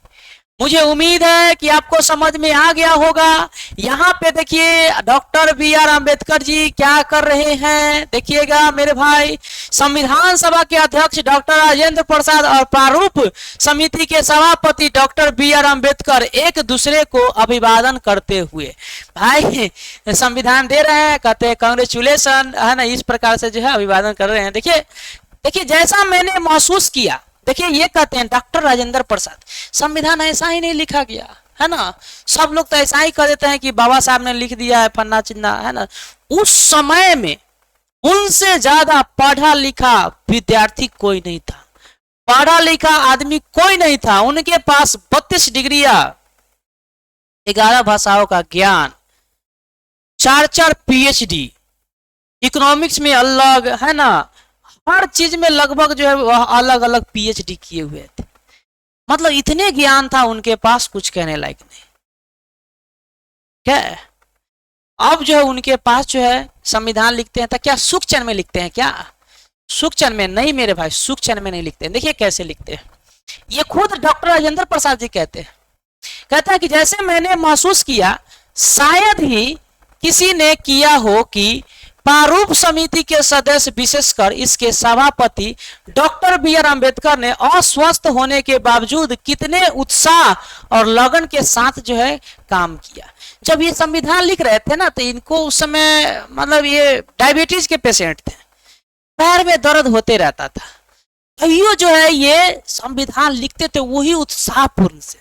Speaker 1: मुझे उम्मीद है कि आपको समझ में आ गया होगा। यहाँ पे देखिए doctor B are Ambedkar ji क्या कर रहे हैं, देखिएगा मेरे भाई। संविधान सभा के अध्यक्ष डॉक्टर राजेंद्र प्रसाद और प्रारूप समिति के सभापति डॉक्टर बी आर अम्बेडकर एक दूसरे को अभिवादन करते हुए भाई संविधान दे रहे हैं, कहते हैं कांग्रेचुलेशन, है ना, इस प्रकार से जो है अभिवादन कर रहे हैं। देखिए देखिए जैसा मैंने महसूस किया, देखिए ये कहते हैं डॉक्टर राजेंद्र प्रसाद, संविधान ऐसा ही नहीं लिखा गया है ना। सब लोग तो ऐसा ही कर देते हैं कि बाबा साहब ने लिख दिया है फन्ना चिन्ना, है ना। उस समय में उनसे ज्यादा पढ़ा लिखा विद्यार्थी कोई नहीं था, पढ़ा लिखा आदमी कोई नहीं था। उनके पास 32 डिग्रियां, 11 भाषाओं का ज्ञान, 4 पीएचडी, इकोनॉमिक्स में अलग, है ना, हर चीज में लगभग जो है वह अलग अलग पीएचडी किए हुए थे। मतलब इतने ज्ञान था उनके पास, कुछ कहने लायक नहीं। क्या है? अब जो है उनके पास जो है संविधान लिखते हैं तो क्या सुखचैन में लिखते हैं? क्या सुखचैन में नहीं मेरे भाई, सुखचैन में नहीं लिखते हैं। देखिए कैसे लिखते हैं, ये खुद डॉक्टर राजेंद्र प्रसाद जी कहते हैं। कहता है कि जैसे मैंने महसूस किया, शायद ही किसी ने किया हो कि प्रारूप समिति के सदस्य विशेषकर इसके सभापति डॉक्टर बी आर अम्बेडकर ने अस्वस्थ होने के बावजूद कितने उत्साह और लगन के साथ जो है काम किया। जब ये संविधान लिख रहे थे ना, तो इनको उस समय मतलब ये डायबिटीज के पेशेंट थे, पैर में दर्द होते रहता था। तैयो जो है ये संविधान लिखते थे वही उत्साहपूर्ण से।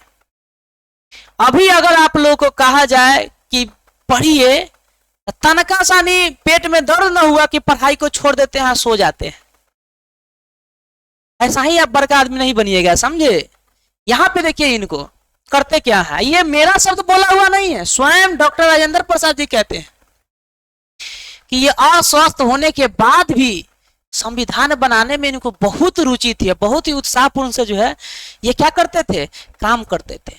Speaker 1: अभी अगर आप लोगों को कहा जाए कि पढ़िए, तनका सानी पेट में दर्द न हुआ कि पढ़ाई को छोड़ देते हैं, सो जाते हैं। ऐसा ही आप बड़का आदमी नहीं बनिएगा, समझे। यहाँ पे देखिए इनको करते क्या है, ये मेरा शब्द बोला हुआ नहीं है, स्वयं डॉक्टर राजेंद्र प्रसाद जी कहते हैं कि ये अस्वस्थ होने के बाद भी संविधान बनाने में इनको बहुत रुचि थी, बहुत ही उत्साहपूर्ण से जो है ये क्या करते थे, काम करते थे।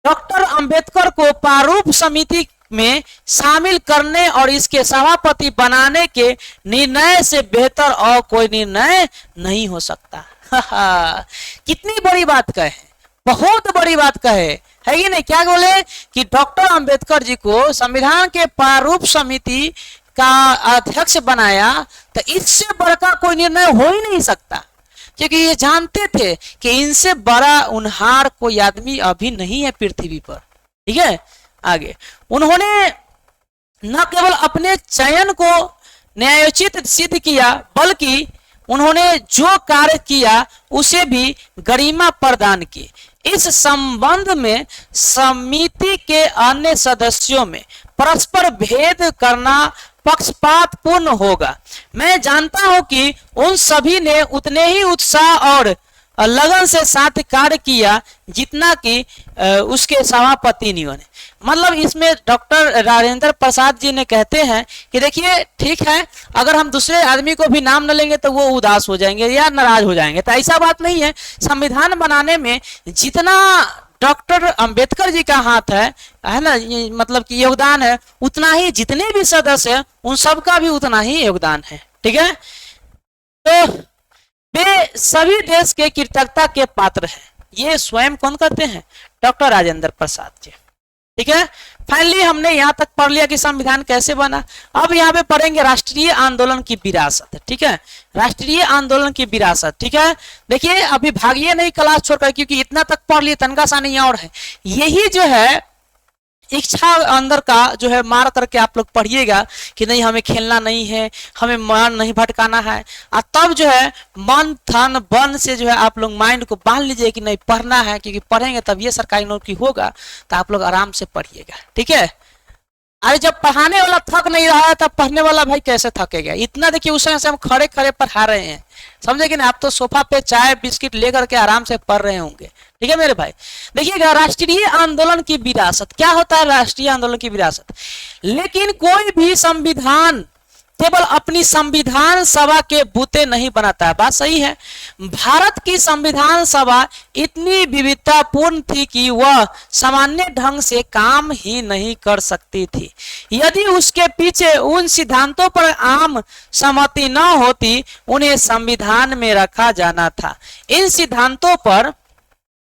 Speaker 1: डॉक्टर अंबेडकर को प्रारूप समिति में शामिल करने और इसके सभापति बनाने के निर्णय से बेहतर और कोई निर्णय नहीं हो सकता। कितनी बड़ी बात कहे, बहुत बड़ी बात कहे, है कि नहीं। क्या बोले कि डॉक्टर अंबेडकर जी को संविधान के प्रारूप समिति का अध्यक्ष बनाया, तो इससे बड़ा कोई निर्णय हो ही नहीं सकता, क्योंकि ये जानते थे कि इनसे बड़ा उनहार कोई आदमी अभी नहीं है पृथ्वी पर। ठीक है, आगे उन्होंने न केवल अपने चयन को न्यायोचित सिद्ध किया, बल्कि उन्होंने जो कार्य किया उसे भी गरिमा प्रदान की। इस संबंध में समिति के अन्य सदस्यों में परस्पर भेद करना पक्षपातपूर्ण होगा। मैं जानता हूं कि उन सभी ने उतने ही उत्साह और लगन से साथ कार्य किया जितना कि उसके सभापति ने। मतलब इसमें डॉक्टर राजेंद्र प्रसाद जी ने कहते हैं कि देखिए ठीक है, अगर हम दूसरे आदमी को भी नाम न लेंगे तो वो उदास हो जाएंगे या नाराज हो जाएंगे, तो ऐसा बात नहीं है। संविधान बनाने में जितना डॉक्टर अंबेडकर जी का हाथ है ना, मतलब कि योगदान है, उतना ही जितने भी सदस्य हैं उन सब का भी उतना ही योगदान है। ठीक है, तो वे सभी देश के कृतज्ञता के पात्र हैं। ये स्वयं कौन कहते हैं? डॉक्टर राजेंद्र प्रसाद जी। ठीक है, फाइनली हमने यहाँ तक पढ़ लिया कि संविधान कैसे बना। अब यहाँ पे पढ़ेंगे राष्ट्रीय आंदोलन की विरासत। ठीक है, राष्ट्रीय आंदोलन की विरासत। ठीक है, देखिए अभी भागिए नहीं क्लास छोड़कर, क्योंकि इतना तक पढ़ लिए, तनका सा नहीं और है। यही जो है इच्छा अंदर का जो है मार करके आप लोग पढ़िएगा कि नहीं हमें खेलना नहीं है, हमें मन नहीं भटकाना है, और तब जो है मन थन बन से जो है आप लोग माइंड को बांध लीजिए कि नहीं पढ़ना है, क्योंकि पढ़ेंगे तब ये सरकारी नौकरी होगा। तो आप लोग आराम से पढ़िएगा। ठीक है, अरे जब पढ़ाने वाला थक नहीं रहा है तब पढ़ने वाला भाई कैसे थकेगा। इतना देखिए उस समय से हम खड़े खड़े पढ़ा रहे हैं, समझे कि नहीं। आप तो सोफा पे चाय बिस्किट लेकर के आराम से पढ़ रहे होंगे। ठीक है मेरे भाई, देखिएगा राष्ट्रीय आंदोलन की विरासत क्या होता है। राष्ट्रीय आंदोलन की विरासत, लेकिन कोई भी संविधान केवल अपनी संविधान सभा के बूते नहीं बनाता है। बात सही है। भारत की संविधान सभा इतनी विविधतापूर्ण थी कि वह सामान्य ढंग से काम ही नहीं कर सकती थी यदि उसके पीछे उन सिद्धांतों पर आम सहमति न होती। उन्हें संविधान में रखा जाना था। इन सिद्धांतों पर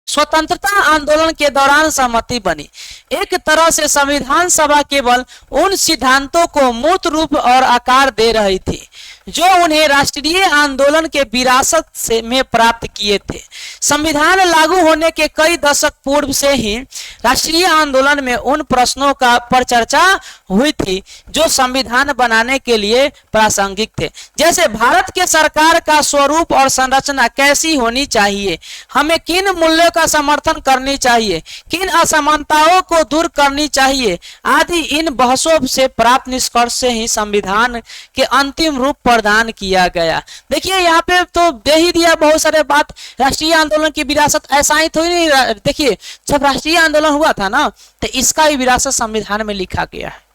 Speaker 1: स्वतंत्रता आंदोलन के दौरान सहमति बनी। एक तरह से संविधान सभा केवल उन सिद्धांतों को मूर्त रूप और आकार दे रही थी जो उन्हें राष्ट्रीय आंदोलन के विरासत से में प्राप्त किए थे। संविधान लागू होने के कई दशक पूर्व से ही राष्ट्रीय आंदोलन में उन प्रश्नों का पर चर्चा हुई थी जो संविधान बनाने के लिए प्रासंगिक थे, जैसे भारत के सरकार का स्वरूप और संरचना कैसी होनी चाहिए, हमें किन मूल्यों का समर्थन करनी चाहिए, किन असमानताओं को दूर करनी चाहिए आदि। इन बहसों से प्राप्त निष्कर्ष से ही संविधान के अंतिम रूप प्रदान किया गया। देखिए यहाँ पे तो दे ही दिया बहुत सारे बात। राष्ट्रीय आंदोलन की विरासत ऐसा ही तो नहीं, देखिए जब राष्ट्रीय आंदोलन हुआ था ना तो इसका भी विरासत संविधान में लिखा गया है।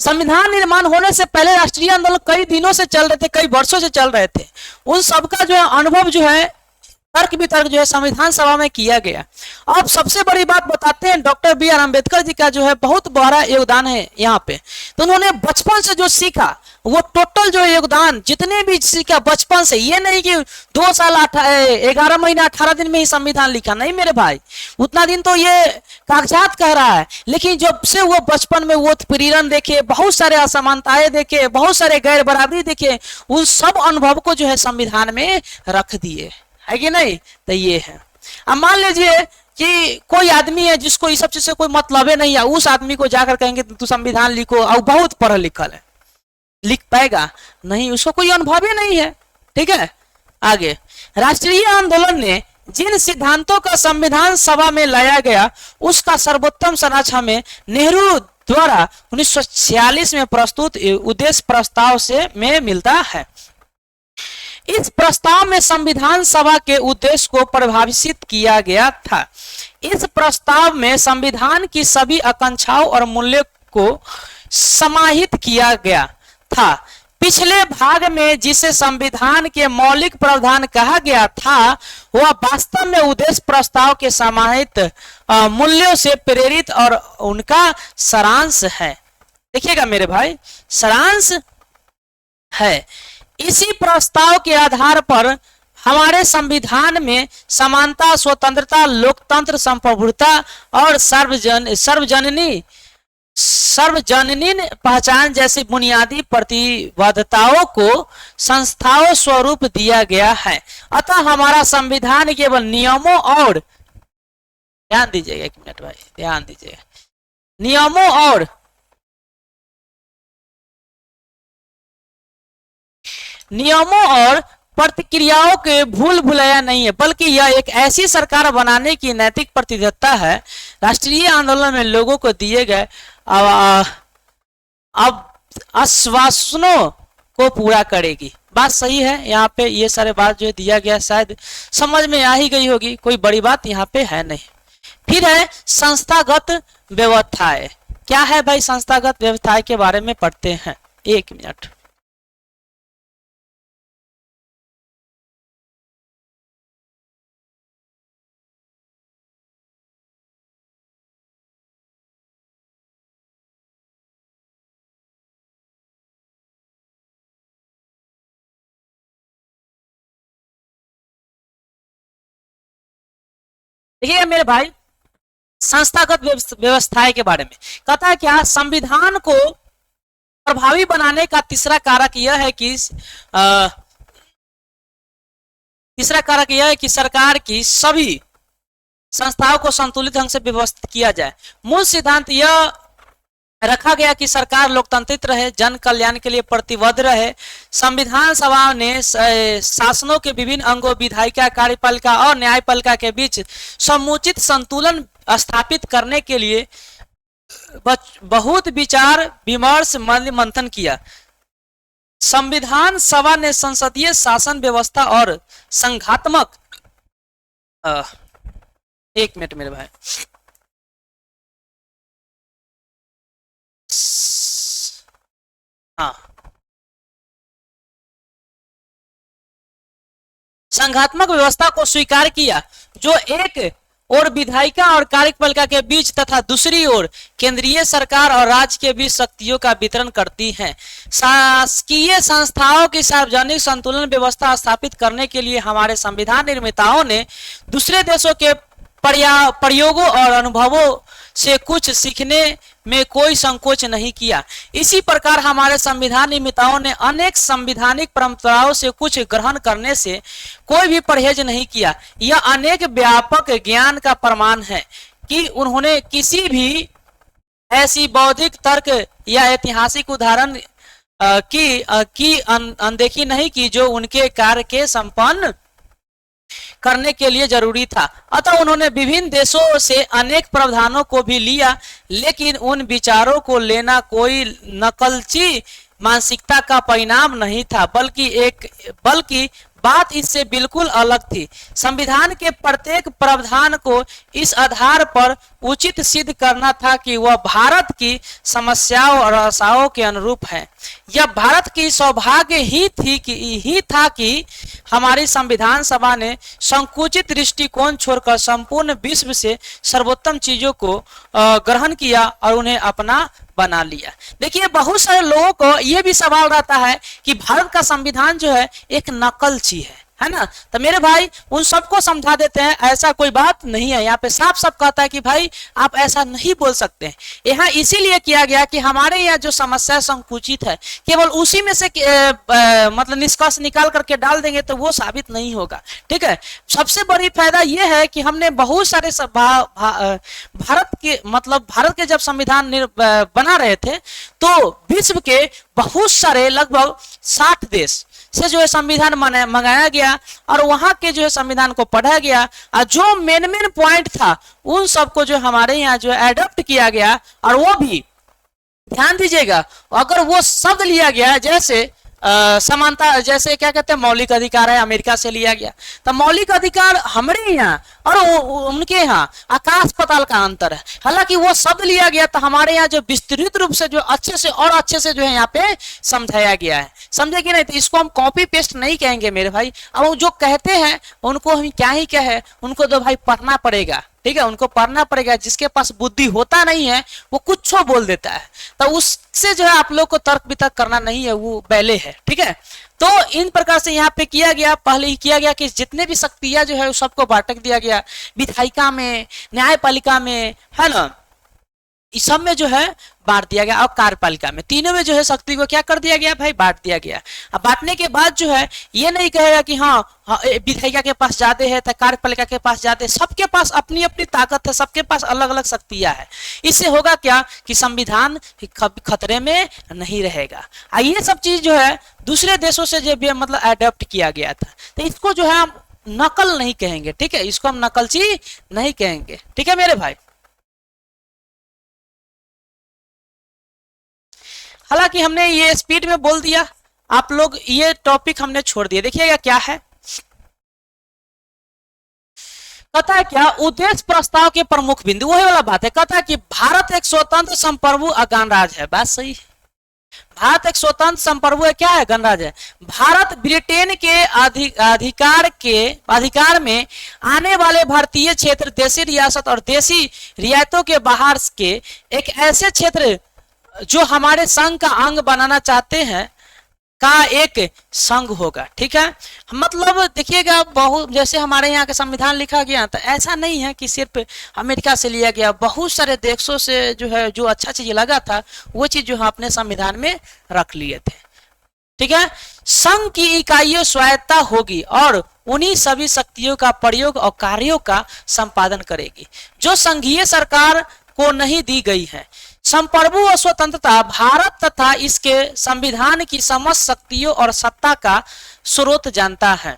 Speaker 1: संविधान निर्माण होने से पहले राष्ट्रीय आंदोलन कई दिनों से चल रहे थे, कई वर्षों से चल रहे थे। उन सबका जो है अनुभव जो है तर्क वितर्क जो है संविधान सभा में किया गया। अब सबसे बड़ी बात बताते हैं, doctor B are Ambedkar ji का जो है बहुत बड़ा योगदान है यहाँ पे। तो उन्होंने बचपन से जो सीखा वो टोटल जो योगदान जितने भी सीखा बचपन से, ये नहीं कि 2 साल 11 महीना 18 दिन में ही संविधान लिखा, नहीं मेरे भाई, उतना दिन तो ये कागजात कह रहा है। लेकिन जब से वो बचपन में वो उत्पीड़न देखे, बहुत सारे असमानताएं देखे, बहुत सारे गैर बराबरी देखे, उन सब अनुभव को जो है संविधान में रख दिए, है कि नहीं। तो ये है। अब मान लीजिए कि कोई आदमी है जिसको इस सब चीज से कोई मतलब नहीं है, उस आदमी को जाकर कहेंगे तू संविधान लिखो और बहुत पढ़ा लिखल है, लिख पाएगा नहीं, उसको कोई अनुभव ही नहीं है। ठीक है, आगे राष्ट्रीय आंदोलन ने जिन सिद्धांतों का संविधान सभा में लाया गया उसका सर्वोत्तम सारांश हमें नेहरू द्वारा 1946 में प्रस्तुत उद्देश्य प्रस्ताव से में मिलता है। इस प्रस्ताव में संविधान सभा के उद्देश्य को परिभाषित किया गया था। इस प्रस्ताव में संविधान की सभी आकांक्षाओं और मूल्यों को समाहित किया गया था। पिछले भाग में जिसे संविधान के मौलिक प्रावधान कहा गया था वह वास्तव में उद्देश्य प्रस्ताव के समाहित मूल्यों से प्रेरित और उनका सारांश है। देखिएगा मेरे भाई, सारांश है। इसी प्रस्ताव के आधार पर हमारे संविधान में समानता, स्वतंत्रता, लोकतंत्र, संप्रभुता और सार्वजनीन पहचान जैसी बुनियादी प्रतिबद्धताओं को संस्थाओं स्वरूप दिया गया है। अतः हमारा संविधान केवल नियमों और, ध्यान दीजिएगा एक मिनट भाई, ध्यान दीजिएगा, नियमों और प्रतिक्रियाओं के भूल भुलैया नहीं है, बल्कि यह एक ऐसी सरकार बनाने की नैतिक प्रतिबद्धता है। राष्ट्रीय आंदोलन में लोगों को दिए गए अब आश्वासनों को पूरा करेगी। बात सही है, यहाँ पे ये सारे बात जो दिया गया शायद समझ में आ ही गई होगी, कोई बड़ी बात यहाँ पे है नहीं। फिर है संस्थागत व्यवस्थाएं। क्या है भाई संस्थागत व्यवस्थाएं के बारे में पढ़ते हैं, एक मिनट। देखिए मेरे भाई, संस्थागत व्यवस्थाएं के बारे में कहता है क्या, संविधान को प्रभावी बनाने का तीसरा कारक यह है कि सरकार की सभी संस्थाओं को संतुलित ढंग से व्यवस्थित किया जाए। मूल सिद्धांत यह रखा गया कि सरकार लोकतांत्रिक रहे, जन कल्याण के लिए प्रतिबद्ध रहे। संविधान सभा ने शासनों के विभिन्न अंगों, विधायिका, कार्यपालिका और न्यायपालिका के बीच समुचित संतुलन स्थापित करने के लिए बहुत विचार विमर्श मंथन किया। संविधान सभा ने संसदीय शासन व्यवस्था और संघात्मक, एक मिनट मेरे भाई, हाँ, संघात्मक व्यवस्था को स्वीकार किया जो एक ओर विधायिका और कार्यपालिका के बीच तथा दूसरी ओर केंद्रीय सरकार और राज्य के बीच शक्तियों का वितरण करती है। शासकीय संस्थाओं की सार्वजनिक संतुलन व्यवस्था स्थापित करने के लिए हमारे संविधान निर्माताओं ने दूसरे देशों के प्रयोगों और अनुभवों से कुछ सीखने में कोई संकोच नहीं किया। इसी प्रकार हमारे संविधान निर्माताओं ने अनेक संवैधानिक परंपराओं से कुछ ग्रहण करने से कोई भी परहेज नहीं किया। यह अनेक व्यापक ज्ञान का प्रमाण है कि उन्होंने किसी भी ऐसी बौद्धिक तर्क या ऐतिहासिक उदाहरण की अनदेखी नहीं की जो उनके कार्य के संपन्न करने के लिए जरूरी था। अतः उन्होंने विभिन्न देशों से अनेक प्रावधानों को भी लिया, लेकिन उन विचारों को लेना कोई नकलची मानसिकता का परिणाम नहीं था, बल्कि बात इससे बिल्कुल अलग थी। संविधान के प्रत्येक प्रावधान को इस आधार पर उचित सिद्ध करना था कि वह भारत की समस्याओं और आशाओं के अनुरूप है। यह भारत की सौभाग्य ही था कि हमारी संविधान सभा ने संकुचित दृष्टिकोण छोड़कर संपूर्ण विश्व से सर्वोत्तम चीजों को ग्रहण किया और उन्हें अपना बना लिया। देखिए, बहुत सारे लोगों को यह भी सवाल रहता है कि भारत का संविधान जो है एक नकलची है ना। तो मेरे भाई उन सबको समझा देते हैं, ऐसा कोई बात नहीं है। यहाँ पे साफ साफ कहता है कि भाई आप ऐसा नहीं बोल सकते हैं। यहाँ इसीलिए किया गया कि हमारे यहाँ जो समस्या संकुचित है, केवल उसी में से मतलब निष्कर्ष निकाल करके डाल देंगे तो वो साबित नहीं होगा। ठीक है, सबसे बड़ी फायदा यह है कि हमने बहुत सारे भारत के जब संविधान बना रहे थे तो विश्व के बहुत सारे लगभग 60 देश से जो है संविधान मंगाया गया और वहां के जो है संविधान को पढ़ा गया और जो मेन पॉइंट था उन सबको जो हमारे यहाँ जो एडॉप्ट किया गया। और वो भी ध्यान दीजिएगा, अगर वो शब्द लिया गया जैसे समानता, जैसे क्या कहते हैं मौलिक अधिकार है, अमेरिका से लिया गया, तो मौलिक अधिकार हमारे यहाँ और उनके यहाँ आकाश पाताल का अंतर है। हालांकि वो शब्द लिया गया तो हमारे यहाँ जो विस्तृत रूप से जो अच्छे से जो है यहाँ पे समझाया गया है। समझे कि नहीं? तो इसको हम कॉपी पेस्ट नहीं कहेंगे मेरे भाई। अब वो जो कहते हैं उनको हम क्या ही कहे, उनको तो भाई पढ़ना पड़ेगा। ठीक है, उनको पढ़ना पड़ेगा। जिसके पास बुद्धि होता नहीं है वो कुछ बोल देता है, तो उससे जो है आप लोग को तर्क वितर्क करना नहीं है, वो बैले है। ठीक है, तो इन प्रकार से यहाँ पे किया गया, पहले ही किया गया कि जितने भी शक्तियां जो है सबको बांट दिया गया, विधायिका में, न्यायपालिका में, है ना, इस सब में जो है बांट दिया गया। और कार्यपालिका में, तीनों में जो है शक्ति को क्या कर दिया गया भाई, बांट दिया गया। अब बांटने के बाद जो है ये नहीं कहेगा कि हाँ विधायिका के पास ज्यादा है तो कार्यपालिका के पास ज्यादा है। सबके पास अपनी अपनी ताकत है, सबके पास अलग अलग शक्तियां है। इससे होगा क्या कि संविधान खतरे में नहीं रहेगा। ये सब चीज जो है दूसरे देशों से जो भी मतलब अडॉप्ट किया गया था, तो इसको जो है हम नकल नहीं कहेंगे। ठीक है, इसको हम नकलची नहीं कहेंगे। ठीक है मेरे भाई। हालांकि हमने ये स्पीड में बोल दिया, आप लोग ये टॉपिक हमने छोड़ दिया। देखिएगा क्या है, कहता है क्या, उद्देश्य प्रस्ताव के प्रमुख बिंदु, वही वाला बात है। कहता है कि भारत एक स्वतंत्र संप्रभु गणराज्य है। बात सही है, भारत एक स्वतंत्र संप्रभु है, क्या है, गणराज्य है। भारत ब्रिटेन के अधिकार में आने वाले भारतीय क्षेत्र, देशी रियासत और देशी रियायतों के बाहर के एक ऐसे क्षेत्र जो हमारे संघ का अंग बनाना चाहते हैं का एक संघ होगा। ठीक है, मतलब देखिएगा, बहुत जैसे हमारे यहाँ का संविधान लिखा गया तो ऐसा नहीं है कि सिर्फ अमेरिका से लिया गया, बहुत सारे देशों से जो है जो अच्छा चीज लगा था वो चीज जो है अपने संविधान में रख लिए थे। ठीक है, संघ की इकाइयों स्वायत्ता होगी और उन्हीं सभी शक्तियों का प्रयोग और कार्यों का संपादन करेगी जो संघीय सरकार को नहीं दी गई है। संप्रभु और स्वतंत्रता भारत तथा इसके संविधान की समस्त शक्तियों और सत्ता का स्रोत जानता है।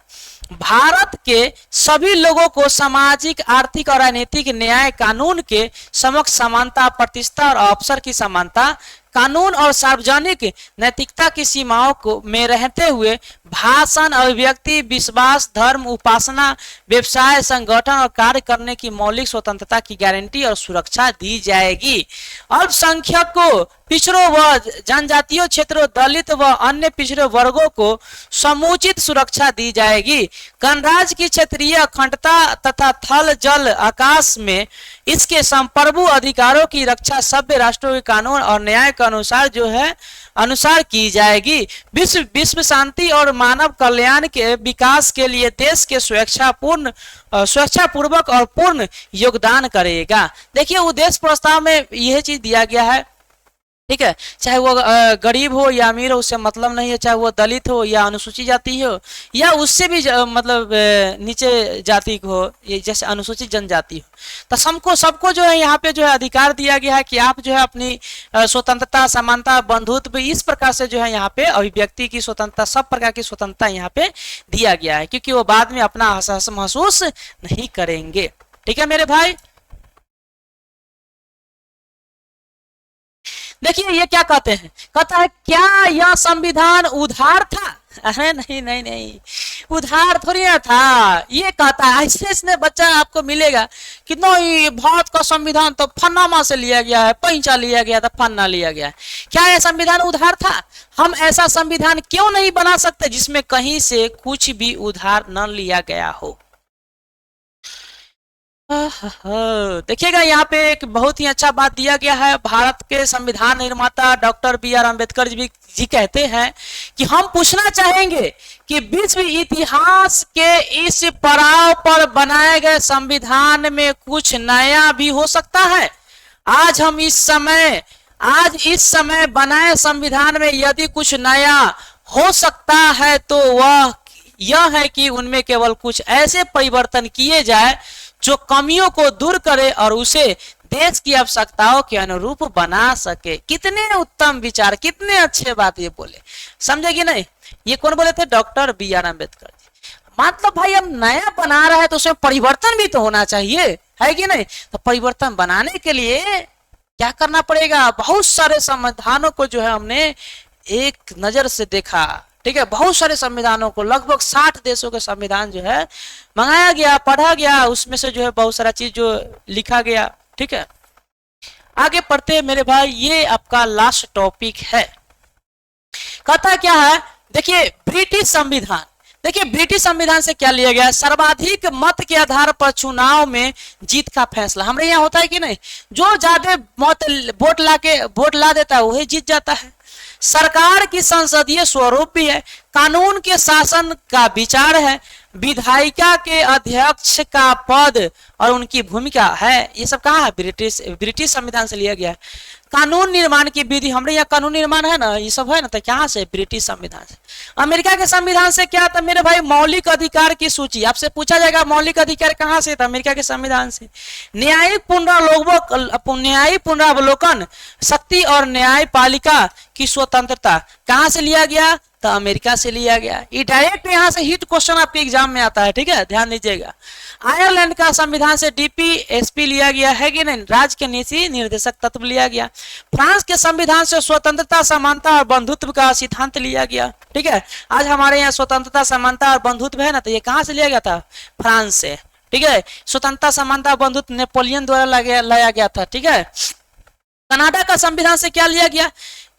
Speaker 1: भारत के सभी लोगों को सामाजिक, आर्थिक और राजनीतिक न्याय, कानून के समक्ष समानता, प्रतिष्ठा और अवसर की समानता, कानून और सार्वजनिक नैतिकता की सीमाओं को में रहते हुए भाषण, अभिव्यक्ति, विश्वास, धर्म, उपासना, व्यवसाय, संगठन और कार्य करने की मौलिक स्वतंत्रता की गारंटी और सुरक्षा दी जाएगी। अल्पसंख्यकों, पिछड़ों व जनजातीय क्षेत्रों, दलित व अन्य पिछड़े वर्गों को समुचित सुरक्षा दी जाएगी। गणराज्य की क्षेत्रीय अखंडता तथा थल, जल, आकाश में इसके संप्रभु अधिकारों की रक्षा सभ्य राष्ट्रों के कानून और न्याय के अनुसार अनुसार की जाएगी। विश्व शांति और मानव कल्याण के विकास के लिए देश के स्वेच्छापूर्वक और पूर्ण योगदान करेगा। देखिए उद्देश्य प्रस्ताव में यह चीज दिया गया है, ठीक है, चाहे वो गरीब हो या अमीर हो उससे मतलब नहीं है, चाहे वो दलित हो या अनुसूचित जाति हो या उससे भी मतलब नीचे जाति हो, ये जैसे अनुसूचित जनजाति हो, तो सबको जो है यहाँ पे जो है अधिकार दिया गया है कि आप जो है अपनी स्वतंत्रता, समानता, बंधुत्व इस प्रकार से जो है यहाँ पे अभिव्यक्ति की स्वतंत्रता, सब प्रकार की स्वतंत्रता यहाँ पे दिया गया है, क्योंकि वो बाद में अपना असहज महसूस नहीं करेंगे। ठीक है मेरे भाई, देखिए ये क्या कहते हैं, कहता है क्या यह संविधान उधार था? अरे नहीं नहीं नहीं, उधार थोड़ी ना था। ये कहता है ऐसे बच्चा आपको मिलेगा कि नहीं भारत का संविधान तो फन्नामा से लिया गया है, पैंचा लिया गया था, फन्ना लिया गया है। क्या यह संविधान उधार था? हम ऐसा संविधान क्यों नहीं बना सकते जिसमें कहीं से कुछ भी उधार न लिया गया हो? देखिएगा यहाँ पे एक बहुत ही अच्छा बात दिया गया है। भारत के संविधान निर्माता डॉक्टर बी.आर. अम्बेडकर जी कहते हैं कि हम पूछना चाहेंगे कि विश्व इतिहास के इस पड़ाव पर बनाए गए संविधान में कुछ नया भी हो सकता है। आज इस समय बनाए संविधान में यदि कुछ नया हो सकता है तो वह यह है कि उनमें केवल कुछ ऐसे परिवर्तन किए जाए जो कमियों को दूर करे और उसे देश की आवश्यकताओं के अनुरूप बना सके। कितने उत्तम विचार, कितने अच्छे बात ये बोले, समझे कि नहीं? ये कौन बोले थे? Doctor B R. अम्बेडकर जी। मतलब भाई हम नया बना रहे हैं तो उसमें परिवर्तन भी तो होना चाहिए, है कि नहीं? तो परिवर्तन बनाने के लिए क्या करना पड़ेगा? बहुत सारे संविधानों को जो है हमने एक नजर से देखा, ठीक है, बहुत सारे संविधानों को, लगभग 60 देशों के संविधान जो है मंगाया गया, पढ़ा गया, उसमें से जो है बहुत सारा चीज जो लिखा गया। ठीक है, आगे पढ़ते हैं मेरे भाई, ये आपका लास्ट टॉपिक है। कहता क्या है, देखिए ब्रिटिश संविधान। देखिए ब्रिटिश संविधान से क्या लिया गया? सर्वाधिक मत के आधार पर चुनाव में जीत का फैसला। हमारे यहाँ होता है कि नहीं, जो ज्यादा वोट ला देता है वही जीत जाता है। सरकार की संसदीय स्वरूप भी है, कानून के शासन का विचार है, विधायिका के अध्यक्ष का पद और उनकी भूमिका है। ये सब कहाँ है? ब्रिटिश संविधान से लिया गया है। कानून निर्माण की विधि, हमारे यहाँ कानून निर्माण है ना, ये सब है ना, तो कहाँ से? ब्रिटिश संविधान से। अमेरिका के संविधान से क्या था मेरे भाई? मौलिक अधिकार की सूची। आपसे पूछा जाएगा मौलिक अधिकार कहाँ से था? अमेरिका के संविधान से। न्यायिक पुनरावलोकन शक्ति और न्यायपालिका की स्वतंत्रता कहाँ से लिया गया? तो अमेरिका से लिया गया। ये डायरेक्ट यहाँ से हिट क्वेश्चन आपके एग्जाम में आता है, ठीक है, ध्यान दीजिएगा। आयरलैंड का संविधान से डीपीएसपी लिया गया है कि नहीं, राज्य के नीति निर्देशक तत्व लिया गया। फ्रांस के संविधान से स्वतंत्रता, समानता और बंधुत्व का सिद्धांत लिया गया। ठीक है, आज हमारे यहाँ स्वतंत्रता, समानता और बंधुत्व है ना, तो ये कहाँ से लिया गया था? फ्रांस से। ठीक है, स्वतंत्रता, समानता, बंधुत्व नेपोलियन द्वारा लाया गया था। ठीक है, कनाडा का संविधान से क्या लिया गया?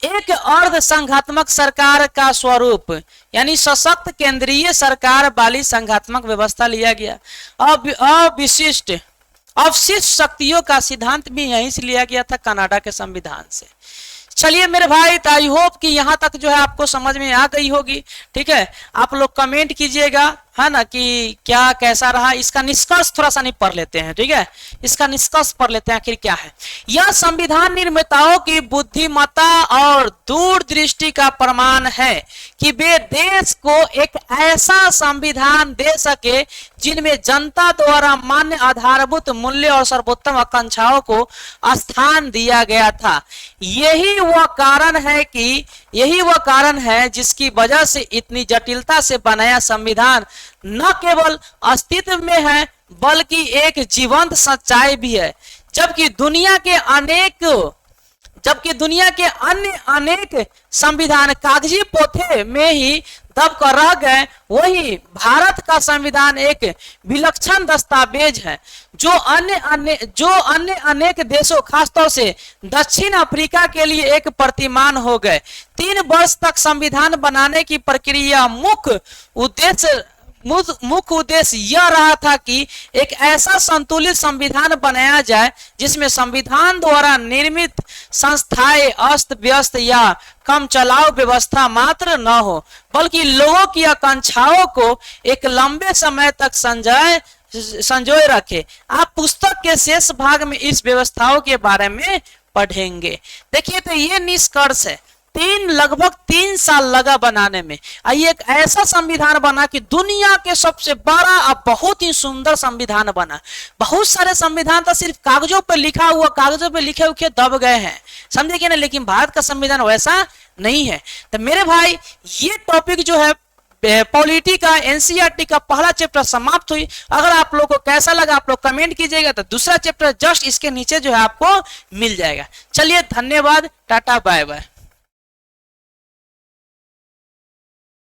Speaker 1: एक अर्ध संघात्मक सरकार का स्वरूप, यानी सशक्त केंद्रीय सरकार वाली संघात्मक व्यवस्था लिया गया। अवशिष्ट शक्तियों का सिद्धांत भी यहीं से लिया गया था, कनाडा के संविधान से। चलिए मेरे भाई, तो आई होप कि यहाँ तक जो है आपको समझ में आ गई होगी। ठीक है, आप लोग कमेंट कीजिएगा, है ना, कि क्या कैसा रहा। इसका निष्कर्ष थोड़ा सा नहीं पढ़ लेते हैं, ठीक है, इसका निष्कर्ष पढ़ लेते हैं आखिर क्या है। यह संविधान निर्माताओं की बुद्धिमत्ता और दूरदृष्टि का प्रमाण है कि वे देश को एक ऐसा संविधान दे सके जिनमें जनता द्वारा मान्य आधारभूत मूल्य और सर्वोत्तम आकांक्षाओं को स्थान दिया गया था। यही वह कारण है जिसकी वजह से इतनी जटिलता से बनाया संविधान न केवल अस्तित्व में है बल्कि एक जीवंत सच्चाई भी है। जबकि दुनिया के अन्य अनेक संविधान कागजी पोथे में ही दब कर रह गए, वही भारत का संविधान एक विलक्षण दस्तावेज है जो अन्य अनेक देशों, खासतौर से दक्षिण अफ्रीका के लिए एक प्रतिमान हो गए। 3 वर्ष तक संविधान बनाने की प्रक्रिया मुख्य उद्देश्य यह रहा था कि एक ऐसा संतुलित संविधान बनाया जाए जिसमें संविधान द्वारा निर्मित संस्थाएं अस्त व्यस्त या कम चलाव व्यवस्था मात्र न हो, बल्कि लोगों की आकांक्षाओं को एक लंबे समय तक संजोए रखे। आप पुस्तक के शेष भाग में इस व्यवस्थाओं के बारे में पढ़ेंगे। देखिए, तो ये निष्कर्ष है। लगभग 3 साल लगा बनाने में। ये एक ऐसा संविधान बना कि दुनिया के सबसे बड़ा और बहुत ही सुंदर संविधान बना। बहुत सारे संविधान तो सिर्फ कागजों पर लिखा हुआ, कागजों पर लिखे हुए दब गए हैं, समझे कि ना। लेकिन भारत का संविधान वैसा नहीं है। तो मेरे भाई, ये टॉपिक जो है पॉलिटी का, एनसीईआरटी का पहला चैप्टर समाप्त हुई। अगर आप लोग को कैसा लगा आप लोग कमेंट कीजिएगा, तो दूसरा चैप्टर जस्ट इसके नीचे जो है आपको मिल जाएगा। चलिए, धन्यवाद, टाटा बाय बाय।